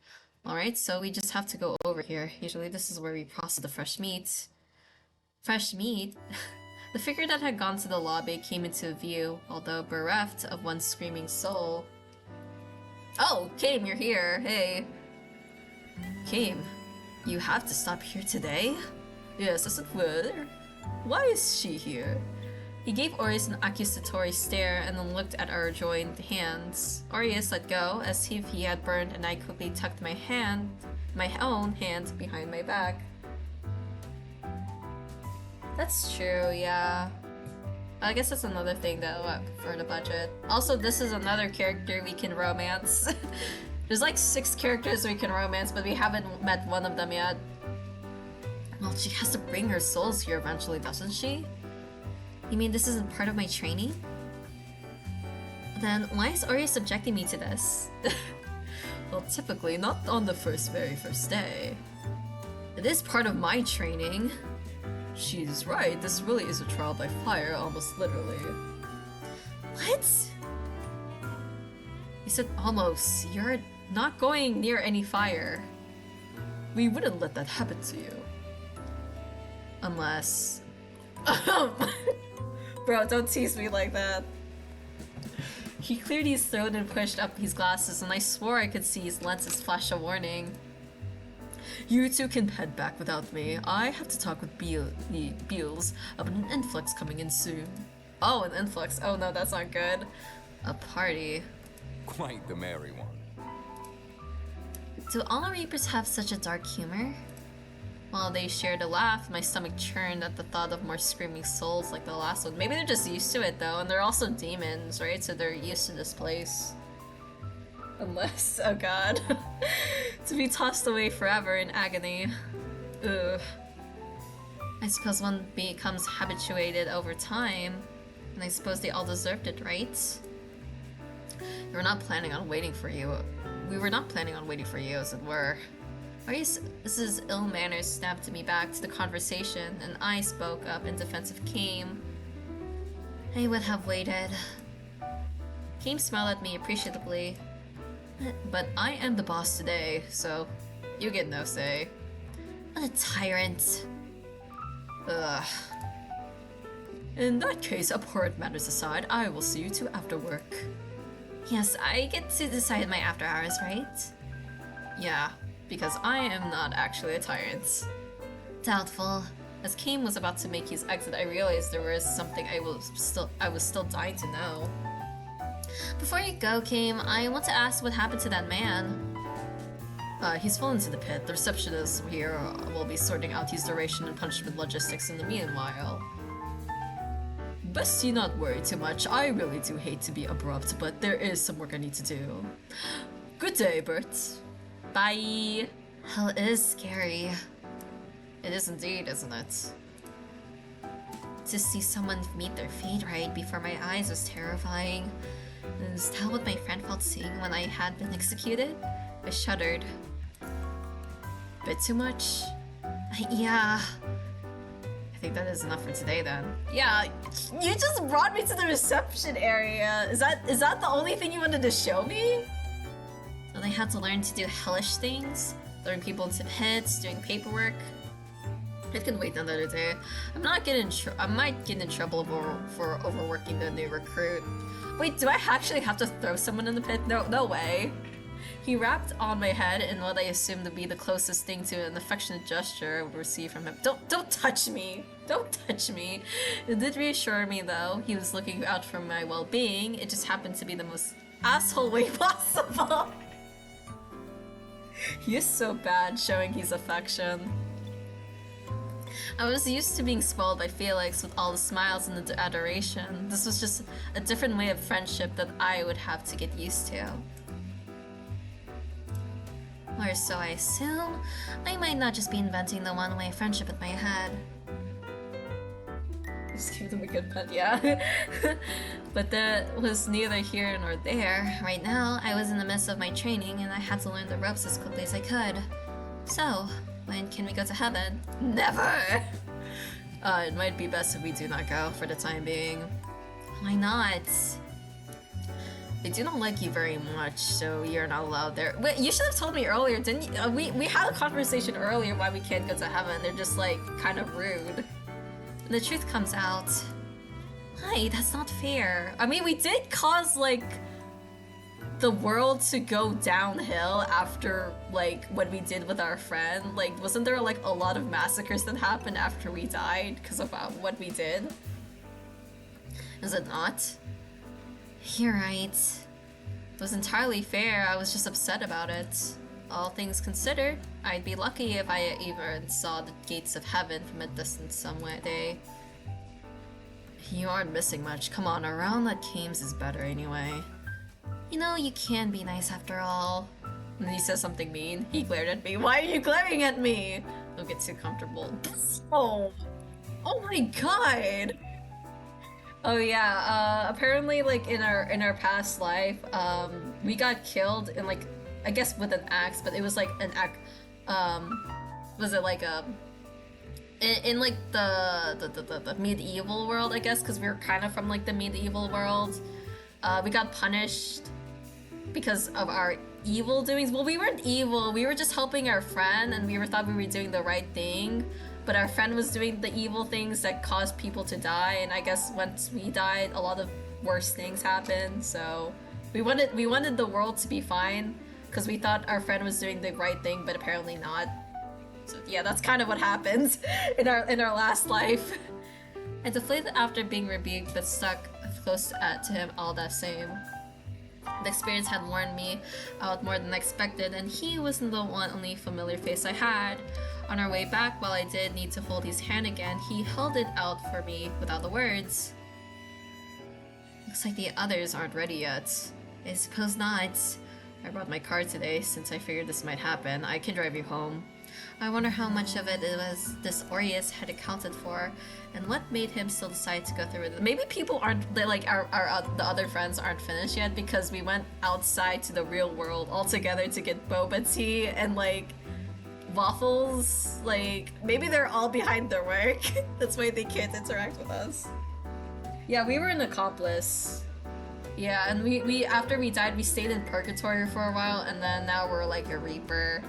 all right. So we just have to go over here. Usually, this is where we process the fresh meat. Fresh meat. The figure that had gone to the lobby came into view, although bereft of one screaming soul. Oh, Kame, you're here. Hey. Kame, you have to stop here today? Yes, as it were. Why is she here? He gave Aureus an accusatory stare and then looked at our joined hands. Aureus let go as if he had burned, and I quickly tucked my own hand behind my back. That's true, yeah. I guess that's another thing that for the budget. Also, this is another character we can romance. There's like 6 characters we can romance, but we haven't met one of them yet. Well, she has to bring her souls here eventually, doesn't she? You mean this isn't part of my training? Then why is Aureus subjecting me to this? Well, typically not on the very first day. It is part of my training. She's right, this really is a trial by fire, almost literally. What? You said almost. You're not going near any fire. We wouldn't let that happen to you. Unless... Bro, don't tease me like that. He cleared his throat and pushed up his glasses, and I swore I could see his lenses flash a warning. You two can head back without me. I have to talk with Beals about an influx coming in soon. Oh, an influx. Oh no, that's not good. A party. Quite the merry one. Do all Reapers have such a dark humor? While they shared a laugh, my stomach churned at the thought of more screaming souls like the last one. Maybe they're just used to it though, and they're also demons, right? So they're used to this place. Unless, oh god. To be tossed away forever in agony. Ugh. I suppose one becomes habituated over time, and I suppose they all deserved it, right? We were not planning on waiting for you. We were not planning on waiting for you, as it were. Arius's ill manners snapped me back to the conversation, and I spoke up in defense of Kame. I would have waited. Kame smiled at me appreciatively. But I am the boss today, so you get no say. What a tyrant. Ugh. In that case, abhorrent matters aside, I will see you two after work. Yes, I get to decide my after hours, right? Yeah, because I am not actually a tyrant. Doubtful. As Kame was about to make his exit, I realized there was something I was still dying to know. Before you go, Kame, I want to ask what happened to that man. He's fallen into the pit. The receptionist here will be sorting out his duration and punishment logistics in the meanwhile. Best you not worry too much. I really do hate to be abrupt, but there is some work I need to do. Good day, Bert. Bye. Hell, it is scary. It is indeed, isn't it? To see someone meet their fate right before my eyes was terrifying. Is that what my friend felt seeing when I had been executed? I shuddered. Bit too much? Yeah. I think that is enough for today then. Yeah, you just brought me to the reception area. Is that the only thing you wanted to show me? Well, I had to learn to do hellish things, throwing people into pits, doing paperwork. It can wait another day. I might get in trouble for overworking the new recruit. Wait, do I actually have to throw someone in the pit? No way. He rapped on my head in what I assumed to be the closest thing to an affectionate gesture I would receive from him. Don't touch me! Don't touch me! It did reassure me though. He was looking out for my well-being. It just happened to be the most asshole way possible. He is so bad showing his affection. I was used to being spoiled by Felix with all the smiles and the adoration. This was just a different way of friendship that I would have to get used to. Or so I assume. I might not just be inventing the one-way friendship in my head. Just give them a good pet, yeah. But that was neither here nor there. Right now, I was in the midst of my training and I had to learn the ropes as quickly as I could. So, when can we go to heaven? Never! It might be best if we do not go for the time being. Why not? They do not like you very much, so you're not allowed there. Wait, you should have told me earlier, didn't you? We had a conversation earlier why we can't go to heaven. They're just like kind of rude. And the truth comes out. Hi, that's not fair. I mean, we did cause like the world to go downhill after like what we did with our friend. Like, wasn't there like a lot of massacres that happened after we died because of what we did? Is it not? You're right. It was entirely fair. I was just upset about it. All things considered, I'd be lucky if I even saw the gates of heaven from a distance some day. You aren't missing much. Come on, around that Kames is better anyway. You know, you can be nice after all. And then he says something mean. He glared at me. Why are you glaring at me? Don't get too comfortable. Oh my god! Oh yeah, apparently like in our past life, we got killed in like, I guess with an axe, but it was like an axe, was it like in like the medieval world, I guess, because we were kind of from like the medieval world. We got punished because of our evil doings. Well, we weren't evil, we were just helping our friend and thought we were doing the right thing. But our friend was doing the evil things that caused people to die, and I guess once we died, a lot of worse things happened. So we wanted the world to be fine because we thought our friend was doing the right thing, but apparently not. So yeah, that's kind of what happened in our last life. And deflated after being rebuked, but stuck close to him all that same. The experience had worn me out more than I expected, and he wasn't the only familiar face I had. On our way back, while I did need to hold his hand again, he held it out for me without the words. Looks like the others aren't ready yet. I suppose not. I brought my car today since I figured this might happen. I can drive you home. I wonder how much of it was this Aureus had accounted for, and what made him still decide to go through with it. Maybe people aren't, like the other friends aren't finished yet because we went outside to the real world all together to get boba tea and like waffles. Like, maybe they're all behind their work. That's why they can't interact with us. Yeah, we were an accomplice. Yeah, and we after we died, we stayed in purgatory for a while, and then now we're like a reaper.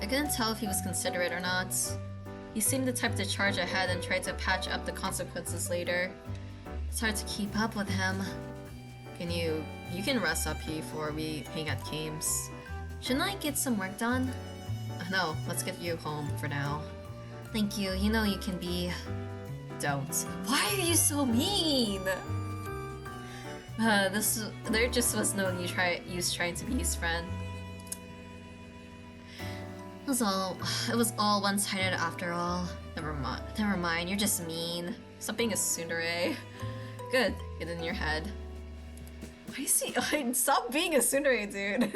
I couldn't tell if he was considerate or not. He seemed the type to charge ahead and try to patch up the consequences later. It's hard to keep up with him. You can rest up here before we hang out games. Shouldn't I get some work done? No, let's get you home for now. Thank you, you know you can be... Don't. Why are you so mean? There just was no use trying to be his friend. It was all one-sided after all. Never mind, you're just mean. Stop being a tsundere. Good, get in your head. Why is he- Stop being a tsundere, dude.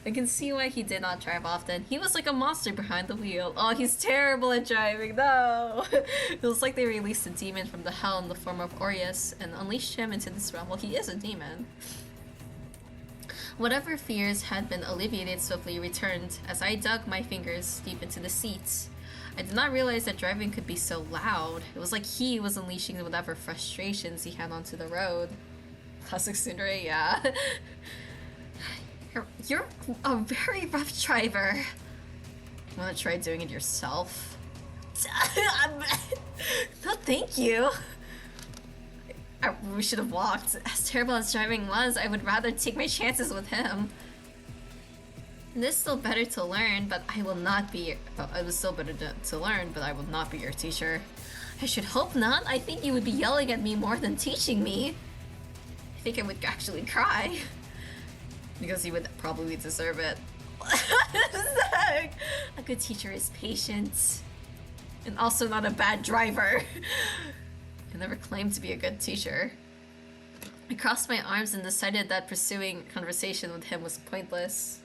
I can see why he did not drive often. He was like a monster behind the wheel. Oh, he's terrible at driving, no! It was like they released a demon from the hell in the form of Aureus and unleashed him into this realm. Well, he is a demon. Whatever fears had been alleviated swiftly returned as I dug my fingers deep into the seats. I did not realize that driving could be so loud. It was like he was unleashing whatever frustrations he had onto the road. Classic tsundere, yeah. You're a very rough driver. Wanna try doing it yourself? No, thank you. We should have walked. As terrible as driving was, I would rather take my chances with him. It is still better to learn, but I will not be. It was still better to learn, but I will not be your teacher. I should hope not. I think you would be yelling at me more than teaching me. I think I would actually cry. Because you would probably deserve it. A good teacher is patient. And also not a bad driver. I never claimed to be a good teacher. I crossed my arms and decided that pursuing conversation with him was pointless.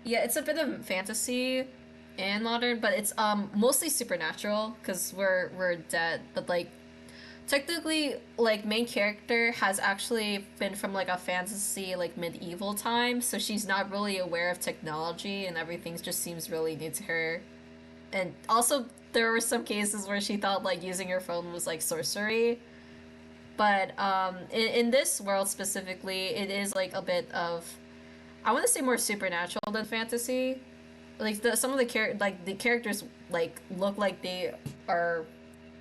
Yeah, it's a bit of fantasy and modern, but it's mostly supernatural because we're dead. But like, technically, like main character has actually been from like a fantasy like medieval time, so she's not really aware of technology and everything just seems really new to her. And also, there were some cases where she thought like using her phone was like sorcery. But in this world specifically, it is like a bit of, I want to say more supernatural than fantasy. Like some of the characters like look like they are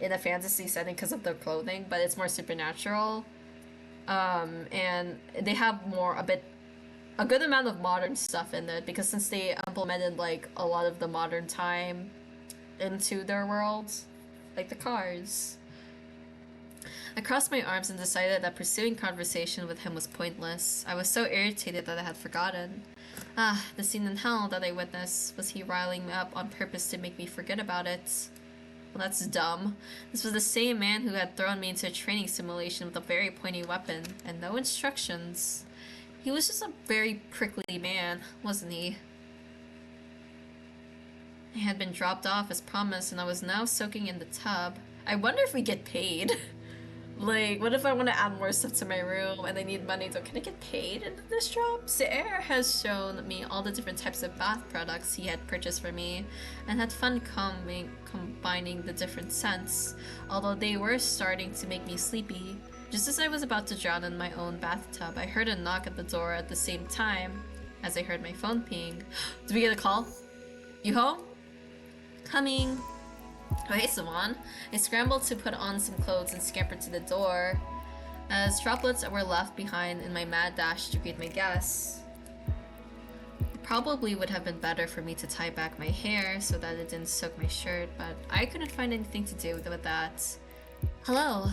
in a fantasy setting because of their clothing, but it's more supernatural. And they have a good amount of modern stuff in it because since they implemented like a lot of the modern time into their worlds, like the cars. I crossed my arms and decided that pursuing conversation with him was pointless. I was so irritated that I had forgotten. The scene in hell that I witnessed, was he riling me up on purpose to make me forget about it? Well, that's dumb. This was the same man who had thrown me into a training simulation with a very pointy weapon, and no instructions. He was just a very prickly man, wasn't he? I had been dropped off as promised, and I was now soaking in the tub. I wonder if we get paid. Like, what if I want to add more stuff to my room and I need money? So can I get paid in this job? Saer has shown me all the different types of bath products he had purchased for me and had fun combining the different scents, although they were starting to make me sleepy. Just as I was about to drown in my own bathtub, I heard a knock at the door at the same time as I heard my phone ping. Did we get a call? You home? Coming. Oh, hey, Savon. I scrambled to put on some clothes and scampered to the door as droplets were left behind in my mad dash to greet my guests. It probably would have been better for me to tie back my hair so that it didn't soak my shirt, but I couldn't find anything to do with that. Hello.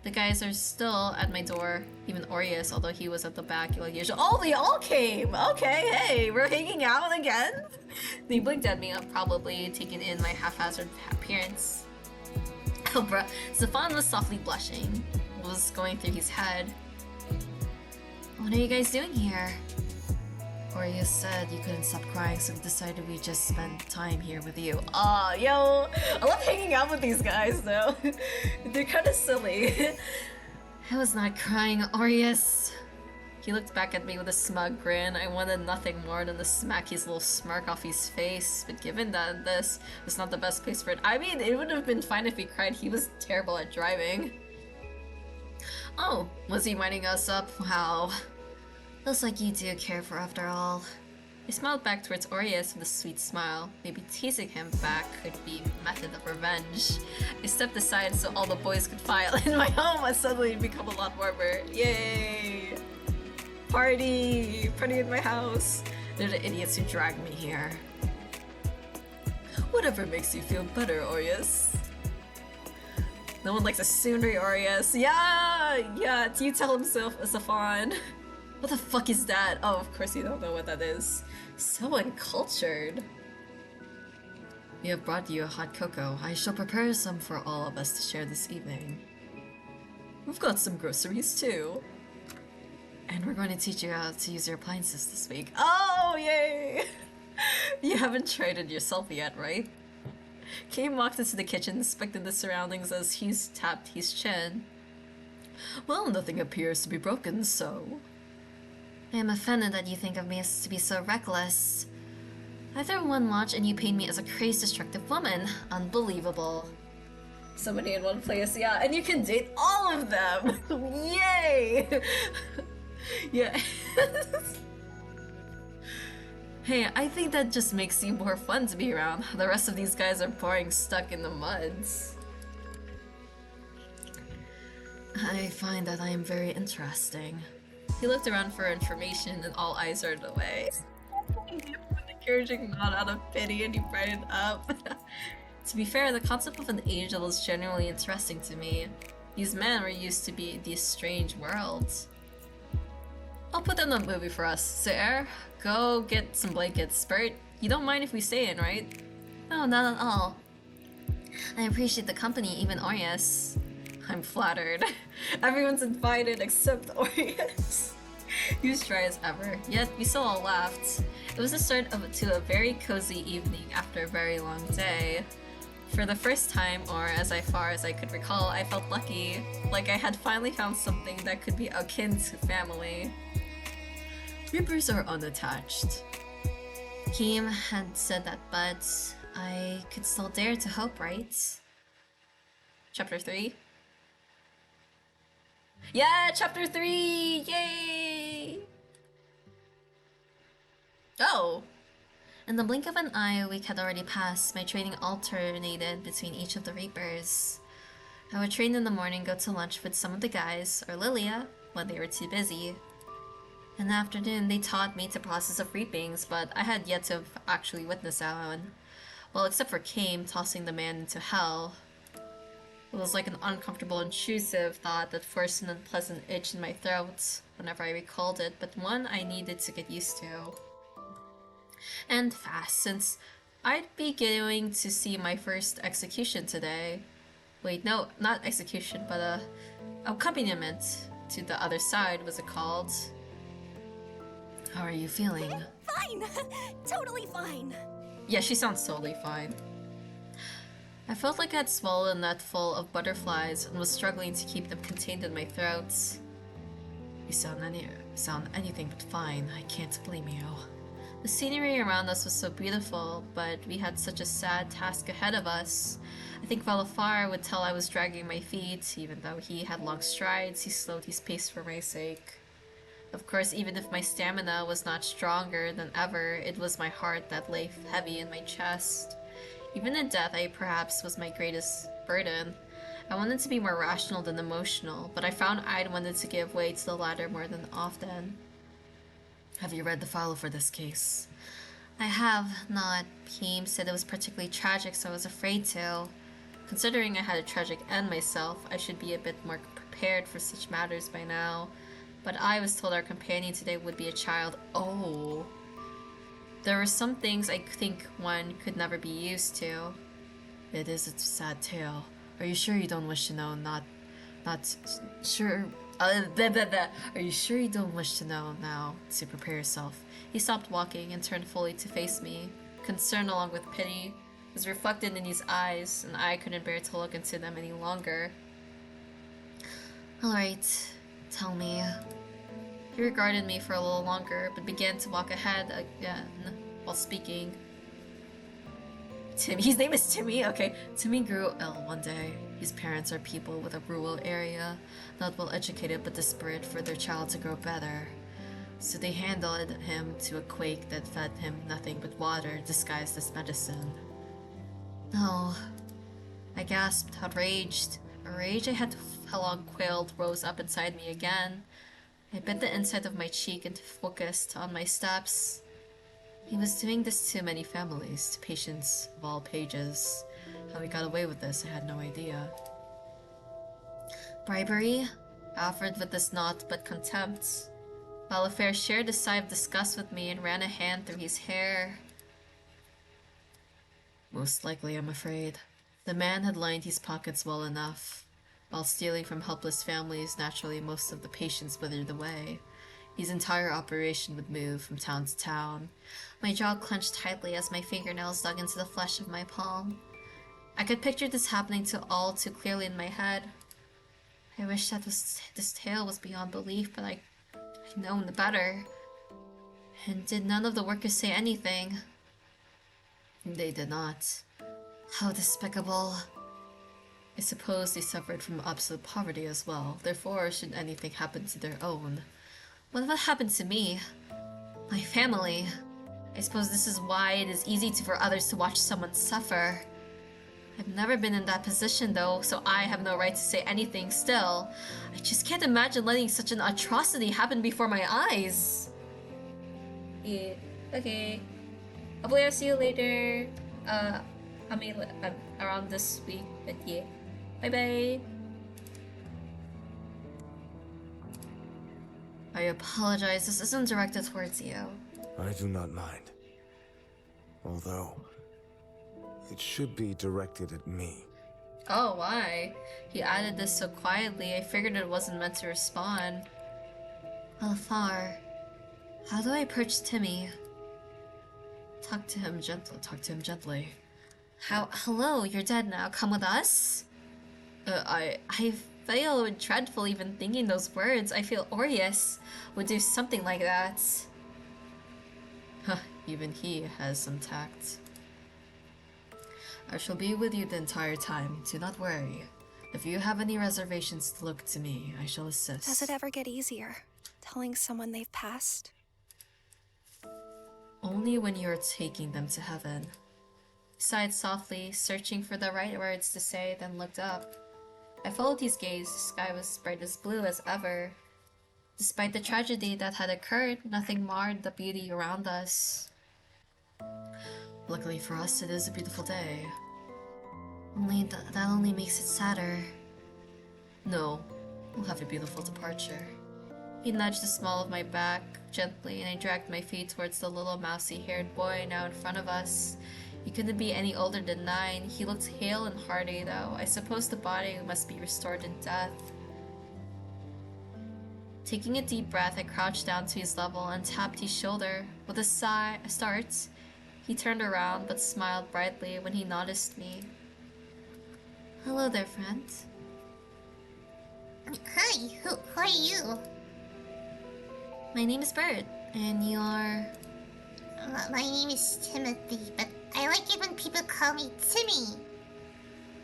The guys are still at my door, even Aureus, although he was at the back like usual. Oh, they all came! Okay, hey, we're hanging out again? They blinked at me, probably taking in my haphazard appearance. Oh, bruh. Stefan was softly blushing. What was going through his head? What are you guys doing here? Aureus said you couldn't stop crying, so we decided we'd just spend time here with you. Aw, yo! I love hanging out with these guys, though. They're kind of silly. I was not crying, Aureus. He looked back at me with a smug grin. I wanted nothing more than to smack his little smirk off his face, but given that this was not the best place for it, I mean, it would have been fine if he cried. He was terrible at driving. Oh, was he winding us up? Wow. Looks like you do care for after all. I smiled back towards Aureus with a sweet smile. Maybe teasing him back could be a method of revenge. I stepped aside so all the boys could file in my home and suddenly become a lot warmer. Yay! Party! Party in my house! They're the idiots who dragged me here. Whatever makes you feel better, Aureus. No one likes a soonery, Aureus. Yeah! Yeah, you tell himself, Safon. What the fuck is that? Oh, of course you don't know what that is. So uncultured. We have brought you a hot cocoa. I shall prepare some for all of us to share this evening. We've got some groceries too. And we're going to teach you how to use your appliances this week. Oh, yay! You haven't tried it yourself yet, right? Kane walked into the kitchen, inspecting the surroundings as Hughes tapped his chin. Well, nothing appears to be broken, so... I am offended that you think of me as to be so reckless. After one watch and you paint me as a crazed, destructive woman. Unbelievable. So many in one place, yeah, and you can date all of them! Yay! Yeah. Hey, I think that just makes you more fun to be around. The rest of these guys are boring, stuck in the muds. I find that I am very interesting. He looked around for information and all eyes are away. With an encouraging nod out of pity and he brightened up. To be fair, the concept of an angel is genuinely interesting to me. These men were used to be these strange worlds. I'll put on a movie for us, sir. Go get some blankets. Bert, you don't mind if we stay in, right? No, not at all. I appreciate the company, even Aureus. I'm flattered. Everyone's invited except Aureus. He was dry as ever, yet we still all laughed. It was the start to a very cozy evening after a very long day. For the first time, or as far as I could recall, I felt lucky, like I had finally found something that could be akin to family. Reapers are unattached. Kim had said that, but I could still dare to hope, right? Chapter 3? Yeah, chapter 3! Yay! Oh! In the blink of an eye, a week had already passed. My training alternated between each of the Reapers. I would train in the morning, go to lunch with some of the guys, or Lilia, when they were too busy. In the afternoon, they taught me the process of reapings, but I had yet to actually witness that one. Well, except for Kame tossing the man into hell. It was like an uncomfortable, intrusive thought that forced an unpleasant itch in my throat whenever I recalled it, but one I needed to get used to. And fast, since I'd be going to see my first execution today. Wait, no, not execution, but accompaniment to the other side was it called. How are you feeling? Fine! Totally fine! Yeah, she sounds totally fine. I felt like I had swallowed a net full of butterflies and was struggling to keep them contained in my throat. You sound anything but fine. I can't blame you. The scenery around us was so beautiful, but we had such a sad task ahead of us. I think Valafar would tell I was dragging my feet. Even though he had long strides, he slowed his pace for my sake. Of course, even if my stamina was not stronger than ever, it was my heart that lay heavy in my chest. Even in death, I perhaps was my greatest burden. I wanted to be more rational than emotional, but I found I wanted to give way to the latter more than often. Have you read the file for this case? I have not. Kim said it was particularly tragic, so I was afraid to. Considering I had a tragic end myself, I should be a bit more prepared for such matters by now. But I was told our companion today would be a child. Oh. There were some things I think one could never be used to. It is a sad tale. Are you sure you don't wish to know? Not sure. Are you sure you don't wish to know now to prepare yourself? He stopped walking and turned fully to face me. Concern along with pity was reflected in his eyes, and I couldn't bear to look into them any longer. Alright, tell me. He regarded me for a little longer, but began to walk ahead again while speaking. Timmy, his name is Timmy? Okay. Timmy grew ill one day. His parents are people with a rural area, not well educated but desperate for their child to grow better. So they handed him to a quake that fed him nothing but water disguised as medicine. No, I gasped, outraged. A rage I had long quailed rose up inside me again. I bent the inside of my cheek and focused on my steps. He was doing this to many families, to patients of all pages. How he got away with this, I had no idea. Bribery? Offered with this naught but contempt. Balafair shared a sigh of disgust with me and ran a hand through his hair. Most likely, I'm afraid. The man had lined his pockets well enough. While stealing from helpless families, naturally most of the patients withered away. His entire operation would move from town to town. My jaw clenched tightly as my fingernails dug into the flesh of my palm. I could picture this happening all too clearly in my head. I wish that this tale was beyond belief, but I'd known better. And did none of the workers say anything? They did not. How despicable. I suppose they suffered from absolute poverty as well, therefore should anything happen to their own. What happened to me? My family. I suppose this is why it is easy for others to watch someone suffer. I've never been in that position though, so I have no right to say anything still. I just can't imagine letting such an atrocity happen before my eyes. Yeah, okay. Hopefully I'll see you later. Around this week, but yeah. Bye bye. I apologize, this isn't directed towards you. I do not mind. Although, it should be directed at me. Oh, why? He added this so quietly, I figured it wasn't meant to respond. Alfar, how do I approach Timmy? Talk to him gently. Hello, you're dead now, come with us? I feel dreadful even thinking those words. I feel Aureus would do something like that. Huh, even he has some tact. I shall be with you the entire time, do not worry. If you have any reservations, look to me, I shall assist. Does it ever get easier, telling someone they've passed? Only when you're taking them to heaven. Sighed softly, searching for the right words to say, then looked up. I followed his gaze. The sky was bright as blue as ever. Despite the tragedy that had occurred, nothing marred the beauty around us. Luckily for us, it is a beautiful day. Only that only makes it sadder. No, we'll have a beautiful departure. He nudged the small of my back gently, and I dragged my feet towards the little mousy-haired boy now in front of us. He couldn't be any older than 9. He looked hale and hearty, though. I suppose the body must be restored in death. Taking a deep breath, I crouched down to his level and tapped his shoulder. With a start, he turned around but smiled brightly when he noticed me. Hello there, friend. Hi, who are you? My name is Bird, and you're... My name is Timothy, but I like it when people call me Timmy.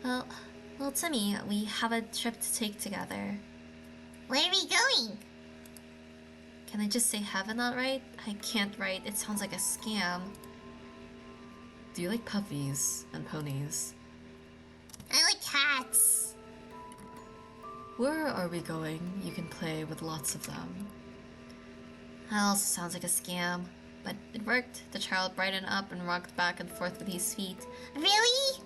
Well, Timmy, we have a trip to take together. Where are we going? Can I just say heaven outright? I can't write, it sounds like a scam. Do you like puppies and ponies? I like cats. Where are we going? You can play with lots of them. That also sounds like a scam. But it worked. The child brightened up and rocked back and forth with his feet. Really?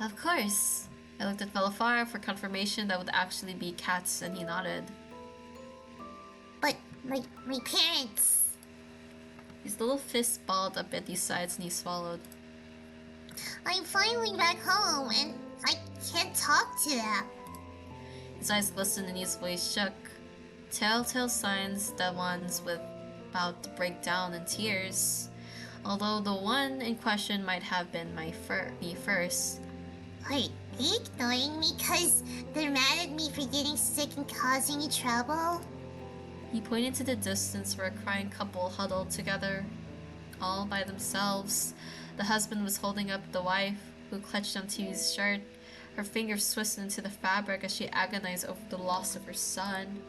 Of course. I looked at Belafar for confirmation that would actually be cats, and he nodded. But my parents... His little fist balled up at his sides and he swallowed. I'm finally back home, and I can't talk to them. His eyes glistened and his voice shook. Telltale signs that one's about to break down in tears. Although the one in question might have been me first. Wait, are you ignoring me because they're mad at me for getting sick and causing you trouble? He pointed to the distance where a crying couple huddled together, all by themselves. The husband was holding up the wife, who clutched onto his shirt. Her fingers twisted into the fabric as she agonized over the loss of her son.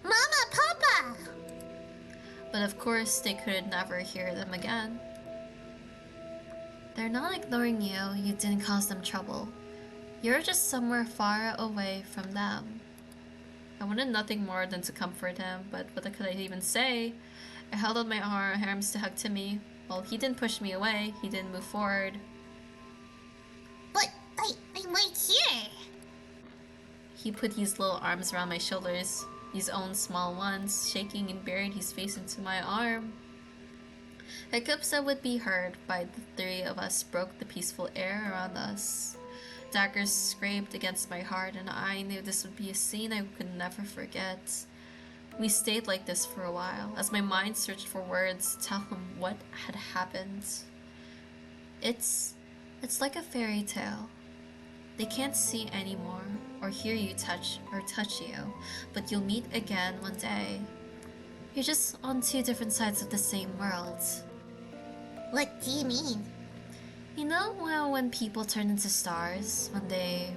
Mama, Papa! But of course, they could never hear them again. They're not ignoring you. You didn't cause them trouble. You're just somewhere far away from them. I wanted nothing more than to comfort him, but what could I even say? I held out my arms to hug Timmy. Well, he didn't push me away. He didn't move forward. But I'm right here. He put his little arms around my shoulders, his own small ones, shaking and buried his face into my arm. Hiccups that would be heard by the three of us broke the peaceful air around us. Daggers scraped against my heart, and I knew this would be a scene I could never forget. We stayed like this for a while, as my mind searched for words to tell him what had happened. It's like a fairy tale. They can't see anymore, or hear you touch you, but you'll meet again one day. You're just on two different sides of the same world. What do you mean? You know, well, when people turn into stars, when they...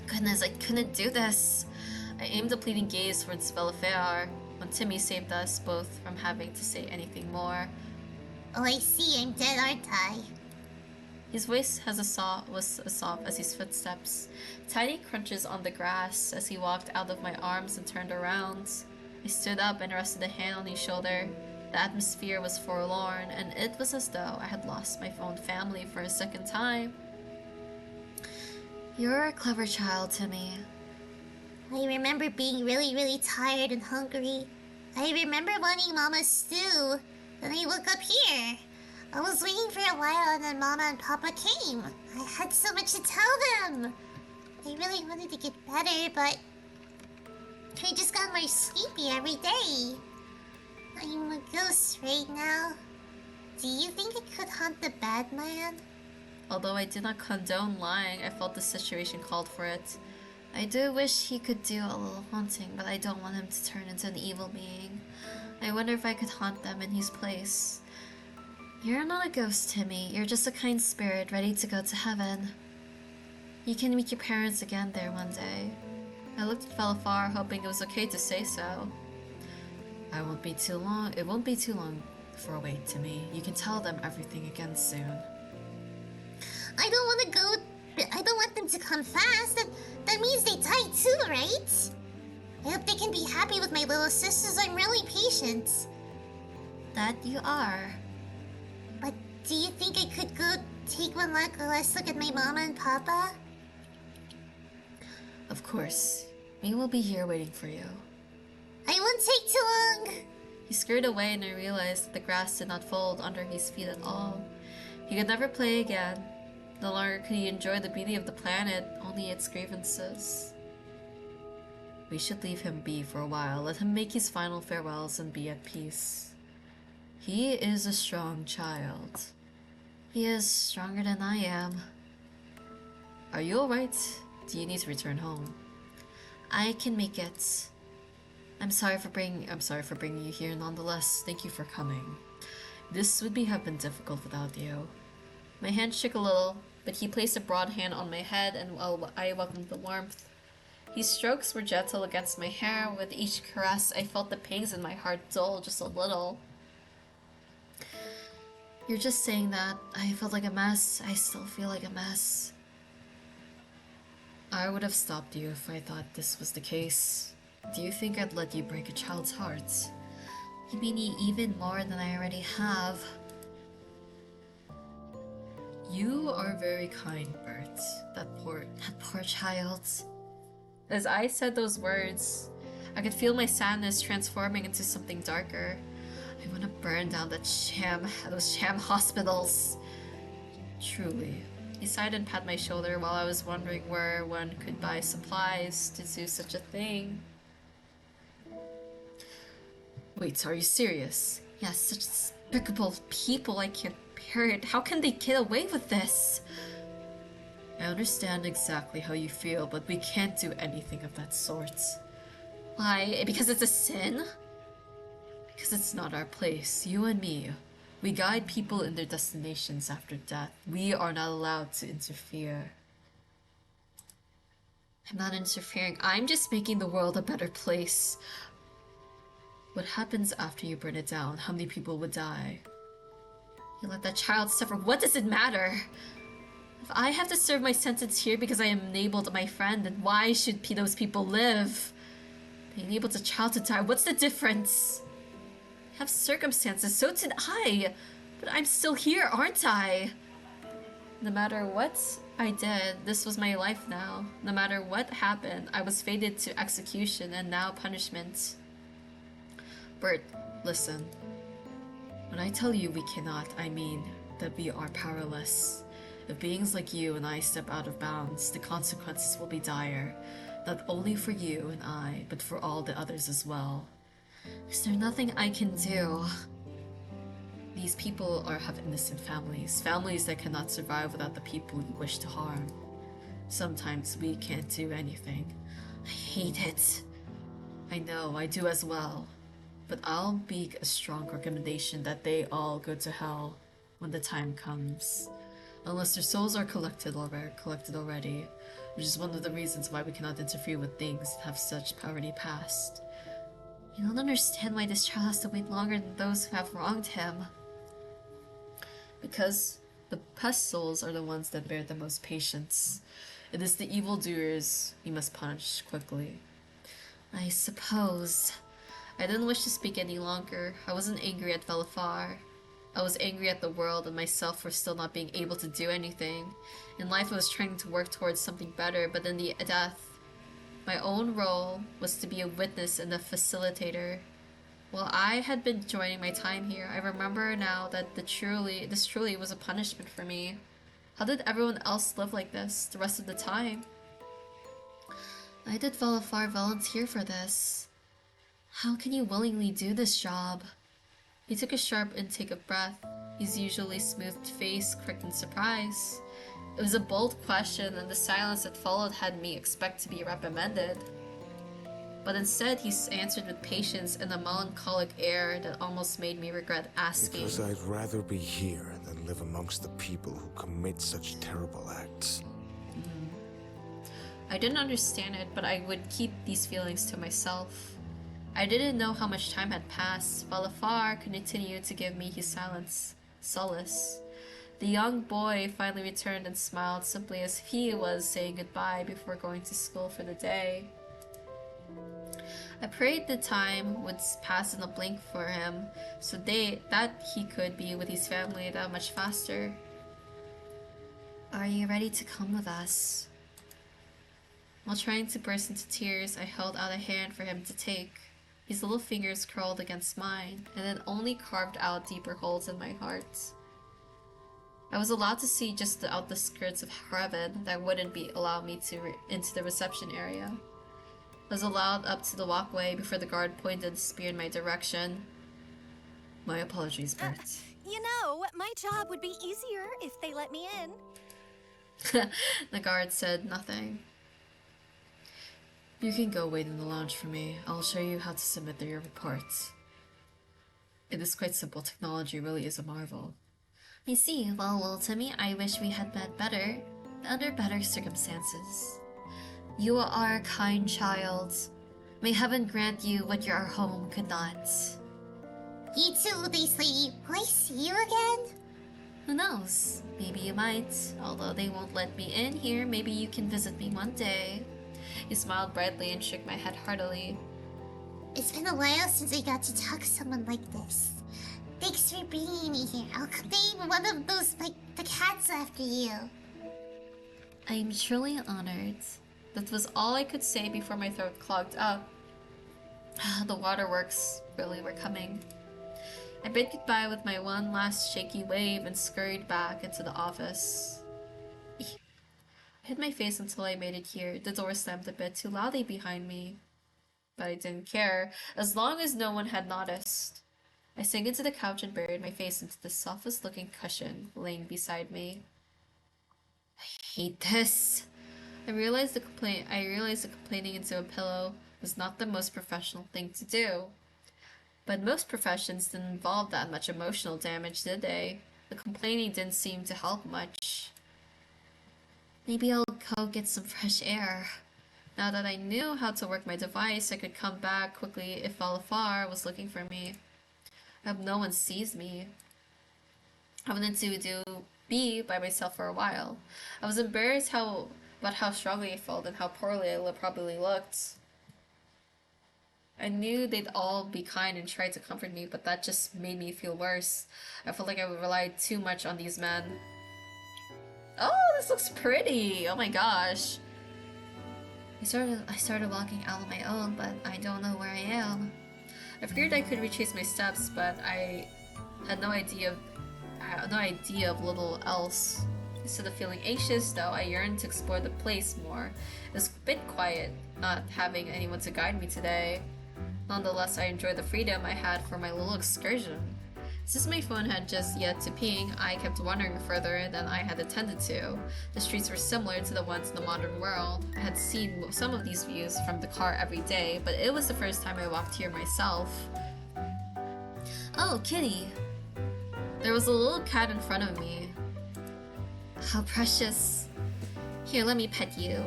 Goodness, I couldn't do this. I aimed a pleading gaze towards Belafare when Timmy saved us both from having to say anything more. Oh, I see. I'm dead, aren't I? His voice was as soft as his footsteps. Tiny crunches on the grass as he walked out of my arms and turned around. I stood up and rested a hand on his shoulder. The atmosphere was forlorn, and it was as though I had lost my own family for a second time. You're a clever child, Timmy. I remember being really, really tired and hungry. I remember wanting Mama's stew. Then I woke up here. I was waiting for a while, and then Mama and Papa came. I had so much to tell them. I really wanted to get better, but I just got more sleepy every day. I'm a ghost right now. Do you think I could hunt the bad man? Although I did not condone lying, I felt the situation called for it. I do wish he could do a little haunting, but I don't want him to turn into an evil being. I wonder if I could haunt them in his place. You're not a ghost, Timmy. You're just a kind spirit ready to go to heaven. You can meet your parents again there one day. I looked at Felafar, hoping it was okay to say so. It won't be too long for a wait, Timmy. You can tell them everything again soon. I don't want to go. I don't want them to come fast. That means they die too, right? I hope they can be happy with my little sisters. I'm really patient. That you are. But do you think I could go take one last look at my Mama and Papa? Of course. We will be here waiting for you. I won't take too long. He scurried away, and I realized that the grass did not fold under his feet at all. He could never play again. No longer could he enjoy the beauty of the planet, only its grievances. We should leave him be for a while, let him make his final farewells and be at peace. He is a strong child. He is stronger than I am. Are you alright? Do you need to return home? I can make it. I'm sorry for bringing you here nonetheless. Thank you for coming. This would have been difficult without you. My hand shook a little, but he placed a broad hand on my head, and I welcomed the warmth. His strokes were gentle against my hair. With each caress, I felt the pangs in my heart dull just a little. You're just saying that. I felt like a mess. I still feel like a mess. I would have stopped you if I thought this was the case. Do you think I'd let you break a child's heart? You mean even more than I already have. You are very kind, Bert. That poor child. As I said those words, I could feel my sadness transforming into something darker. I want to burn down those sham hospitals. Truly. He sighed and patted my shoulder while I was wondering where one could buy supplies to do such a thing. Wait, are you serious? Yes, such despicable people, I can't bear it. How can they get away with this? I understand exactly how you feel, but we can't do anything of that sort. Why? Because it's a sin? Because it's not our place, you and me. We guide people in their destinations after death. We are not allowed to interfere. I'm not interfering. I'm just making the world a better place. What happens after you burn it down? How many people would die? You let that child suffer. What does it matter? If I have to serve my sentence here because I enabled my friend, then why should those people live? They enabled a child to die. What's the difference? I have circumstances, so did I. But I'm still here, aren't I? No matter what I did, this was my life now. No matter what happened, I was fated to execution and now punishment. Bert, listen. When I tell you we cannot, I mean that we are powerless. If beings like you and I step out of bounds, the consequences will be dire. Not only for you and I, but for all the others as well. Is there nothing I can do? These people have innocent families. Families that cannot survive without the people you wish to harm. Sometimes we can't do anything. I hate it. I know, I do as well. But I'll make a strong recommendation that they all go to hell when the time comes. Unless their souls are collected already, which is one of the reasons why we cannot interfere with things that have such already passed. You don't understand why this child has to wait longer than those who have wronged him. Because the pest souls are the ones that bear the most patience. It is the evildoers we must punish quickly. I suppose. I didn't wish to speak any longer. I wasn't angry at Valafar. I was angry at the world and myself for still not being able to do anything. In life I was trying to work towards something better, but in the death, my own role was to be a witness and a facilitator. While I had been enjoying my time here, I remember now that this truly was a punishment for me. How did everyone else live like this the rest of the time? Why did Valafar volunteer for this? How can you willingly do this job? He took a sharp intake of breath. His usually smooth face cricked in surprise. It was a bold question, and the silence that followed had me expect to be reprimanded. But instead, he answered with patience and a melancholic air that almost made me regret asking. Because I'd rather be here than live amongst the people who commit such terrible acts. I didn't understand it, but I would keep these feelings to myself. I didn't know how much time had passed, while Valafar continued to give me his solace. The young boy finally returned and smiled simply as if he was saying goodbye before going to school for the day. I prayed the time would pass in a blink for him, so that he could be with his family that much faster. Are you ready to come with us? While trying to burst into tears, I held out a hand for him to take. His little fingers curled against mine, and it only carved out deeper holes in my heart. I was allowed to see just out the skirts of heaven that wouldn't allow me into the reception area. I was allowed up to the walkway before the guard pointed the spear in my direction. My apologies, Bert. You know, my job would be easier if they let me in. The guard said nothing. You can go wait in the lounge for me. I'll show you how to submit your reports. It is quite simple. Technology really is a marvel. I see. Well, to me, I wish we had met better, under better circumstances. You are a kind child. May heaven grant you what your home could not. You too, Base Lady. Will I see you again? Who knows? Maybe you might. Although they won't let me in here, maybe you can visit me one day. He smiled brightly and shook my head heartily. It's been a while since I got to talk to someone like this. Thanks for bringing me here. I'll name one of those, the cats after you. I am truly honored. That was all I could say before my throat clogged up. The waterworks really were coming. I bid goodbye with my one last shaky wave and scurried back into the office. I hid my face until I made it here. The door slammed a bit too loudly behind me. But I didn't care, as long as no one had noticed. I sank into the couch and buried my face into the softest looking cushion laying beside me. I hate this. I realized the complaining into a pillow was not the most professional thing to do. But most professions didn't involve that much emotional damage, did they? The complaining didn't seem to help much. Maybe I'll go get some fresh air. Now that I knew how to work my device, I could come back quickly if Valafar was looking for me. I hope no one sees me. I wanted to be by myself for a while. I was embarrassed about how strongly I felt and how poorly I probably looked. I knew they'd all be kind and try to comfort me, but that just made me feel worse. I felt like I relied too much on these men. Oh, this looks pretty! Oh my gosh. I started walking out on my own, but I don't know where I am. I figured I could retrace my steps, but I had no idea of little else. Instead of feeling anxious, though, I yearned to explore the place more. It was a bit quiet, not having anyone to guide me today. Nonetheless, I enjoyed the freedom I had for my little excursion. Since my phone had just yet to ping, I kept wandering further than I had intended to. The streets were similar to the ones in the modern world. I had seen some of these views from the car every day, but it was the first time I walked here myself. Oh, kitty! There was a little cat in front of me. How precious. Here, let me pet you.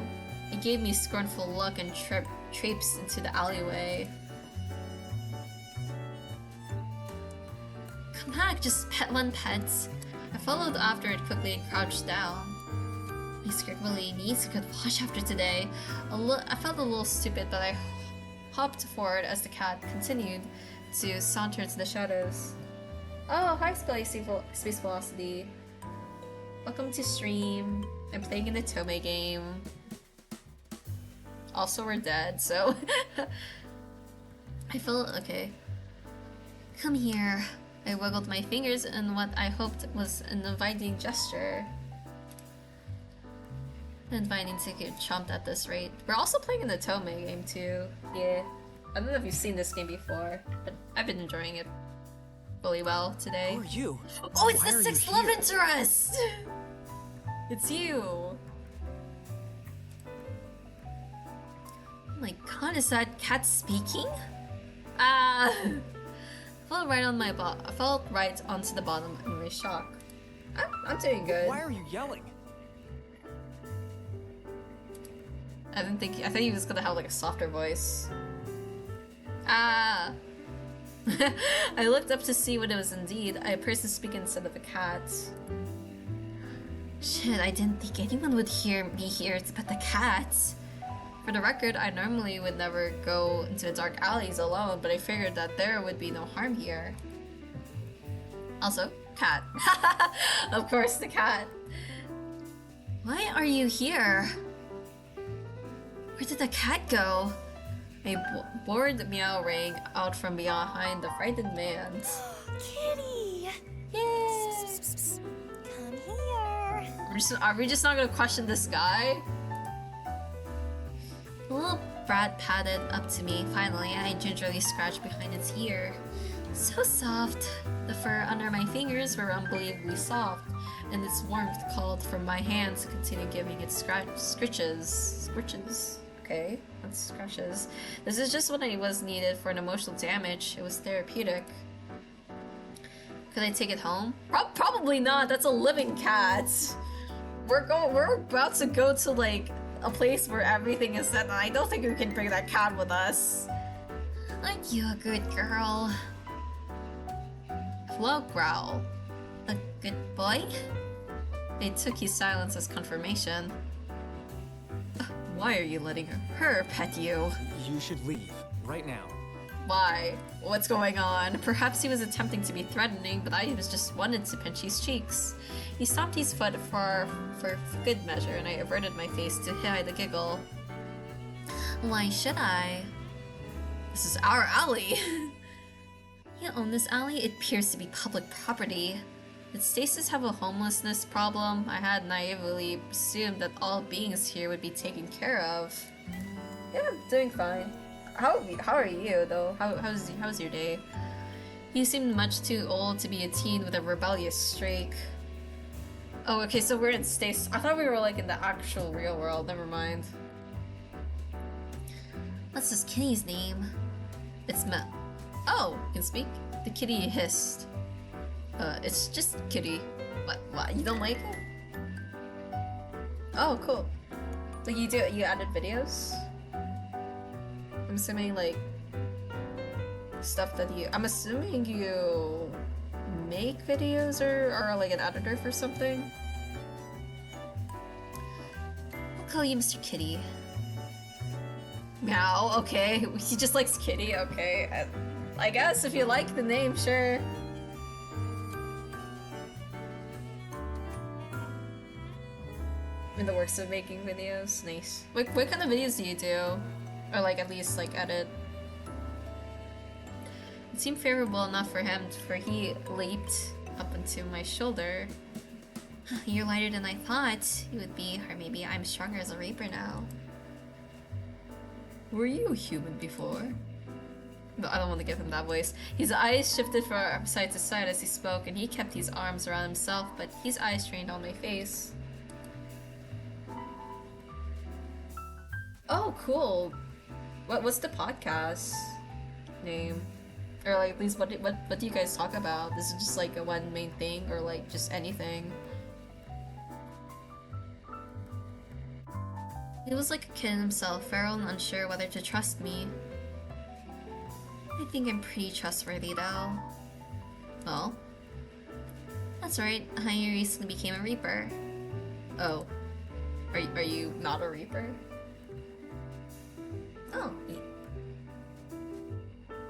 It gave me a scornful look and traipsed into the alleyway. Come back, just one pet. I followed after it quickly and crouched down. My skirt really needs a good wash after today. I felt a little stupid, but I hopped forward as the cat continued to saunter into the shadows. Oh, hi Space Velocity. Welcome to stream. I'm playing in the Tome game. Also, we're dead, so... I felt okay. Come here. I wiggled my fingers in what I hoped was an inviting gesture. Inviting to get chomped at this rate. We're also playing in the Tome game too. Yeah. I don't know if you've seen this game before, but I've been enjoying it really well today. Who are you? Oh, it's Why the are sixth you love here? interest! It's you! Oh my god, is that cat speaking? I felt right onto the bottom in my shock. I'm doing good. Why are you yelling? I thought he was gonna have like a softer voice. I looked up to see what it was indeed. A person speaking instead of a cat. Shit, I didn't think anyone would hear me here but the cat. For the record, I normally would never go into the dark alleys alone, but I figured that there would be no harm here. Also, cat. Of course, the cat. Why are you here? Where did the cat go? A bored meow rang out from behind the frightened man. Kitty! Yay! Come here. Are we just not gonna question this guy? The little brat padded up to me. Finally, I gingerly scratched behind its ear. So soft. The fur under my fingers were unbelievably soft, and its warmth called for my hands to continue giving it scritches. Okay, that's scratches. This is just what I was needed for an emotional damage. It was therapeutic. Could I take it home? Probably not. That's a living cat. We're about to go to like a place where everything is set, and I don't think we can bring that cat with us. Aren't you a good girl? Flo growl. A good boy? They took his silence as confirmation. Why are you letting her pet you? You should leave right now. Why? What's going on? Perhaps he was attempting to be threatening, but I just wanted to pinch his cheeks. He stomped his foot for good measure, and I averted my face to hide a giggle. Why should I? This is our alley. You own this alley? It appears to be public property. Did Stasis have a homelessness problem? I had naively assumed that all beings here would be taken care of. Yeah, I'm doing fine. How are you, though? How's your day? You seemed much too old to be a teen with a rebellious streak. Oh, okay, so we're in Stasis. I thought we were like in the actual real world. Never mind. What's this kitty's name? It's Oh, you can speak? The kitty hissed. It's just Kitty. What? You don't like it? Oh, cool. Like you added videos? I'm assuming like stuff that I'm assuming you make videos or are like an editor for something. I'll call you Mr. Kitty. Meow, okay. He just likes Kitty, okay. I guess if you like the name, sure. In the works of making videos, nice. What kind of videos do you do? Or like at least like edit? It seemed favorable enough for him, for he leaped up into my shoulder. You're lighter than I thought you would be, or maybe I'm stronger as a Reaper now. Were you a human before? No, I don't want to give him that voice. His eyes shifted from side to side as he spoke, and he kept his arms around himself, but his eyes trained on my face. Oh, cool. What's the podcast name? Or like, at least what do you guys talk about? Is it just like a one main thing, or like just anything? He was like a kid himself, feral and unsure whether to trust me. I think I'm pretty trustworthy though. Well, that's right, I recently became a Reaper. Oh. Are you not a Reaper? Oh, neat.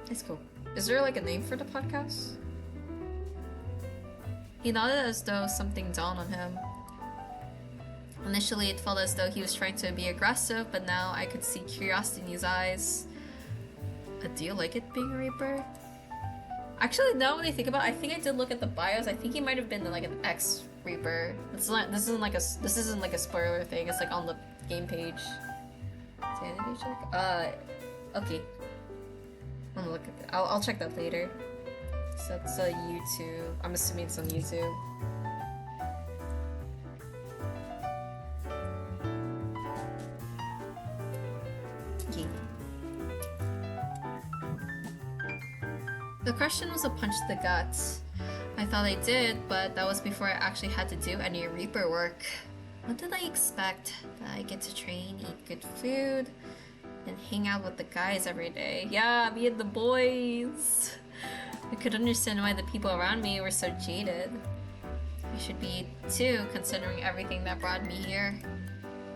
That's cool. Is there like a name for the podcast? He nodded as though something dawned on him. Initially, it felt as though he was trying to be aggressive, but now I could see curiosity in his eyes. Do you like it being a Reaper? Actually, now when I think about it, I think I did look at the bios. I think he might have been like an ex-Reaper. This isn't like a spoiler thing. It's like on the game page. Sanity check? Okay. I'm gonna look at that. I'll check that later. So it's a YouTube. I'm assuming it's on YouTube. Yeah. The question was a punch to the gut. I thought I did, but that was before I actually had to do any Reaper work. What did I expect? That I get to train, eat good food, and hang out with the guys every day. Yeah, me and the boys. I could understand why the people around me were so jaded. I should be too, considering everything that brought me here.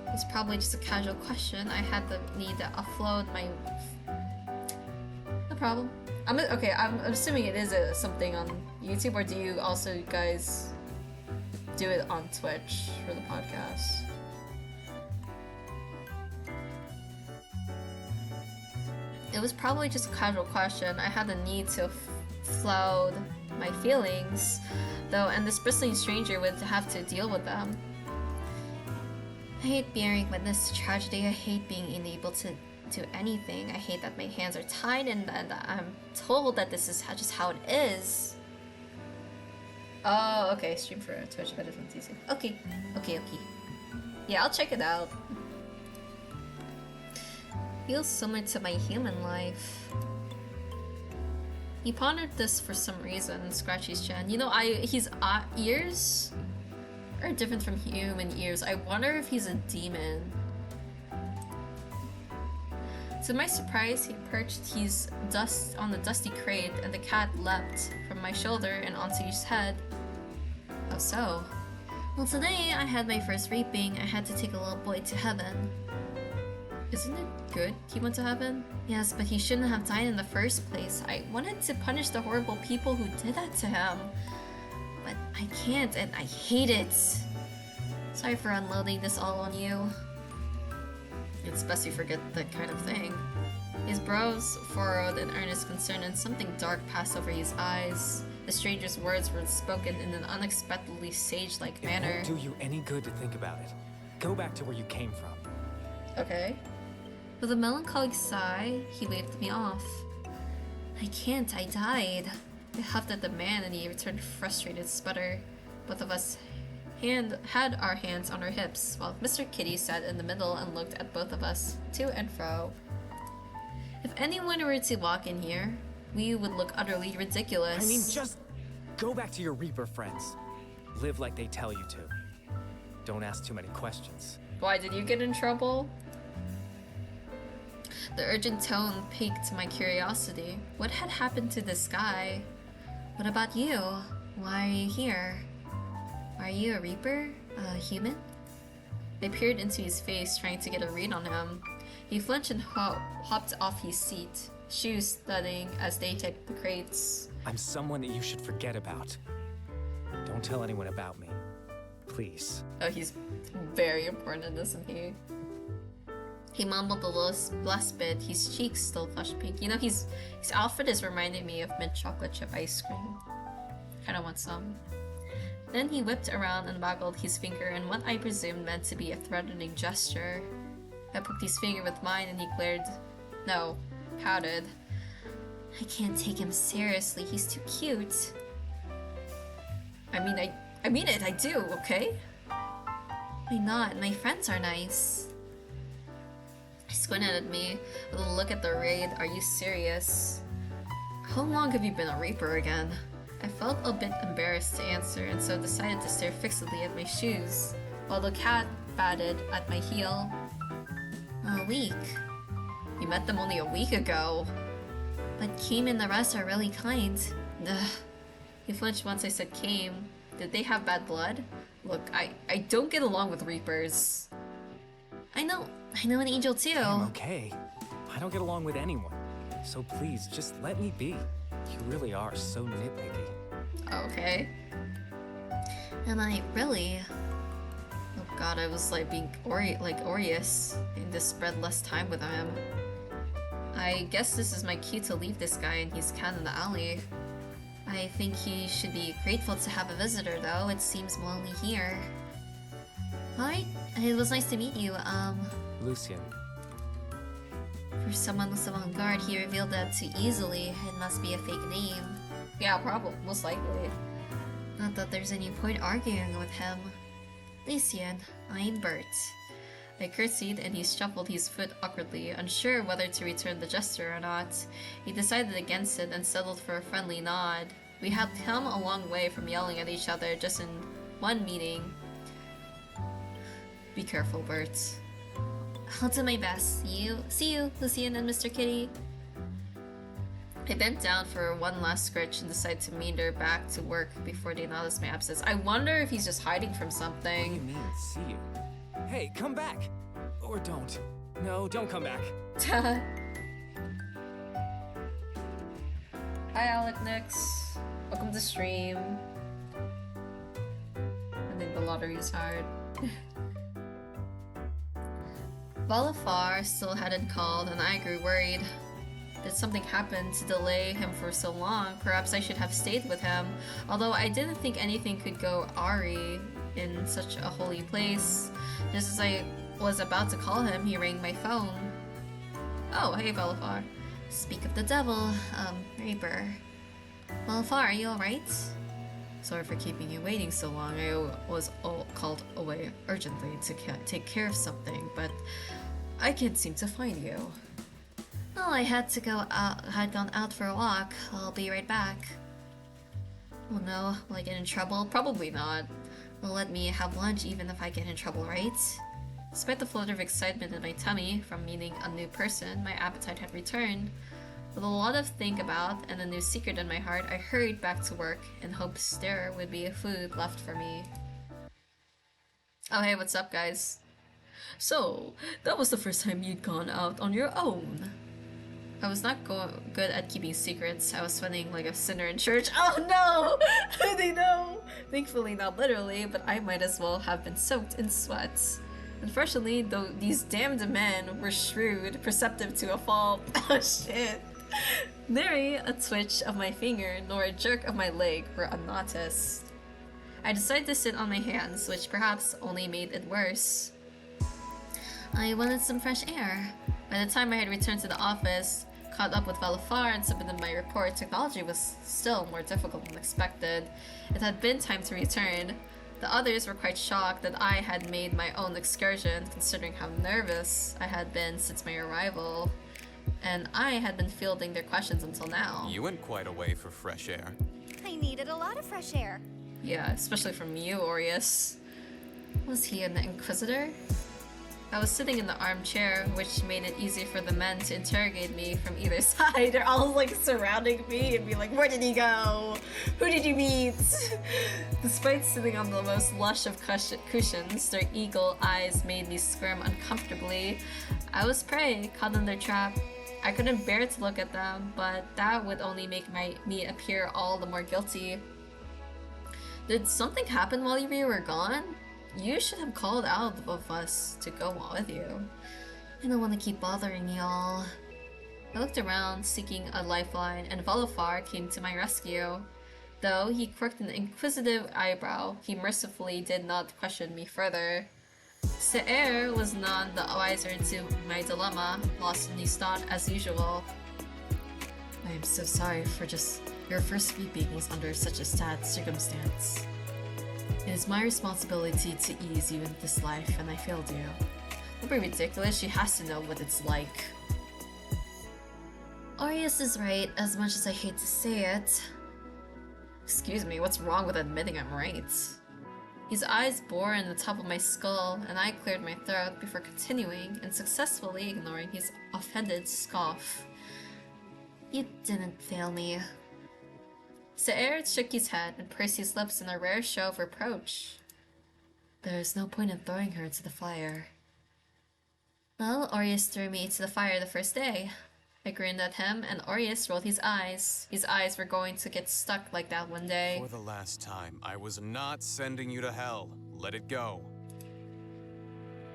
It's probably just a casual question. I had the need to offload my... No problem. I'm assuming it is something on YouTube, or do you also guys do it on Twitch for the podcast? It was probably just a casual question. I had the need to flood my feelings, though, and this bristling stranger would have to deal with them. I hate bearing witness to tragedy. I hate being unable to do anything. I hate that my hands are tied and I'm told that this is just how it is. Oh, okay. Stream for Twitch, but it's on TC. Okay. Yeah, I'll check it out. Feels similar to my human life. He pondered this for some reason and scratched his chin. You know, his ears are different from human ears. I wonder if he's a demon. To my surprise, he perched his dust on the dusty crate, and the cat leapt from my shoulder and onto his head. Oh, so. Well, today I had my first reaping. I had to take a little boy to heaven. Isn't it good he went to heaven? Yes, but he shouldn't have died in the first place. I wanted to punish the horrible people who did that to him. But I can't, and I hate it. Sorry for unloading this all on you. It's best you forget that kind of thing. His brows furrowed in earnest concern, and something dark passed over his eyes. The stranger's words were spoken in an unexpectedly sage-like manner. It won't do you any good to think about it. Go back to where you came from. Okay. With a melancholic sigh, he waved me off. I can't, I died. I huffed at the man, and he returned a frustrated sputter. Both of us had our hands on our hips, while Mr. Kitty sat in the middle and looked at both of us, to and fro. If anyone were to walk in here, we would look utterly ridiculous. I mean, just go back to your Reaper friends. Live like they tell you to. Don't ask too many questions. Why, did you get in trouble? The urgent tone piqued my curiosity. What had happened to this guy? What about you? Why are you here? Are you a Reaper? A human? I peered into his face, trying to get a read on him. He flinched and hopped off his seat, shoes thudding as they tipped the crates. I'm someone that you should forget about. Don't tell anyone about me. Please. Oh, he's very important, isn't he? He mumbled the last bit, his cheeks still flushed pink. You know, his outfit is reminding me of mint chocolate chip ice cream. Kinda want some. Then he whipped around and waggled his finger in what I presumed meant to be a threatening gesture. I poked his finger with mine and he glared. No, pouted. I can't take him seriously, he's too cute. I mean it, I do, okay? Why not? My friends are nice. He squinted at me with a look at the raid. Are you serious? How long have you been a Reaper again? I felt a bit embarrassed to answer and so decided to stare fixedly at my shoes, while the cat batted at my heel. A week. You met them only a week ago. But Kim and the rest are really kind. Ugh. He flinched once I said Kim. Did they have bad blood? Look, I don't get along with Reapers. I know an angel too. I'm okay. I don't get along with anyone. So please, just let me be. You really are so nitpicky. Okay. Am I really? Oh god, I was like being Aureus and to spread less time with him. I guess this is my cue to leave this guy and he's cat in the alley. I think he should be grateful to have a visitor though, it seems lonely here. Alright, it was nice to meet you, Lucian. For someone so on guard, he revealed that too easily. It must be a fake name. Yeah, probably, most likely. Not that there's any point arguing with him. Lucian, I'm Bert. I curtsied and he shuffled his foot awkwardly, unsure whether to return the gesture or not. He decided against it and settled for a friendly nod. We had come a long way from yelling at each other just in one meeting. Be careful, Bert. I'll do my best. See you, Lucian and Mr. Kitty. I bent down for one last scritch and decided to meander back to work before they noticed my absence. I wonder if he's just hiding from something. What do you mean, see you? Hey, come back! Or don't. No, don't come back. Hi, Alec Nix. Welcome to stream. I think the lottery is hard. Valafar still hadn't called and I grew worried. Did something happen to delay him for so long? Perhaps I should have stayed with him, although I didn't think anything could go awry in such a holy place. Just as I was about to call him, he rang my phone. Oh, hey Valafar. Speak of the devil, Reaper. Valafar, are you alright? Sorry for keeping you waiting so long. I was called away urgently to take care of something, but I can't seem to find you. Well, I had gone out for a walk. I'll be right back. Oh no, will I get in trouble? Probably not. Will let me have lunch even if I get in trouble, right? Despite the flutter of excitement in my tummy from meeting a new person, my appetite had returned. With a lot of think about and a new secret in my heart, I hurried back to work in hopes there would be food left for me. Oh hey, what's up guys? So, that was the first time you'd gone out on your own. I was not good at keeping secrets. I was sweating like a sinner in church. Oh no! They know! Thankfully not literally, but I might as well have been soaked in sweat. Unfortunately, though, these damned men were shrewd, perceptive to a fault. Oh shit! Nary a twitch of my finger nor a jerk of my leg were unnoticed. I decided to sit on my hands, which perhaps only made it worse. I wanted some fresh air. By the time I had returned to the office, caught up with Valafar and submitted my report, technology was still more difficult than expected. It had been time to return. The others were quite shocked that I had made my own excursion, considering how nervous I had been since my arrival. And I had been fielding their questions until now. You went quite a way for fresh air. I needed a lot of fresh air. Yeah, especially from you, Aureus. Was he an Inquisitor? I was sitting in the armchair, which made it easy for the men to interrogate me from either side. They're all like surrounding me and be like, where did he go? Who did you meet? Despite sitting on the most lush of cushions, their eagle eyes made me squirm uncomfortably. I was prey, caught in their trap. I couldn't bear to look at them, but that would only make me appear all the more guilty. Did something happen while you were gone? You should have called out of us to go with you. I don't want to keep bothering y'all. I looked around, seeking a lifeline, and Volofar came to my rescue. Though he quirked an inquisitive eyebrow, he mercifully did not question me further. Se'er was none the wiser to my dilemma, lost in his thought as usual. I am so sorry for just your first weeping was under such a sad circumstance. It is my responsibility to ease you in this life, and I failed you. Don't be ridiculous, she has to know what it's like. Arius is right, as much as I hate to say it. Excuse me, what's wrong with admitting I'm right? His eyes bore in the top of my skull, and I cleared my throat before continuing and successfully ignoring his offended scoff. You didn't fail me. Se'er shook his head and pursed his lips in a rare show of reproach. There is no point in throwing her into the fire. Well, Orius threw me into the fire the first day. I grinned at him, and Orius rolled his eyes. His eyes were going to get stuck like that one day. For the last time, I was not sending you to hell. Let it go.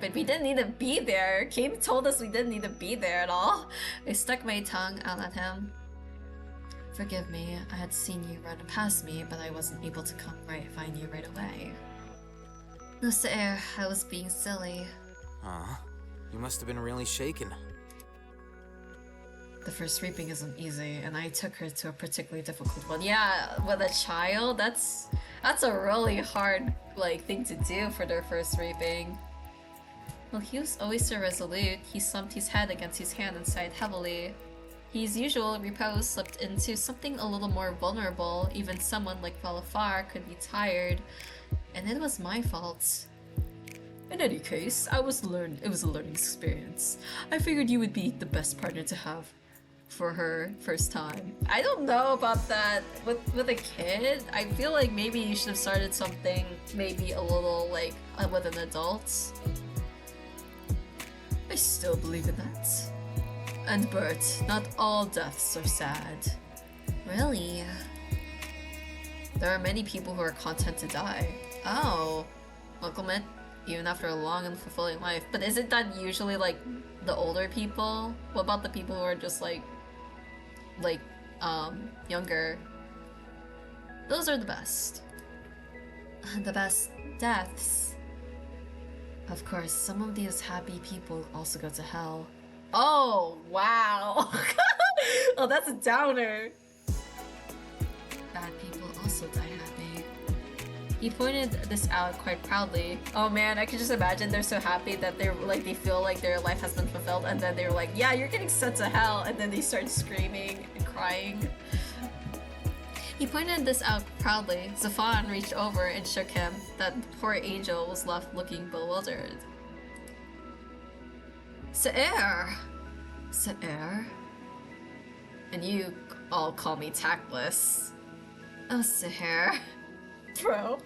But we didn't need to be there. Kame told us we didn't need to be there at all. I stuck my tongue out at him. Forgive me, I had seen you run past me, but I wasn't able to find you right away. No, Se'er, I was being silly. Huh? You must have been really shaken. The first reaping isn't easy, and I took her to a particularly difficult one. Yeah, with a child, that's a really hard thing to do for their first reaping. Well, he was always so resolute. He slumped his head against his hand and sighed heavily. His usual repose slipped into something a little more vulnerable. Even someone like Valafar could be tired, and it was my fault. In any case, it was a learning experience. I figured you would be the best partner to have for her first time. I don't know about that with a kid. I feel like maybe you should have started something maybe a little with an adult. I still believe in that. And Bert, not all deaths are sad. Really? There are many people who are content to die. Oh, welcome it, even after a long and fulfilling life. But isn't that usually the older people? What about the people who are just younger? Those are the best. The best deaths. Of course, some of these happy people also go to hell. Oh, wow. Oh, that's a downer. Bad people also die happy. He pointed this out quite proudly. Oh man, I can just imagine they're so happy that they feel like their life has been fulfilled, and then they're like, yeah, you're getting sent to hell, and then they start screaming and crying. He pointed this out proudly. Zafan reached over and shook him. That poor angel was left looking bewildered. Se'er! Se'er? And you all call me tactless. Oh, Se'er. Bro.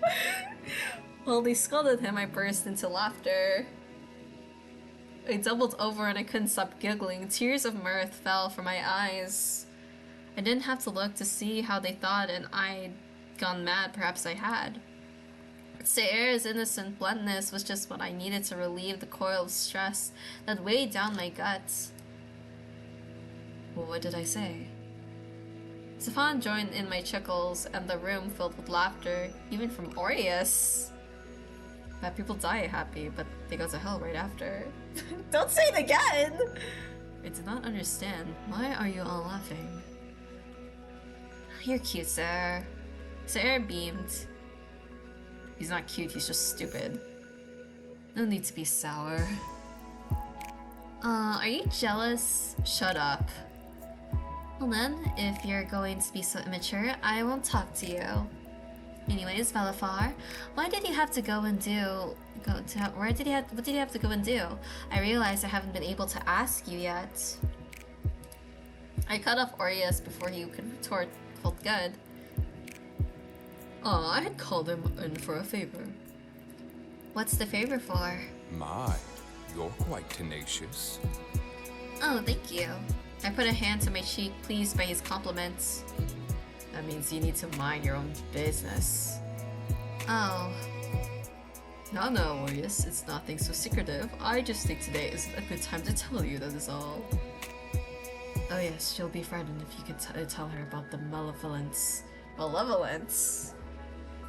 While they scolded him, I burst into laughter. I doubled over and I couldn't stop giggling. Tears of mirth fell from my eyes. I didn't have to look to see how they thought and I'd gone mad, perhaps I had. Se'er's innocent bluntness was just what I needed to relieve the coil of stress that weighed down my guts. Well, what did I say? Zafan joined in my chuckles, and the room filled with laughter, even from Orius. Bad people die happy, but they go to hell right after. Don't say it again! I did not understand. Why are you all laughing? You're cute, Se'er. Se'er beamed. He's not cute, he's just stupid. No need to be sour. Are you jealous? Shut up. Well then, if you're going to be so immature, I won't talk to you. Anyways, Malafar, why did you have to go and do? What did you have to go and do? I realize I haven't been able to ask you yet. I cut off Aureus before he could retort. Felt good. Oh, I had called him in for a favor. What's the favor for? My, you're quite tenacious. Oh, thank you. I put a hand to my cheek, pleased by his compliments. That means you need to mind your own business. Oh. No, Aureus, it's nothing so secretive. I just think today isn't a good time to tell you, that is all. Oh yes, she'll be frightened if you can tell her about the malevolence. Malevolence?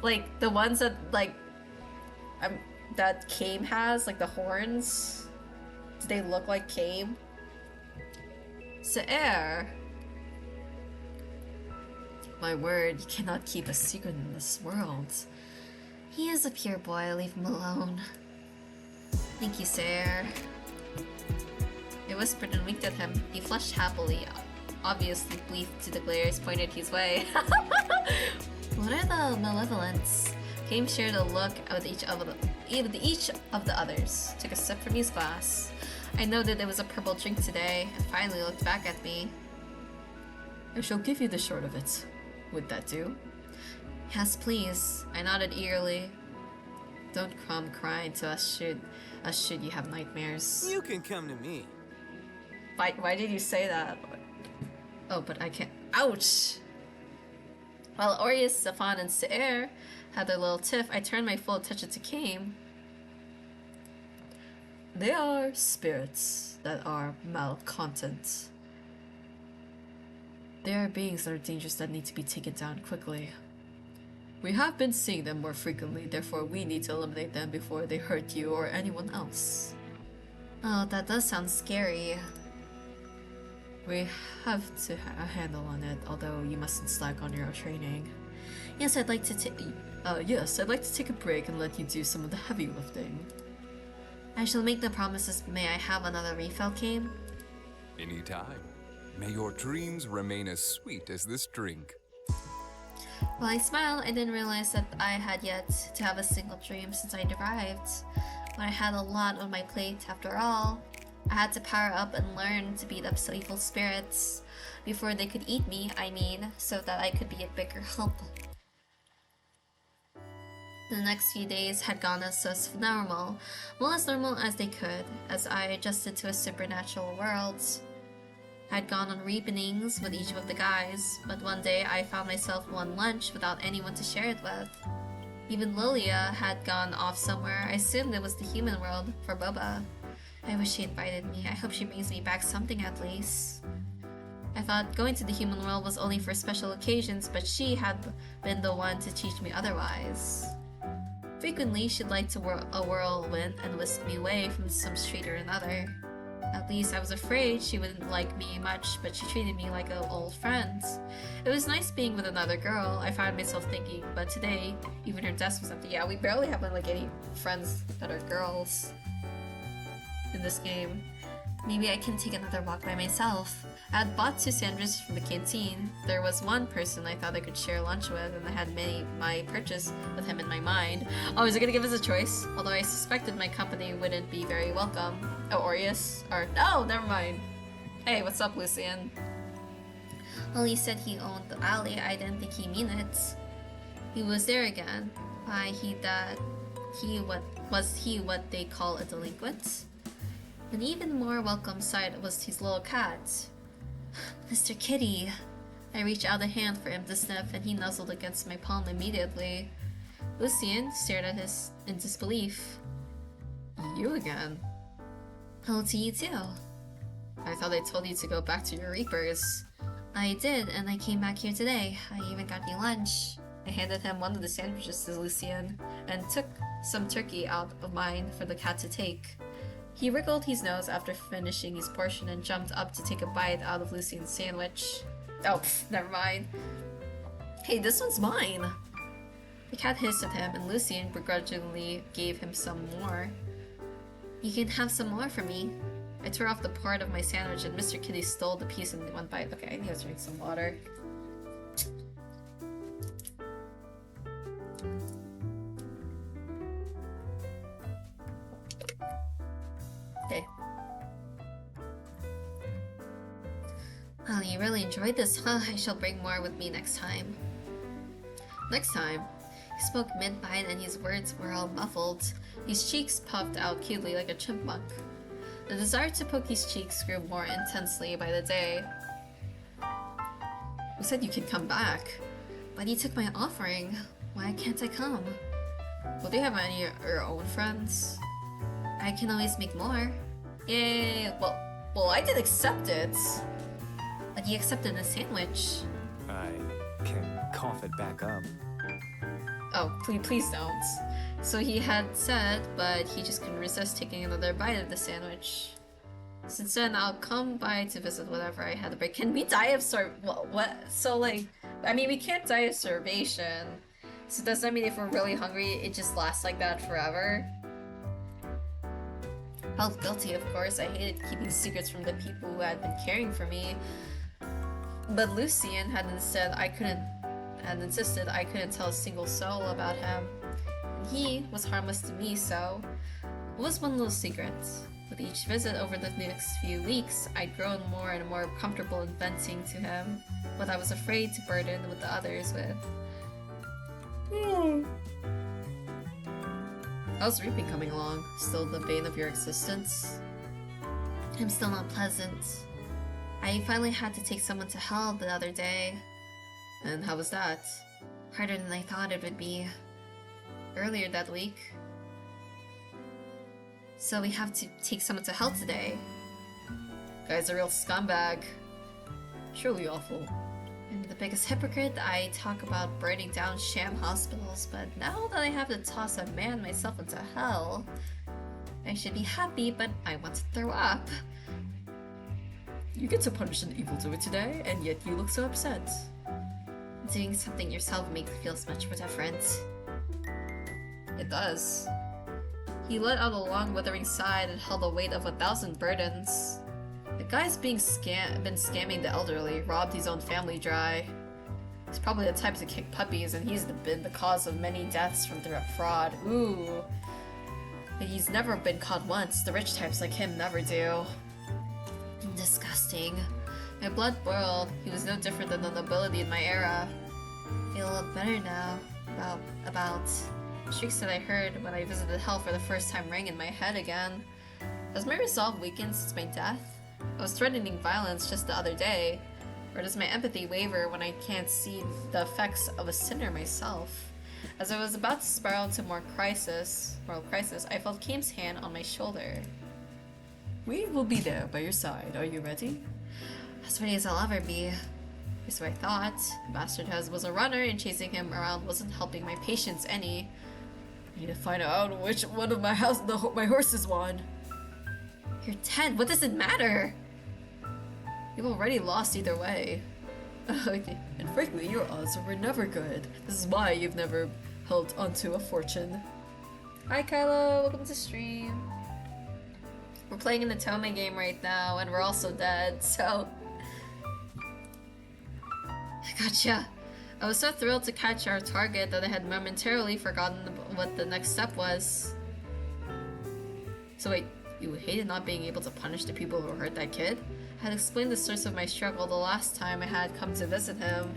Like, the ones that, like, that Kame has, like the horns? Do they look like Kame? Saer! My word, you cannot keep a secret in this world. He is a pure boy, leave him alone. Thank you, Saer. I whispered and winked at him. He flushed happily, obviously pleased to the glares pointed his way. What are the malevolence? Kame shared a look with each of the others, took a sip from his glass. I noted it was a purple drink today, and finally looked back at me. I shall give you the short of it. Would that do? Yes, please. I nodded eagerly. Don't come crying to us should you have nightmares. You can come to me. Why did you say that? Oh, but I can't. Ouch! While Aureus, Stefan, and Saer had their little tiff, I turned my full attention to Kame. They are spirits that are malcontent. They are beings that are dangerous that need to be taken down quickly. We have been seeing them more frequently, therefore we need to eliminate them before they hurt you or anyone else. Oh, that does sound scary. We have to a handle on it, although you mustn't slack on your training. Yes, I'd like to take a break and let you do some of the heavy lifting. I shall make no promises. May I have another refill, Kame? Anytime. May your dreams remain as sweet as this drink. While I smiled, I didn't realize that I had yet to have a single dream since I arrived. But I had a lot on my plate after all. I had to power up and learn to beat up evil spirits before they could eat me, so that I could be a bigger help. The next few days had gone as normal, well as normal as they could, as I adjusted to a supernatural world. I'd gone on reapings with each of the guys, but one day I found myself one lunch without anyone to share it with. Even Lilia had gone off somewhere. I assumed it was the human world for Boba. I wish she invited me. I hope she brings me back something at least. I thought going to the human world was only for special occasions, but she had been the one to teach me otherwise. Frequently, she'd like to whirl a whirlwind and whisk me away from some street or another. At least I was afraid she wouldn't like me much, but she treated me like an old friend. It was nice being with another girl, I found myself thinking, but today, even her desk was empty. Yeah, we barely have like any friends that are girls in this game. Maybe I can take another walk by myself. I had bought 2 sandwiches from the canteen. There was one person I thought I could share lunch with, and I had made my purchase with him in my mind. Oh, is it gonna give us a choice? Although I suspected my company wouldn't be very welcome. Oh, Aureus? Or, no, never mind. Hey, what's up, Lucian? Well, he said he owned the alley. I didn't think he'd mean it. He was there again. Was he what they call a delinquent? An even more welcome sight was his little cat. Mr. Kitty. I reached out a hand for him to sniff, and he nuzzled against my palm immediately. Lucian stared at us in disbelief. You again? Hello to you too. I thought I told you to go back to your reapers. I did, and I came back here today. I even got me lunch. I handed him one of the sandwiches to Lucian, and took some turkey out of mine for the cat to take. He wriggled his nose after finishing his portion and jumped up to take a bite out of Lucian's sandwich. Oh, never mind. Hey, this one's mine! The cat hissed at him, and Lucian begrudgingly gave him some more. You can have some more for me. I tore off the part of my sandwich, and Mr. Kitty stole the piece in one bite. Okay, I need to drink some water. you really enjoyed this, huh? I shall bring more with me next time. Next time. He spoke mid-bite and his words were all muffled. His cheeks puffed out cutely like a chipmunk. The desire to poke his cheeks grew more intensely by the day. You said you could come back, but you took my offering. Why can't I come? Well, do you have any of your own friends? I can always make more. Yay! Well, I did accept it. But you accepted a sandwich. I can cough it back up. Oh, please don't. So he had said, but he just couldn't resist taking another bite of the sandwich. Since then, I'll come by to visit whenever I had a break. Can we die of what? So like, I mean, we can't die of starvation. So does that mean if we're really hungry, it just lasts like that forever? Felt guilty, of course. I hated keeping secrets from the people who had been caring for me. But Lucian had insisted I couldn't tell a single soul about him. And he was harmless to me, so it was one little secret. With each visit over the next few weeks, I'd grown more and more comfortable in venting to him what I was afraid to burden with the others with. How's reaping coming along? Still the bane of your existence? I'm still not pleasant. I finally had to take someone to hell the other day. And how was that? Harder than I thought it would be. Earlier that week. So we have to take someone to hell today. Guy's a real scumbag. Truly awful. I'm the biggest hypocrite. I talk about burning down sham hospitals, but now that I have to toss a man myself into hell, I should be happy, but I want to throw up. You get to punish an evildoer today, and yet you look so upset. Doing something yourself makes me feel much more different. It does. He let out a long, withering sigh and held the weight of 1,000 burdens. The guy's been scamming the elderly, robbed his own family dry. He's probably the type to kick puppies, and he's been the cause of many deaths from direct fraud. Ooh. But he's never been caught once. The rich types like him never do. Disgusting. My blood boiled. He was no different than the nobility in my era. I feel a lot better now. About shrieks that I heard when I visited hell for the first time rang in my head again. Has my resolve weakened since my death? I was threatening violence just the other day. Or does my empathy waver when I can't see the effects of a sinner myself? As I was about to spiral into moral crisis, I felt Kame's hand on my shoulder. We will be there by your side. Are you ready? As ready as I'll ever be. Here's what I thought. The bastard was a runner, and chasing him around wasn't helping my patience any. I need to find out which one of my horses won. You're 10. What does it matter? You've already lost either way. And frankly, your odds were never good. This is why you've never held onto a fortune. Hi Kylo, welcome to stream. We're playing in the Tome game right now, and we're also dead, so... I gotcha. I was so thrilled to catch our target that I had momentarily forgotten what the next step was. So wait, you hated not being able to punish the people who hurt that kid? I had explained the source of my struggle the last time I had come to visit him.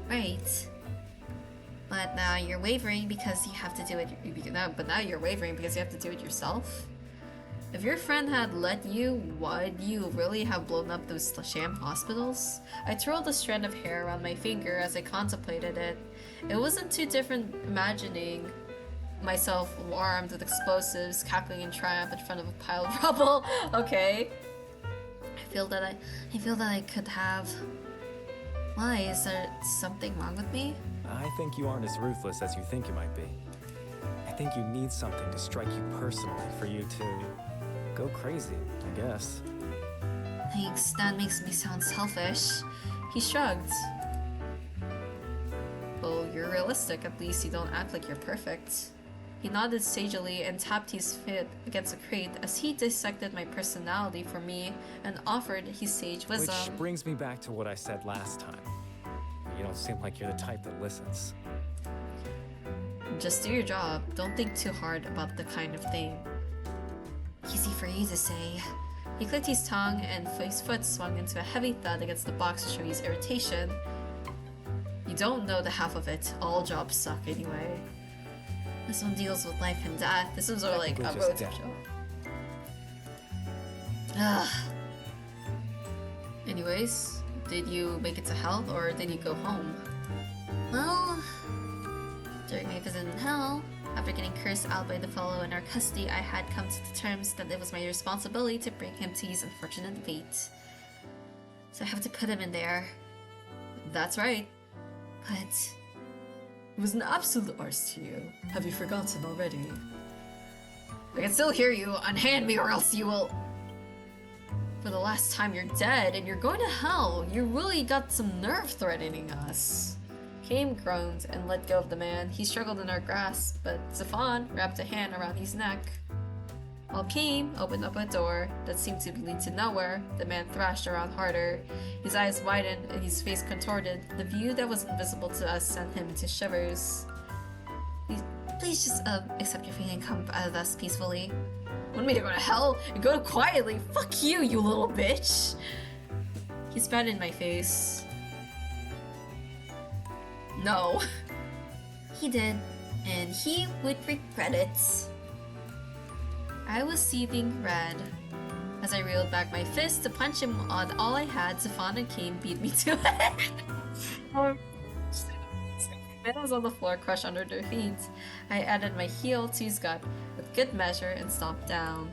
Right. But now you're wavering because you have to do it. But now you're wavering because you have to do it yourself? If your friend had let you, would you really have blown up those sham hospitals? I twirled a strand of hair around my finger as I contemplated it. It wasn't too different imagining myself armed with explosives, cackling in triumph in front of a pile of rubble. Okay. I feel that I could have. Why? Is there something wrong with me? I think you aren't as ruthless as you think you might be. I think you need something to strike you personally for you to go crazy, I guess. Thanks, that makes me sound selfish. He shrugged. Well, you're realistic, at least you don't act like you're perfect. He nodded sagely and tapped his foot against a crate as he dissected my personality for me and offered his sage wisdom. Which brings me back to what I said last time. You don't seem like you're the type that listens. Just do your job. Don't think too hard about the kind of thing. Easy for you to say. He clicked his tongue, and his foot swung into a heavy thud against the box to show his irritation. You don't know the half of it. All jobs suck anyway. This one deals with life and death. This one's more like a road trip show. Ugh. Anyways, did you make it to hell, or did you go home? Well, during my visit in hell, after getting cursed out by the fellow in our custody, I had come to the terms that it was my responsibility to bring him to his unfortunate fate. So I have to put him in there. That's right. But It was an absolute arse to you. Have you forgotten already? I can still hear you. Unhand me or else you will... For the last time, you're dead and you're going to hell. You really got some nerve threatening us. Kame groaned and let go of the man. He struggled in our grasp, but Zafan wrapped a hand around his neck. While Kame opened up a door that seemed to lead to nowhere, the man thrashed around harder. His eyes widened and his face contorted. The view that was invisible to us sent him into shivers. please just accept your fate and come out of us peacefully. Want me to go to hell and go quietly? Fuck you, you little bitch! He spat in my face. No. He did, and he would regret it. I was seething red. As I reeled back my fist to punch him on all I had, Zafan and Kane beat me to it. Man was on the floor, crushed under their feet. I added my heel to his gut with good measure and stomped down.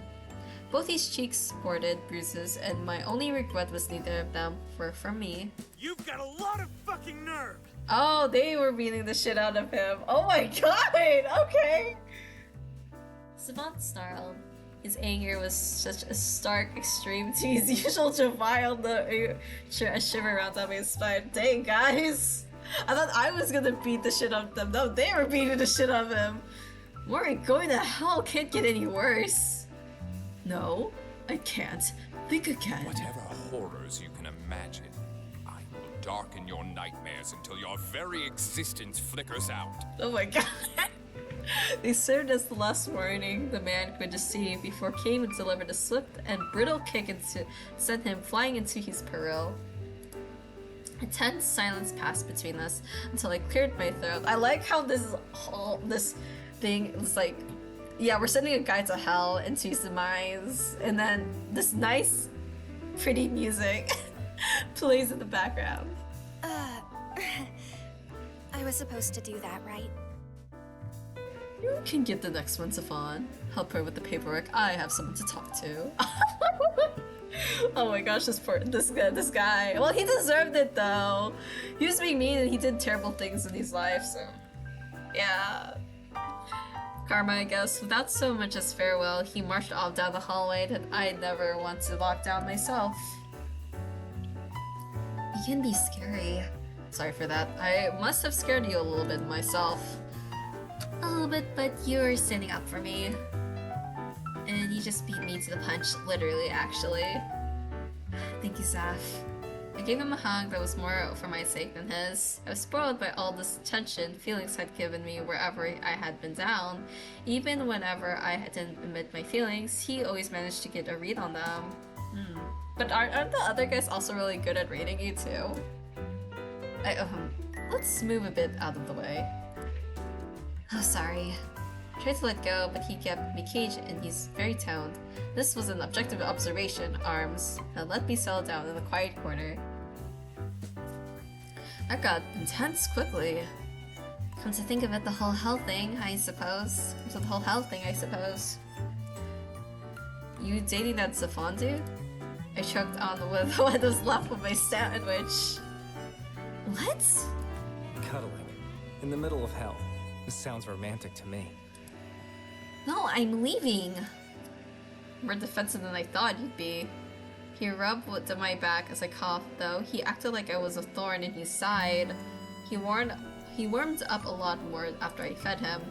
Both his cheeks sported bruises, and my only regret was neither of them were from me. You've got a lot of fucking nerve! Oh, they were beating the shit out of him. Oh my god! Okay! Savant snarled. His anger was such a stark extreme to his usual jovial a shiver ran down my spine. Dang, guys! I thought I was gonna beat the shit out of them. No, they were beating the shit out of him. Mori, going to hell can't get any worse. No, I can't. Think again. Whatever horrors you can imagine, I will darken your nightmares until your very existence flickers out. Oh my god. They served as the last warning the man could receive before Kane delivered a swift and brutal kick into sent him flying into his peril. A tense silence passed between us until I cleared my throat. I like how this thing is like, yeah, we're sending a guy to hell into his demise, and then this nice, pretty music plays in the background. I was supposed to do that, right? You can get the next one, Zafan. Help her with the paperwork. I have someone to talk to. Oh my gosh, this guy. Well, he deserved it though. He was being mean and he did terrible things in his life, so yeah. Karma, I guess. Without so much as farewell, he marched off down the hallway that I never want to walk down myself. You can be scary. Sorry for that. I must have scared you a little bit myself. A little bit, but you're standing up for me. And you just beat me to the punch, literally, actually. Thank you, Zaf. I gave him a hug that was more for my sake than his. I was spoiled by all this attention feelings had given me wherever I had been down. Even whenever I didn't admit my feelings, he always managed to get a read on them. But aren't the other guys also really good at reading you too? Let's move a bit out of the way. Oh, sorry. I tried to let go, but he kept me caged in his very tone. This was an objective observation, Arms. Now let me settle down in the quiet corner. That got intense quickly. Come to think of it, the whole hell thing, I suppose. You dating that Zafan dude? I choked on with what was left of my sandwich. What? Cuddling. In the middle of hell. This sounds romantic to me. No, I'm leaving. More defensive than I thought you'd be. He rubbed my back as I coughed, though. He acted like I was a thorn in his side. He warmed up a lot more after I fed him.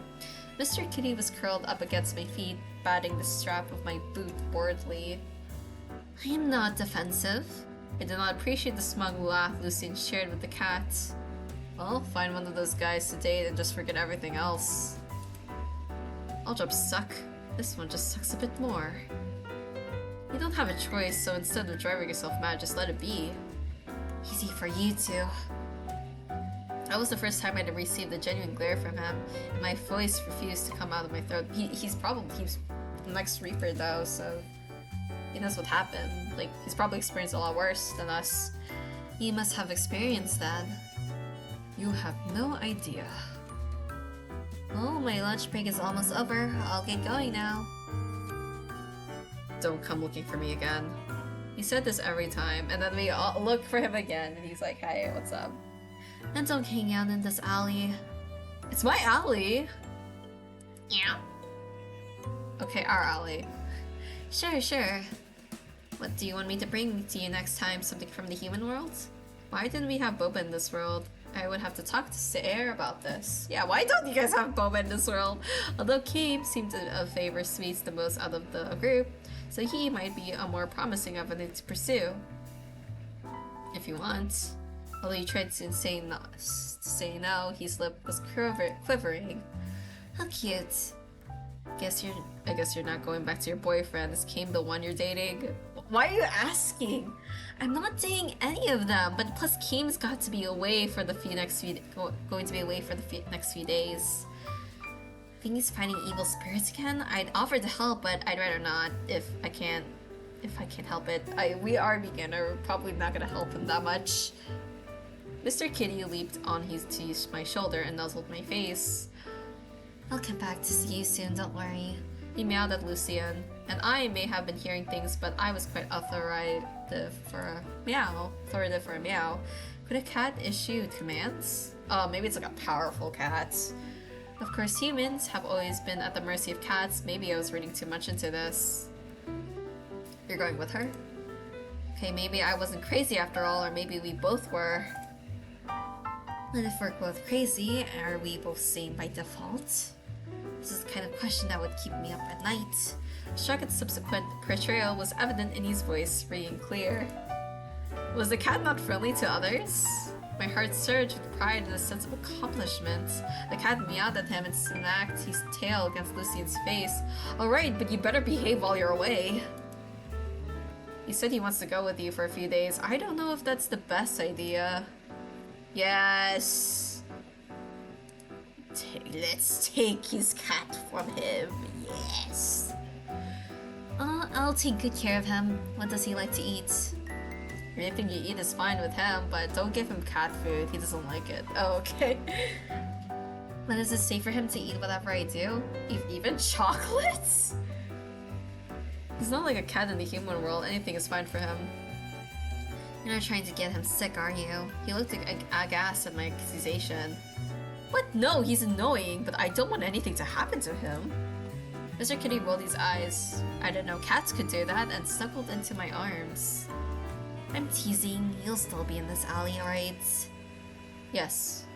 Mr. Kitty was curled up against my feet, batting the strap of my boot boredly. I am not defensive. I did not appreciate the smug laugh Lucien shared with the cat. Well, find one of those guys to date and just forget everything else. All jobs suck. This one just sucks a bit more. You don't have a choice, so instead of driving yourself mad, just let it be. Easy for you two. That was the first time I'd received a genuine glare from him. My voice refused to come out of my throat. He's the next Reaper though, so he knows what happened. Like, he's probably experienced a lot worse than us. He must have experienced that. You have no idea. Oh, my lunch break is almost over. I'll get going now. Don't come looking for me again. He said this every time, and then we all look for him again, and he's like, hey, what's up? And don't hang out in this alley. It's my alley! Yeah. Okay, our alley. Sure. What do you want me to bring to you next time? Something from the human world? Why didn't we have Boba in this world? I would have to talk to Saer about this. Yeah, why don't you guys have Boba in this world? Although Cabe seemed to favor sweets the most out of the group, so he might be a more promising avenue to pursue. If you want. Although he tried to say no, his lip was quivering. How cute. I guess you're not going back to your boyfriend. Is Cabe the one you're dating? Why are you asking? I'm not dating any of them, but plus Cabe's got to be away for the going to be away for the next few days. I think he's fighting evil spirits again. I'd offer to help, but I'd rather not if I can't help it. We are a beginner. We're probably not gonna help him that much. Mr. Kitty leaped to my shoulder and nuzzled my face. I'll come back to see you soon, don't worry. He meowed at Lucian, and I may have been hearing things, but I was quite authoritative for a meow. Could a cat issue commands? Oh, maybe it's like a powerful cat. Of course, humans have always been at the mercy of cats. Maybe I was reading too much into this. You're going with her? Okay, maybe I wasn't crazy after all, or maybe we both were. And if we're both crazy, are we both sane by default? This is the kind of question that would keep me up at night. Shrugged's subsequent portrayal was evident in his voice, ringing clear. Was the cat not friendly to others? My heart surged with pride and a sense of accomplishment. The cat meowed at him and smacked his tail against Lucian's face. Alright, but you better behave while you're away. He said he wants to go with you for a few days. I don't know if that's the best idea. Yes. Let's take his cat from him. Yes. I'll take good care of him. What does he like to eat? Anything you eat is fine with him, but don't give him cat food. He doesn't like it. Oh, okay. But is it safe for him to eat whatever I do? Even chocolates? He's not like a cat in the human world. Anything is fine for him. You're not trying to get him sick, are you? He looked aghast at my accusation. What? No, he's annoying, but I don't want anything to happen to him. Mr. Kitty rolled his eyes. I didn't know cats could do that, and snuggled into my arms. I'm teasing. You'll still be in this alley, alright? Yes.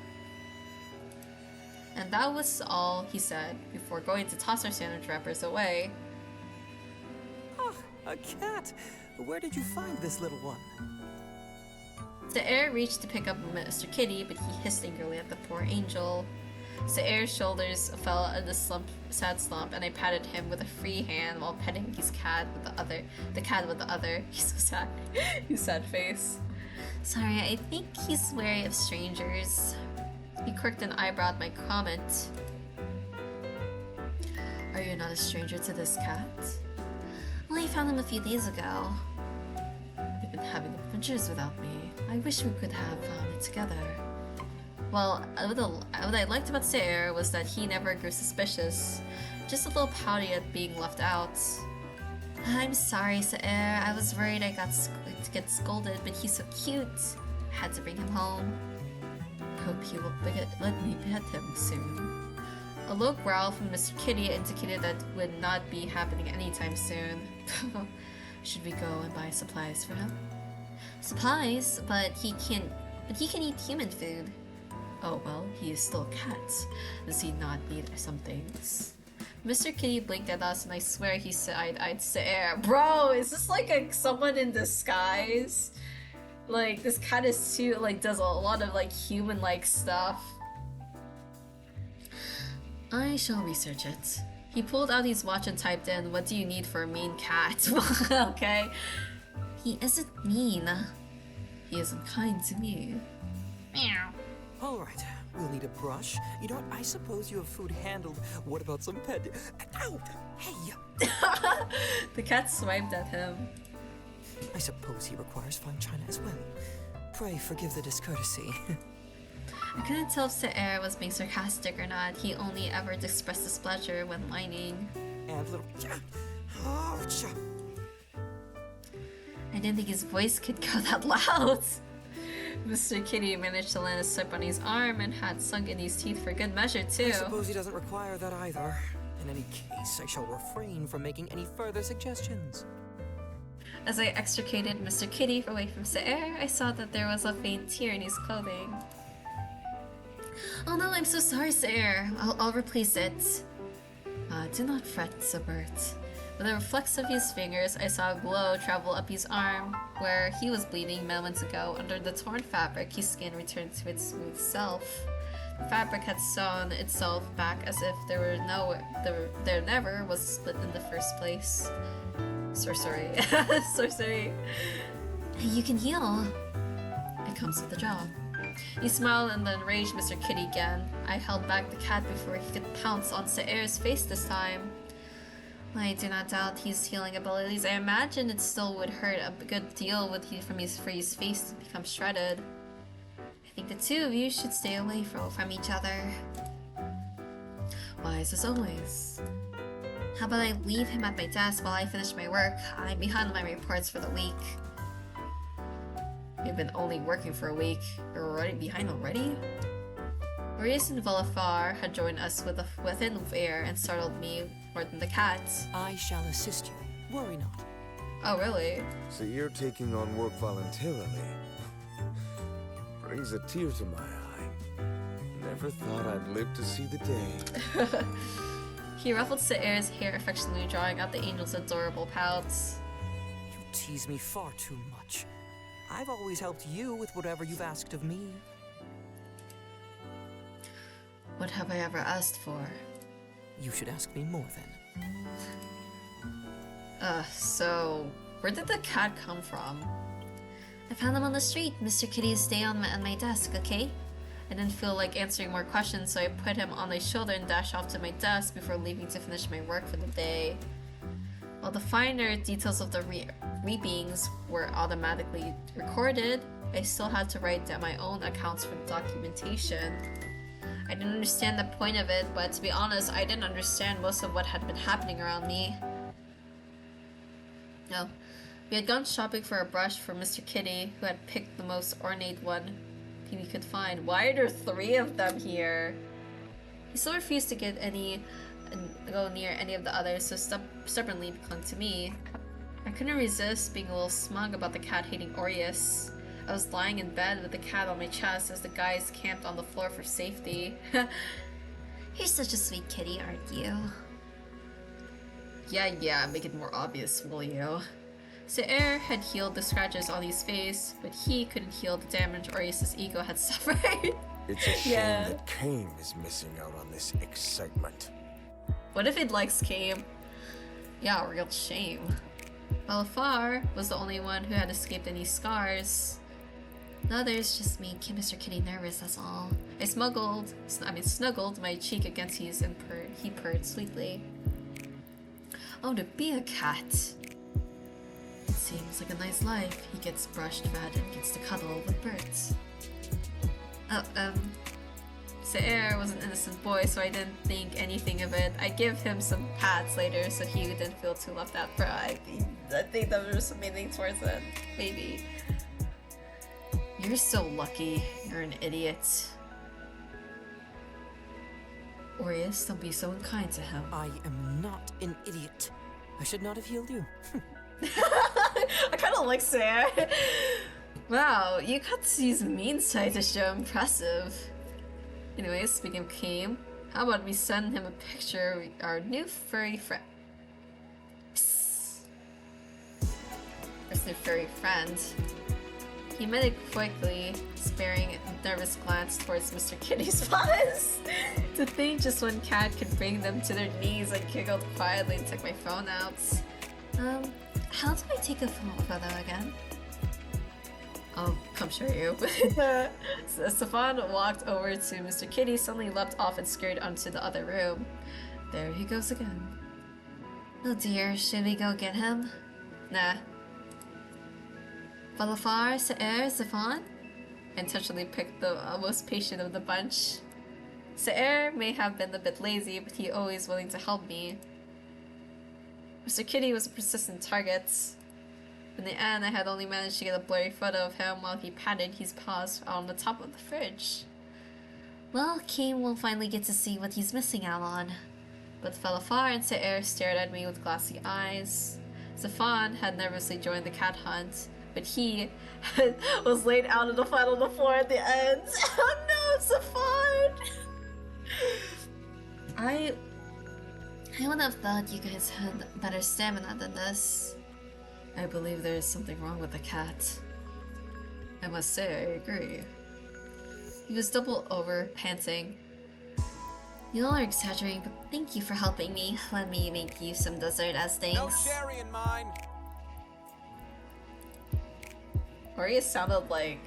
And that was all he said before going to toss our sandwich wrappers away. Ah, a cat! Where did you find this little one? Saer reached to pick up Mr. Kitty, but he hissed angrily at the poor angel. Saer's shoulders fell in a sad slump, and I patted him with a free hand while petting his cat with the other. He's so sad. His sad face. Sorry, I think he's wary of strangers. He quirked an eyebrow at my comment. Are you not a stranger to this cat? Well, I found him a few days ago. You've been having adventures without me. I wish we could have it together. Well, what I liked about Saer was that he never grew suspicious, just a little pouty at being left out. I'm sorry, Saer. I was worried I got to get scolded, but he's so cute. I had to bring him home. I hope he will let me pet him soon. A low growl from Mr. Kitty indicated that would not be happening anytime soon. Should we go and buy supplies for him? Supplies? But he can eat human food. Oh well, he is still a cat. Does he not need some things? Mr. Kitty blinked at us and I swear he side-eyed Saer. Bro, is this like someone in disguise? Like, this cat is too, does a lot of, human-like stuff. I shall research it. He pulled out his watch and typed in, "What do you need for a mean cat?" Okay. He isn't mean. He isn't kind to me. Meow. All right, we'll need a brush. You know what? I suppose you have food handled. What about some pet? Ow! Hey! The cat swiped at him. I suppose he requires fine china as well. Pray forgive the discourtesy. I couldn't tell if Saer was being sarcastic or not. He only ever expressed displeasure when whining. And little... Ouch! I didn't think his voice could go that loud. Mr. Kitty managed to land a swipe on his arm and had sunk in his teeth for good measure, too. I suppose he doesn't require that either. In any case, I shall refrain from making any further suggestions. As I extricated Mr. Kitty away from Saer, I saw that there was a faint tear in his clothing. Oh no, I'm so sorry, Saer. I'll replace it. Do not fret, Subert. With a reflex of his fingers, I saw a glow travel up his arm, where he was bleeding moments ago. Under the torn fabric, his skin returned to its smooth self. The fabric had sewn itself back as if there never was a split in the first place. Sorcery. Sorcery. You can heal. It comes with the job. He smiled and then enraged Mr. Kitty again. I held back the cat before he could pounce on Saer's face this time. I do not doubt his healing abilities. I imagine it still would hurt a good deal for his face to become shredded. I think the two of you should stay away from each other. Wise as always. How about I leave him at my desk while I finish my work? I'm behind on my reports for the week. You've been only working for a week. You're already behind already? Boreas and Volafar had joined us with a thin air and startled me more than the cat. I shall assist you. Worry not. Oh, really? So you're taking on work voluntarily. Brings a tear to my eye. Never thought I'd live to see the day. He ruffled Saer's hair affectionately, drawing out the angel's adorable pouts. You tease me far too much. I've always helped you with whatever you've asked of me. What have I ever asked for? You should ask me more then. So where did the cat come from? I found him on the street. Mr. Kitty, stay on my desk, okay? I didn't feel like answering more questions, so I put him on my shoulder and dashed off to my desk before leaving to finish my work for the day. While the finer details of the reapings were automatically recorded, I still had to write down my own accounts for documentation. I didn't understand the point of it, but to be honest, I didn't understand most of what had been happening around me. No. We had gone shopping for a brush for Mr. Kitty, who had picked the most ornate one he could find. Why are there 3 of them here? He still refused to go near any of the others, so stubbornly clung to me. I couldn't resist being a little smug about the cat hating Aureus. I was lying in bed with the cat on my chest as the guys camped on the floor for safety. You're such a sweet kitty, aren't you? Yeah, make it more obvious, will you? Saer had healed the scratches on his face, but he couldn't heal the damage Aureus' ego had suffered. It's a shame that Kame is missing out on this excitement. What if it likes Kame? Yeah, a real shame. Malafar was the only one who had escaped any scars. The others just made Mr. Kitty nervous, that's all. I snuggled my cheek against his and he purred sweetly. Oh, to be a cat. It seems like a nice life. He gets brushed, fed, and gets to cuddle with birds. Saer was an innocent boy, so I didn't think anything of it. I'd give him some pats later so he didn't feel too left out. But I think there was some meaning towards it. Maybe. You're so lucky. You're an idiot. Aureus, don't be so unkind to him. I am not an idiot. I should not have healed you. I kind of like Saer. Wow, you got to use mean side to show impressive. Anyways, speaking of Kame, how about we send him a picture of our new furry friend? Psst. Our new furry friend. He met it quickly, sparing a nervous glance towards Mr. Kitty's paws. To think just one cat could bring them to their knees, I giggled quietly and took my phone out. How do I take a photo again? I'll come show you. So Stefan walked over to Mr. Kitty, suddenly leapt off and scurried onto the other room. There he goes again. Oh dear, should we go get him? Nah. Balafar, Saer, Stefan? I intentionally picked the most patient of the bunch. Saer may have been a bit lazy, but he always willing to help me. Mr. Kitty was a persistent target. In the end, I had only managed to get a blurry photo of him while he patted his paws on the top of the fridge. Well, Kim will finally get to see what he's missing out on. Both Falafar and Saer stared at me with glassy eyes. Stefan had nervously joined the cat hunt, but he was laid out on the flat on the floor at the end. Oh no, Stefan! I would have thought you guys had better stamina than this. I believe there is something wrong with the cat. I must say, I agree. He was doubled over, panting. You all are exaggerating, but thank you for helping me. Let me make you some dessert as thanks. No sherry in mine. Maria sounded like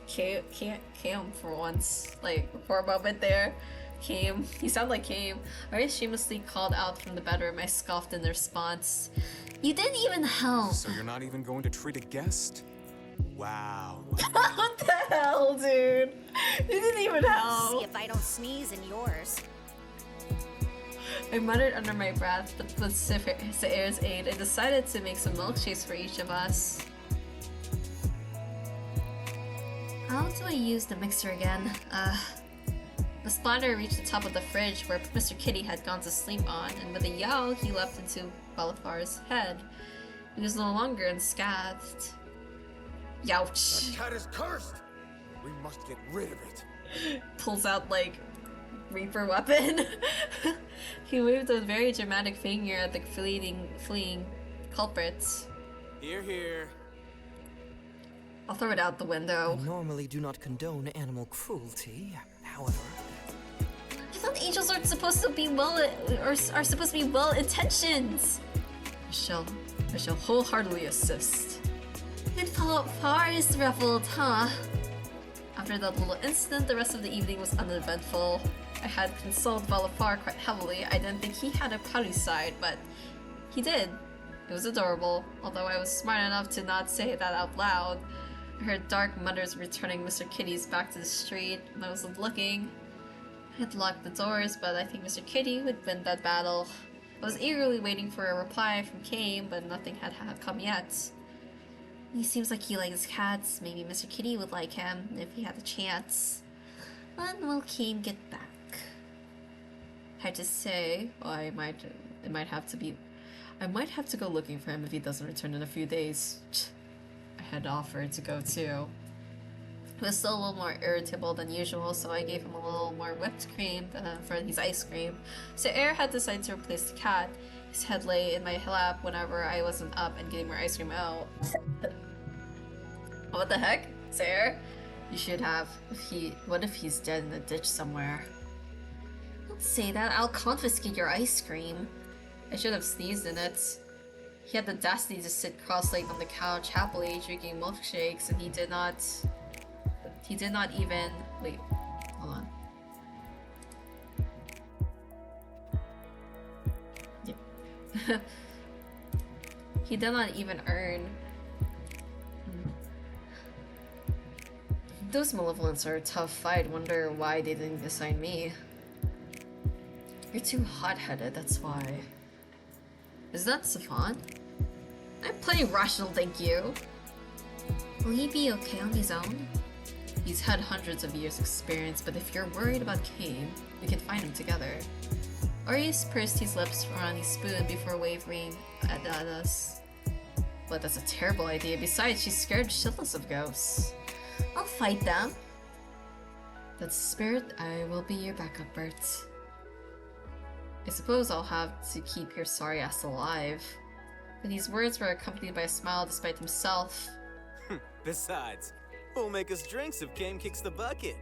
Cam for once, like for a moment there. Cam, he sounded like Cam. Maria shamelessly called out from the bedroom. I scoffed in response. You didn't even help. So you're not even going to treat a guest? Wow. What the hell, dude? You didn't even help. See if I don't sneeze in yours. I muttered under my breath, but with Saer's aid, I decided to make some milkshakes for each of us. How do I use the mixer again? The splatter reached the top of the fridge where Mr. Kitty had gone to sleep on, and with a yell, he leapt into Balafar's head. He was no longer unscathed. Youch. That cat is cursed! We must get rid of it. Pulls out, like, Reaper weapon. He waved a very dramatic finger at the fleeing culprits. Here. I'll throw it out the window. I normally do not condone animal cruelty, however. I thought angels aren't supposed to be are supposed to be well-intentioned. I shall wholeheartedly assist. And Far is ruffled, huh? After that little incident, the rest of the evening was uneventful. I had consoled Valafar quite heavily. I didn't think he had a pouty side, but he did. It was adorable, although I was smart enough to not say that out loud. I heard dark mutters returning Mr. Kitty's back to the street, and I was looking. I had locked the doors, but I think Mr. Kitty would win that battle. I was eagerly waiting for a reply from Kane, but nothing had come yet. He seems like he likes cats. Maybe Mr. Kitty would like him if he had a chance. When will Kane get back? Hard to say. Well, I might have to go looking for him if he doesn't return in a few days. I had offered to go too. He was still a little more irritable than usual, so I gave him a little more whipped cream for his ice cream. So Air had decided to replace the cat. His head lay in my lap whenever I wasn't up and getting more ice cream out. What the heck? Sayer? You should have. What if he's dead in a ditch somewhere? Don't say that. I'll confiscate your ice cream. I should have sneezed in it. He had the audacity to sit cross-legged on the couch happily drinking milkshakes, and he did not even... Wait, hold on. Yeah. He did not even earn... Those malevolents are a tough fight. Wonder why they didn't assign me. You're too hot-headed, that's why. Is that Safan? I'm plenty rational, thank you. Will he be okay on his own? He's had hundreds of years' experience, but if you're worried about Kane, we can find him together. Arius pursed his lips around his spoon before wavering at us. But that's a terrible idea. Besides, she's scared shitless of ghosts. I'll fight them. That's the spirit. I will be your backup, Bert. I suppose I'll have to keep your sorry ass alive. But these words were accompanied by a smile despite himself. Besides, who'll make us drinks if Kame kicks the bucket?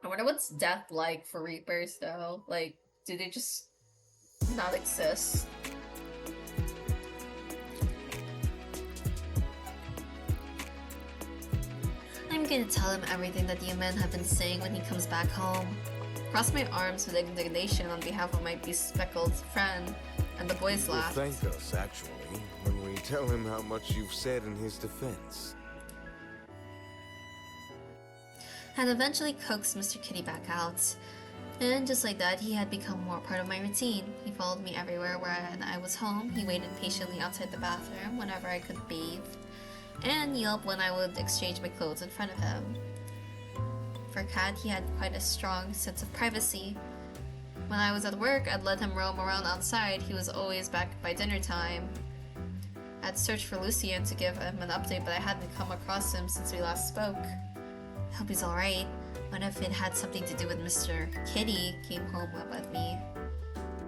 I wonder what's death like for Reapers, though. Like, do they just not exist? I'm gonna tell him everything that you men have been saying when he comes back home. Cross my arms with indignation on behalf of my bespectacled friend, and the boys He will laughed. thank us, actually, when we tell him how much you've said in his defense. Had eventually coaxed Mr. Kitty back out. And just like that, he had become more part of my routine. He followed me everywhere when I was home. He waited patiently outside the bathroom whenever I could bathe, and yelped when I would exchange my clothes in front of him. For a cat, he had quite a strong sense of privacy. When I was at work, I'd let him roam around outside. He was always back by dinner time. I'd searched for Lucien to give him an update, but I hadn't come across him since we last spoke. I hope he's alright. What if it had something to do with Mr. Kitty came home with me?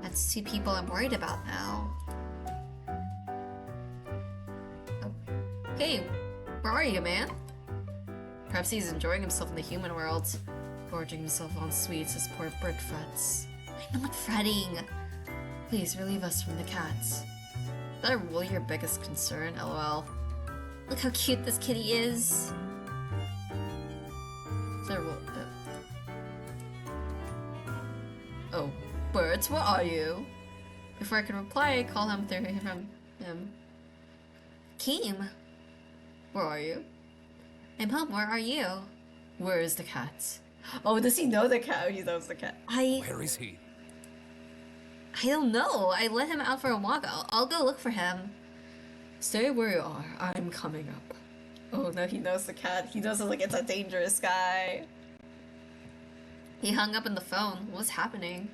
That's two people I'm worried about now. Hey, where are you, man? Perhaps he's enjoying himself in the human world, gorging himself on sweets as poor Bert frets. I'm not fretting. Please relieve us from the cats. Is that really your biggest concern? LOL. Look how cute this kitty is. Oh, Bert, where are you? Before I could reply, I called him through him. Keem, where are you? I'm home, where are you? Where is the cat? Oh, does he know the cat? Oh, he knows the cat. Where is he? I don't know. I let him out for a walk. I'll go look for him. Stay where you are. I'm coming up. Oh no, he knows the cat. He knows like it's a dangerous guy. He hung up on the phone. What was happening?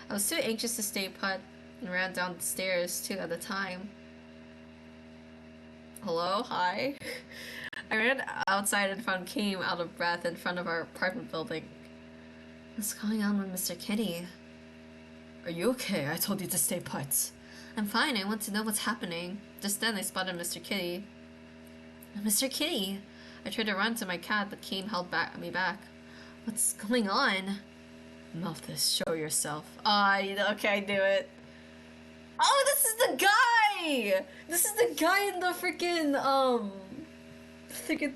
I was too anxious to stay put and ran down the stairs two at a time. Hello? Hi? I ran outside and found Keem out of breath in front of our apartment building. What's going on with Mr. Kitty? Are you okay? I told you to stay put. I'm fine. I want to know what's happening. Just then I spotted Mr. Kitty. Mr. Kitty! I tried to run to my cat, but Keem held me back. What's going on? Malthus, show yourself. Okay, I knew it. Oh, this is the guy! This is the guy in the freaking,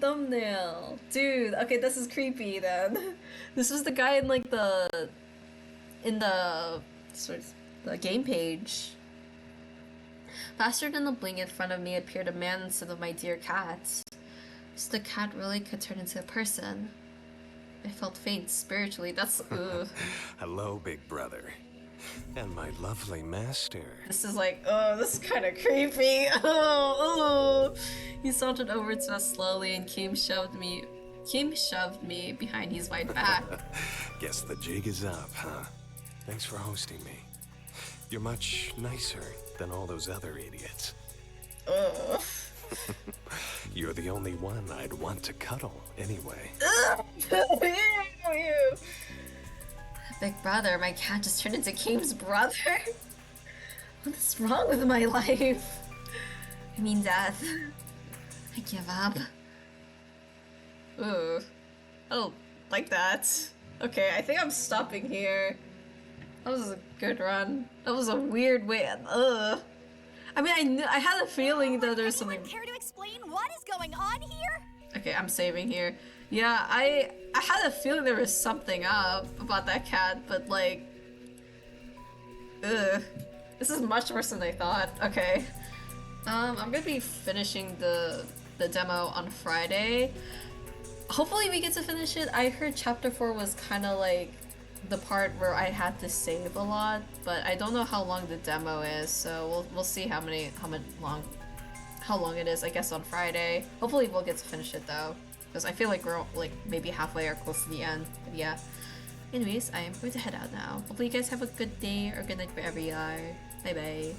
thumbnail. Dude, okay, this is creepy then. This was the guy in like the game page. Faster than a blink in front of me appeared a man instead of my dear cat. So the cat really could turn into a person. I felt faint spiritually. That's ugh. Hello, big brother. And my lovely master. This is like, oh, this is kind of creepy. Oh. He sauntered over to us slowly and Keem shoved me behind his wide back. Guess the jig is up, huh? Thanks for hosting me. You're much nicer than all those other idiots. Ugh. You're the only one I'd want to cuddle, anyway. Big brother, my cat just turned into Keem's brother? What is wrong with my life? I mean death. I give up. Ooh. I don't like that. Okay, I think I'm stopping here. That was a good run. That was a weird way. Ugh. I mean, I had a feeling that there's something. Care to explain what is going on here? Okay, I'm saving here. Yeah, I had a feeling there was something up about that cat, but like, ugh. This is much worse than I thought. Okay. I'm gonna be finishing the demo on Friday. Hopefully we get to finish it. I heard chapter 4 was kind of like the part where I had to save a lot, but I don't know how long the demo is, so we'll see how long it is, I guess, on Friday. Hopefully we'll get to finish it though, because I feel like we're like maybe halfway or close to the end. But yeah. Anyways, I am going to head out now. Hopefully you guys have a good day or good night wherever you are. Bye bye.